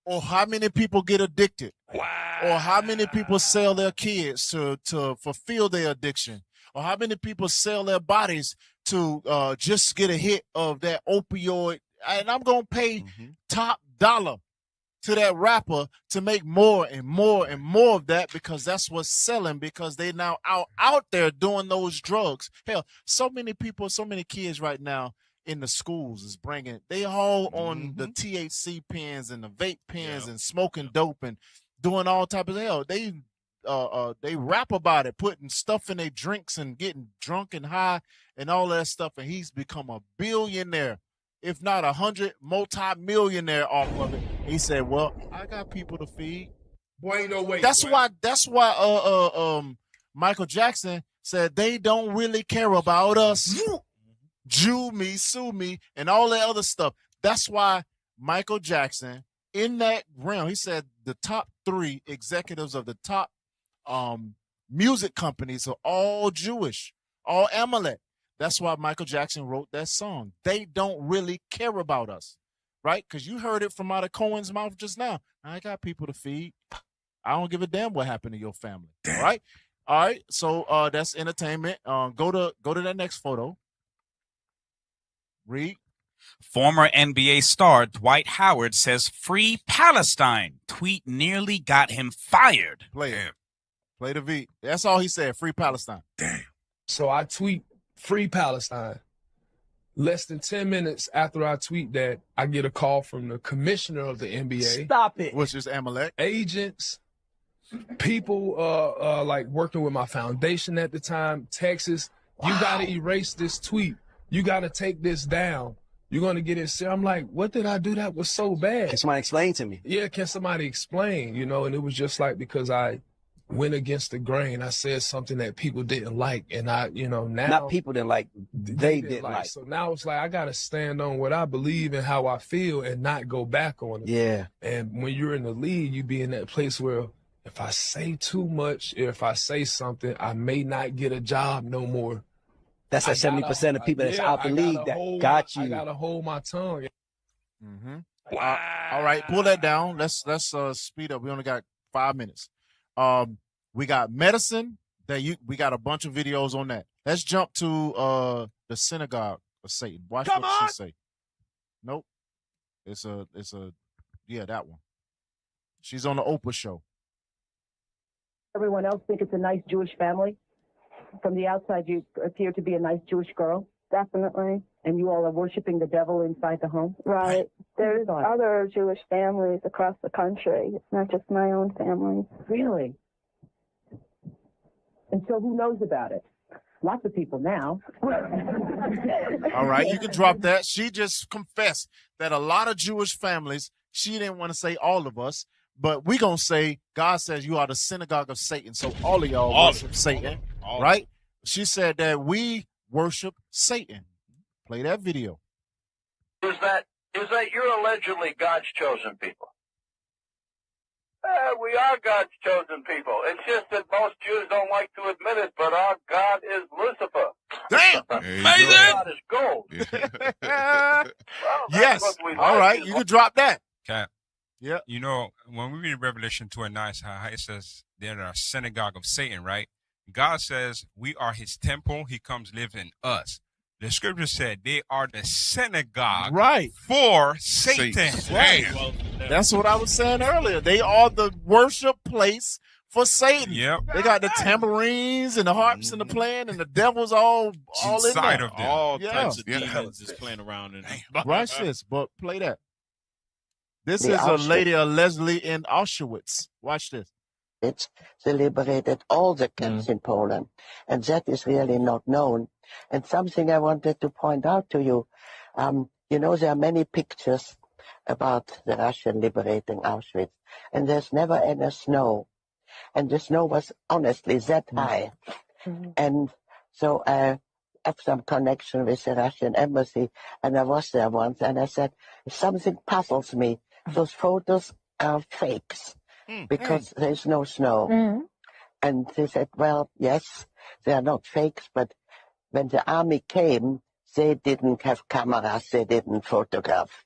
Or how many people get addicted. Wow. Or how many people sell their kids to fulfill their addiction. Or how many people sell their bodies to just get a hit of that opioid. And I'm going to pay top dollar to that rapper to make more and more and more of that, because that's what's selling, because they now out there doing those drugs. Hell, so many people, so many kids right now in the schools is they all on the THC pens and the vape pens and smoking dope and doing all type of hell. They rap about it, putting stuff in their drinks and getting drunk and high and all that stuff. And he's become a billionaire, if not 100 multi-millionaire off of it. He said, well, I got people to feed. Boy, ain't no way. That's why Michael Jackson said they don't really care about us. Jew me, sue me, and all that other stuff. That's why Michael Jackson, in that realm, he said the top 3 executives of the top music companies are all Jewish, all Amalek. That's why Michael Jackson wrote that song. They don't really care about us, right? Because you heard it from out of Cohen's mouth just now. I got people to feed. I don't give a damn what happened to your family. All right? All right. So that's entertainment. Go to that next photo. Read. Former NBA star Dwight Howard says free Palestine. Tweet nearly got him fired. Play it. Play the V. That's all he said. Free Palestine. So I tweet free Palestine. Less than 10 minutes after I tweet that, I get a call from the commissioner of the NBA. Stop it. Which is Amalek. Agents, people like working with my foundation at the time, Texas. You got to erase this tweet. You got to take this down. You're going to get it. I'm like, what did I do that was so bad? Can somebody explain to me? Yeah, can somebody explain? You know, and it was just like because I went against the grain. I said something that people didn't like, and I, you know, now Not people didn't like, they didn't like. So now it's like I gotta stand on what I believe and how I feel, and not go back on it. Yeah. And when you're in the league, you be in that place where if I say too much, if I say something, I may not get a job no more. That's like 70% of people that's out the league that got you. I gotta hold my tongue. Mm-hmm. All right, pull that down. Let's speed up. We only got 5 minutes. We got medicine we got a bunch of videos on that. Let's jump to the synagogue of Satan. Watch what she say. Nope. It's a that one. She's on the Oprah show. Everyone else think it's a nice Jewish family. From the outside, you appear to be a nice Jewish girl. Definitely. And you all are worshiping the devil inside the home? Right. There's other Jewish families across the country. It's not just my own family. Really? And so who knows about it? Lots of people now. All right, you can drop that. She just confessed that a lot of Jewish families, she didn't want to say all of us, but we going to say God says you are the synagogue of Satan. So all of y'all worship Satan, right? She said that we worship Satan. Play that video. Is that you're allegedly God's chosen people? We are God's chosen people. It's just that most Jews don't like to admit it, but our God is Lucifer. Damn! Amazing! God is gold. Well, Yes. All right, you can drop that. Cap. Yeah. You know, when we read Revelation 2:9, how it says they're a synagogue of Satan, right? God says we are his temple. He comes live in us. The scripture said they are the synagogue for Satan. Right. That's what I was saying earlier. They are the worship place for Satan. Yep. They got the tambourines and the harps and the playing, and the devil's all inside in there. of them. All types of demons is playing around in them. Watch this, but play that. This The is a Auschwitz. lady, a Leslie in Auschwitz. Watch this. They liberated all the camps in Poland, and that is really not known. And something I wanted to point out to you, you know, there are many pictures about the Russian liberating Auschwitz, and there's never any snow. And the snow was honestly that high. And so I have some connection with the Russian embassy, and I was there once, and I said, something puzzles me. Those photos are fakes because there's no snow. And they said, well, yes, they are not fakes, but when the army came, they didn't have cameras, they didn't photograph.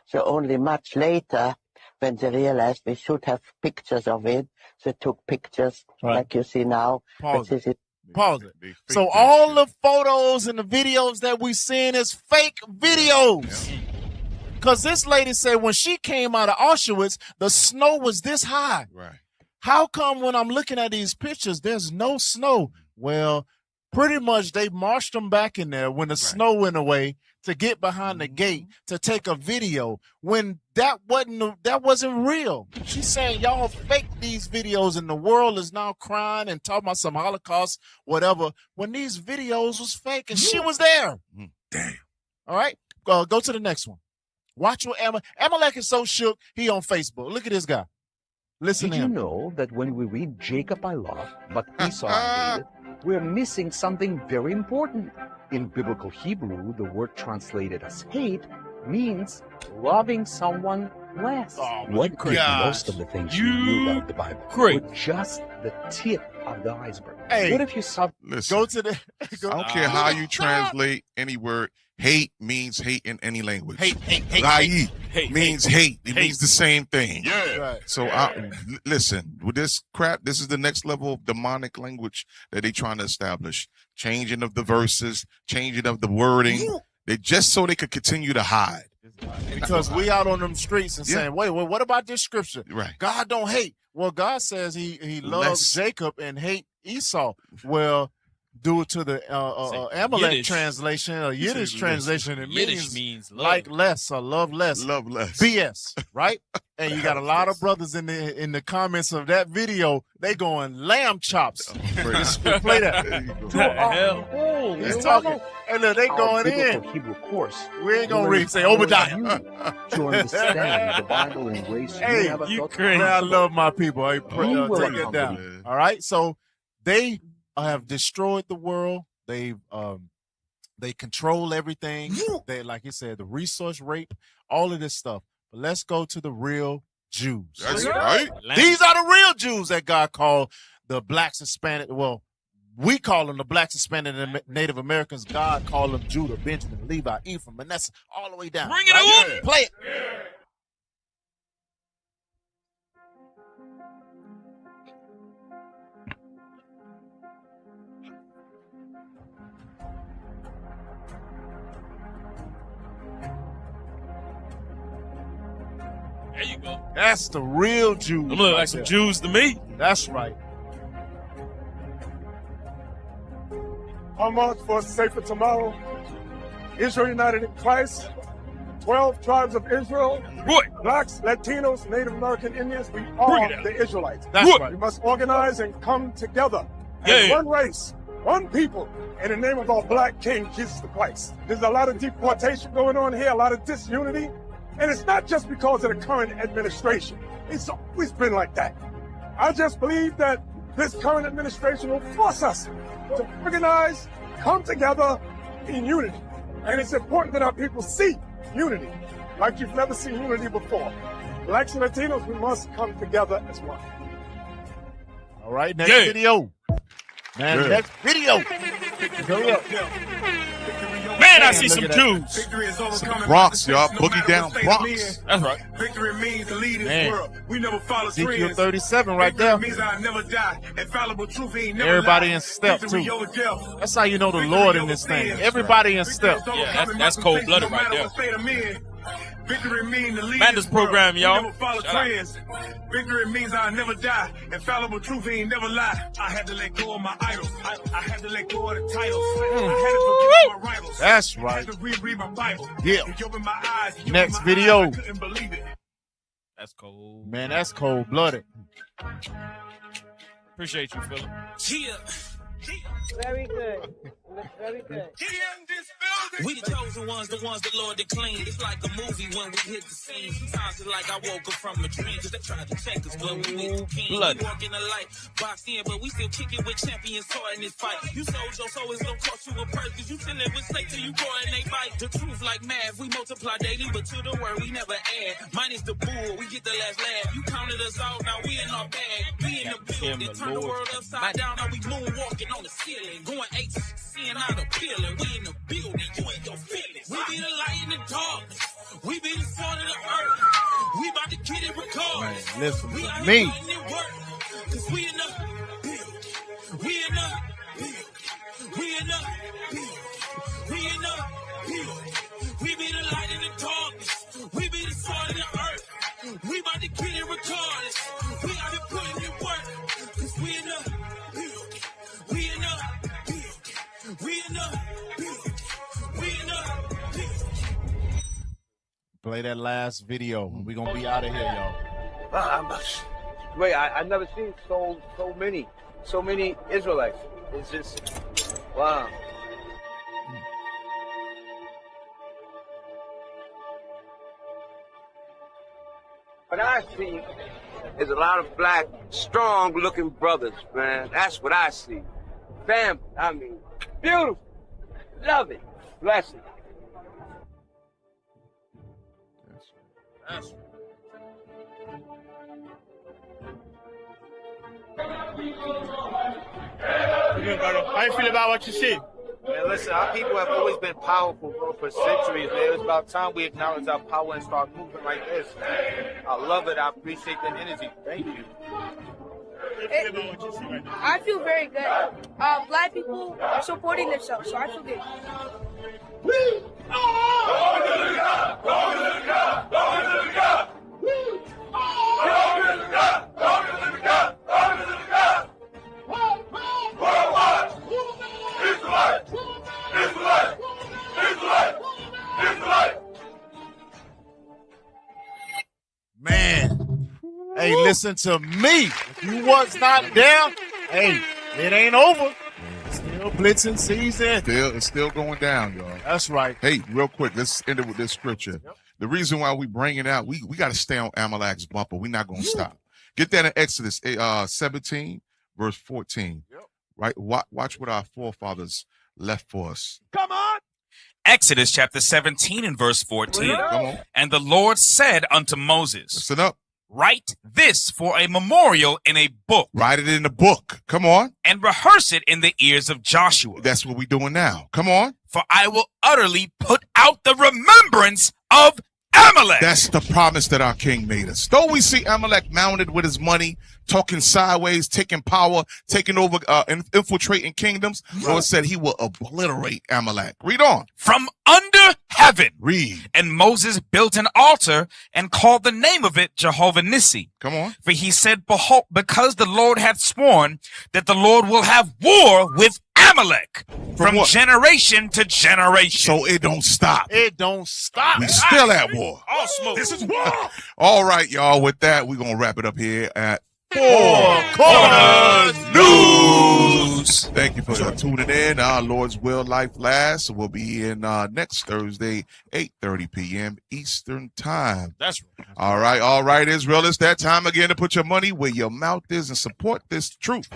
So only much later, when they realized we should have pictures of it, they took pictures like you see now. Pause But it. Pause it. So all the photos and the videos that we seeing is fake videos. Because this lady said when she came out of Auschwitz, the snow was this high. Right. How come when I'm looking at these pictures, there's no snow? Well, pretty much they marched them back in there when the snow went away to get behind the gate to take a video when that wasn't real. She's saying y'all fake these videos and the world is now crying and talking about some Holocaust, whatever, when these videos was fake and she was there. Damn. All right, go to the next one. Watch what Amalek is so shook, he on Facebook. Look at this guy. Listen Did to him. you know that when we read Jacob I love, but Esau I hated, we're missing something very important? In biblical Hebrew, the word translated as hate means loving someone less. What if most of the things you knew about the Bible were just the tip of the iceberg? Hey, what if you saw... Listen, go to the... I don't care how you translate any word. Hate means hate in any language. Hate means hate. It means the same thing. Yeah. Right. So listen, with this crap, this is the next level of demonic language that they're trying to establish. Changing of the verses, changing of the wording. They just so they could continue to hide. Because we out on them streets and saying, wait, what about this scripture? Right. God don't hate. Well, God says he loves Jacob and hate Esau. Well, due to the Amalek Yiddish. translation or Yiddish translation, it Yiddish means means love. like less or love less. Love less. BS, right? And you got a lot of brothers in the comments of that video. They going lamb chops. Play that. He's talking. And look, they going in. Hebrew course. We ain't gonna read. Say Obadiah. To understand the Bible and grace. Hey, you crazy. Man, I love my people. I take it down. All right. So they have destroyed the world. They control everything. They, like you said, the resource rape, all of this stuff. But let's go to the real Jews. That's right. These are the real Jews that God called the blacks, Hispanic. Well, we call them the blacks, Hispanic, and Native Americans. God called them Judah, Benjamin, Levi, Ephraim, Manasseh, all the way down. Bring it on. Play it. There you go. That's the real Jews. Them look like some Jews to me. That's right. Our march for a safer tomorrow. Israel united in Christ. 12 tribes of Israel. Blacks, Latinos, Native American Indians. We are the Israelites. That's right. We must organize and come together as one race, one people, in the name of our black King, Jesus the Christ. There's a lot of deportation going on here, a lot of disunity. And it's not just because of the current administration. It's always been like that. I just believe that this current administration will force us to organize, come together in unity. And it's important that our people see unity like you've never seen unity before. Blacks and Latinos, we must come together as one. All right, next video. Man, next video. Hurry up. Man, I see some Jews. Some Bronx, y'all. Boogie down Bronx. That's right. Victory means to lead this Man. world. We never follow Ezekiel trends. 37 right there. Victory means I never die. Infallible truth ain't never Everybody lie. in step, Victory too. over death. That's how you know the Lord in this thing. Everybody in step. Yeah, that's cold-blooded right there. Victory means to lead Madness this world. program, We y'all. never follow Shout out. trends. Victory means I never die. Infallible truth ain't never lie. I had to let go of my idols. I had to let go of the titles. I had to forgive my rivals. That's I right. had to reread my Bible. Yeah. You opened my eyes. You Next opened my video. eyes. I couldn't believe it. That's cold. Man, that's cold-blooded. Appreciate you, Philip. Very good. Very good. We the chosen ones, the ones the Lord declared. It's like a movie when we hit the scene. Sometimes it's like I woke up from a dream, cause they tried to check us, but we meet the king. Blood. We walk in the light, boxed in, but we still kicking with champions hard in this fight. You sold your soul, it's gonna cost you a purse, cause you chillin' with snake till you go and they bite. The truth like math, we multiply daily, but to the word we never add. Minus the bull, we get the last laugh. You counted us out, now we in our bag. We in the building, turn the world upside down, now we moonwalking on the ceiling. Going H, seeing how the feeling. We in the building, you ain't your feelings. We be the light in the darkness. We be the salt of the earth. We about to get it regardless. Man, listen we to out me. here putting in work. Cause we in the building. We in the building. We in the building. We in the building. We be the light in the darkness. We be the salt of the earth. We about to get it regardless. We out here putting in work. Cause we in the building. We in the building. We in the building. We in the building. Play that last video. We're going to be out of here, y'all. Wait, I've never seen so many Israelites. It's just, wow. What I see is a lot of black, strong-looking brothers, man. That's what I see. Family, I mean, beautiful. Love it. Bless it. That's How you feel about what you see? Man, listen, our people have always been powerful, bro, for centuries, man. It's about time we acknowledge our power and start moving like this. I love it. I appreciate the energy. Thank you. I feel very good. Black people are supporting themselves, so I feel good. Hey, listen to me. If you was not there, hey, it ain't over. Still blitzing season. It's still going down, y'all. That's right. Hey, real quick, let's end it with this scripture. Yep. The reason why we bring it out, we got to stay on Amalek's bumper. We're not going to stop. Get that in Exodus 17, verse 14. Yep. Right? Watch what our forefathers left for us. Come on. Exodus chapter 17 and verse 14. Come on. And the Lord said unto Moses, Listen up. write this for a memorial in a book. Write it in the book. Come on. And rehearse it in the ears of Joshua. That's what we're doing now. Come on. For I will utterly put out the remembrance of Amalek. That's the promise that our king made us. Though we see Amalek mounted with his money, talking sideways, taking power, taking over, infiltrating kingdoms, Lord said he will obliterate Amalek. Read on. From under heaven. Read. And Moses built an altar and called the name of it Jehovah Nissi. Come on. For he said, behold, because the Lord hath sworn that the Lord will have war with Amalek from generation to generation. So it don't stop. It don't stop. We still at war. All smoke. This is war. All right, y'all. With that, we're going to wrap it up here at Four Corners News. Thank you for tuning in. Our Lord's Will Life Lasts. We'll be in next Thursday, 8:30 p.m. Eastern Time. That's right. All right, Israel. It's that time again to put your money where your mouth is and support this truth.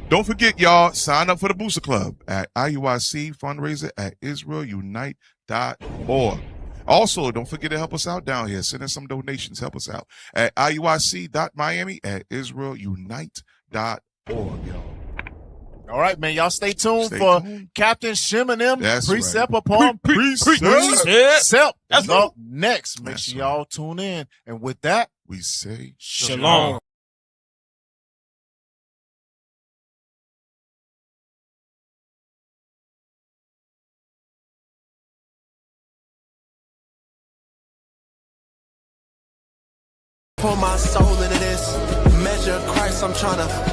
Don't forget, y'all, sign up for the Booster Club at IUIC fundraiser at IsraelUnite.org. Also, don't forget to help us out down here. Send in some donations. Help us out at IUIC.Miami at IsraelUnite.org, y'all. All right, man. Y'all stay tuned for Captain Shim and them. That's precept right. upon precept. That's That's up next. Make sure y'all tune in. And with that, we say shalom. Pour my soul into this. Measure Christ, I'm trying to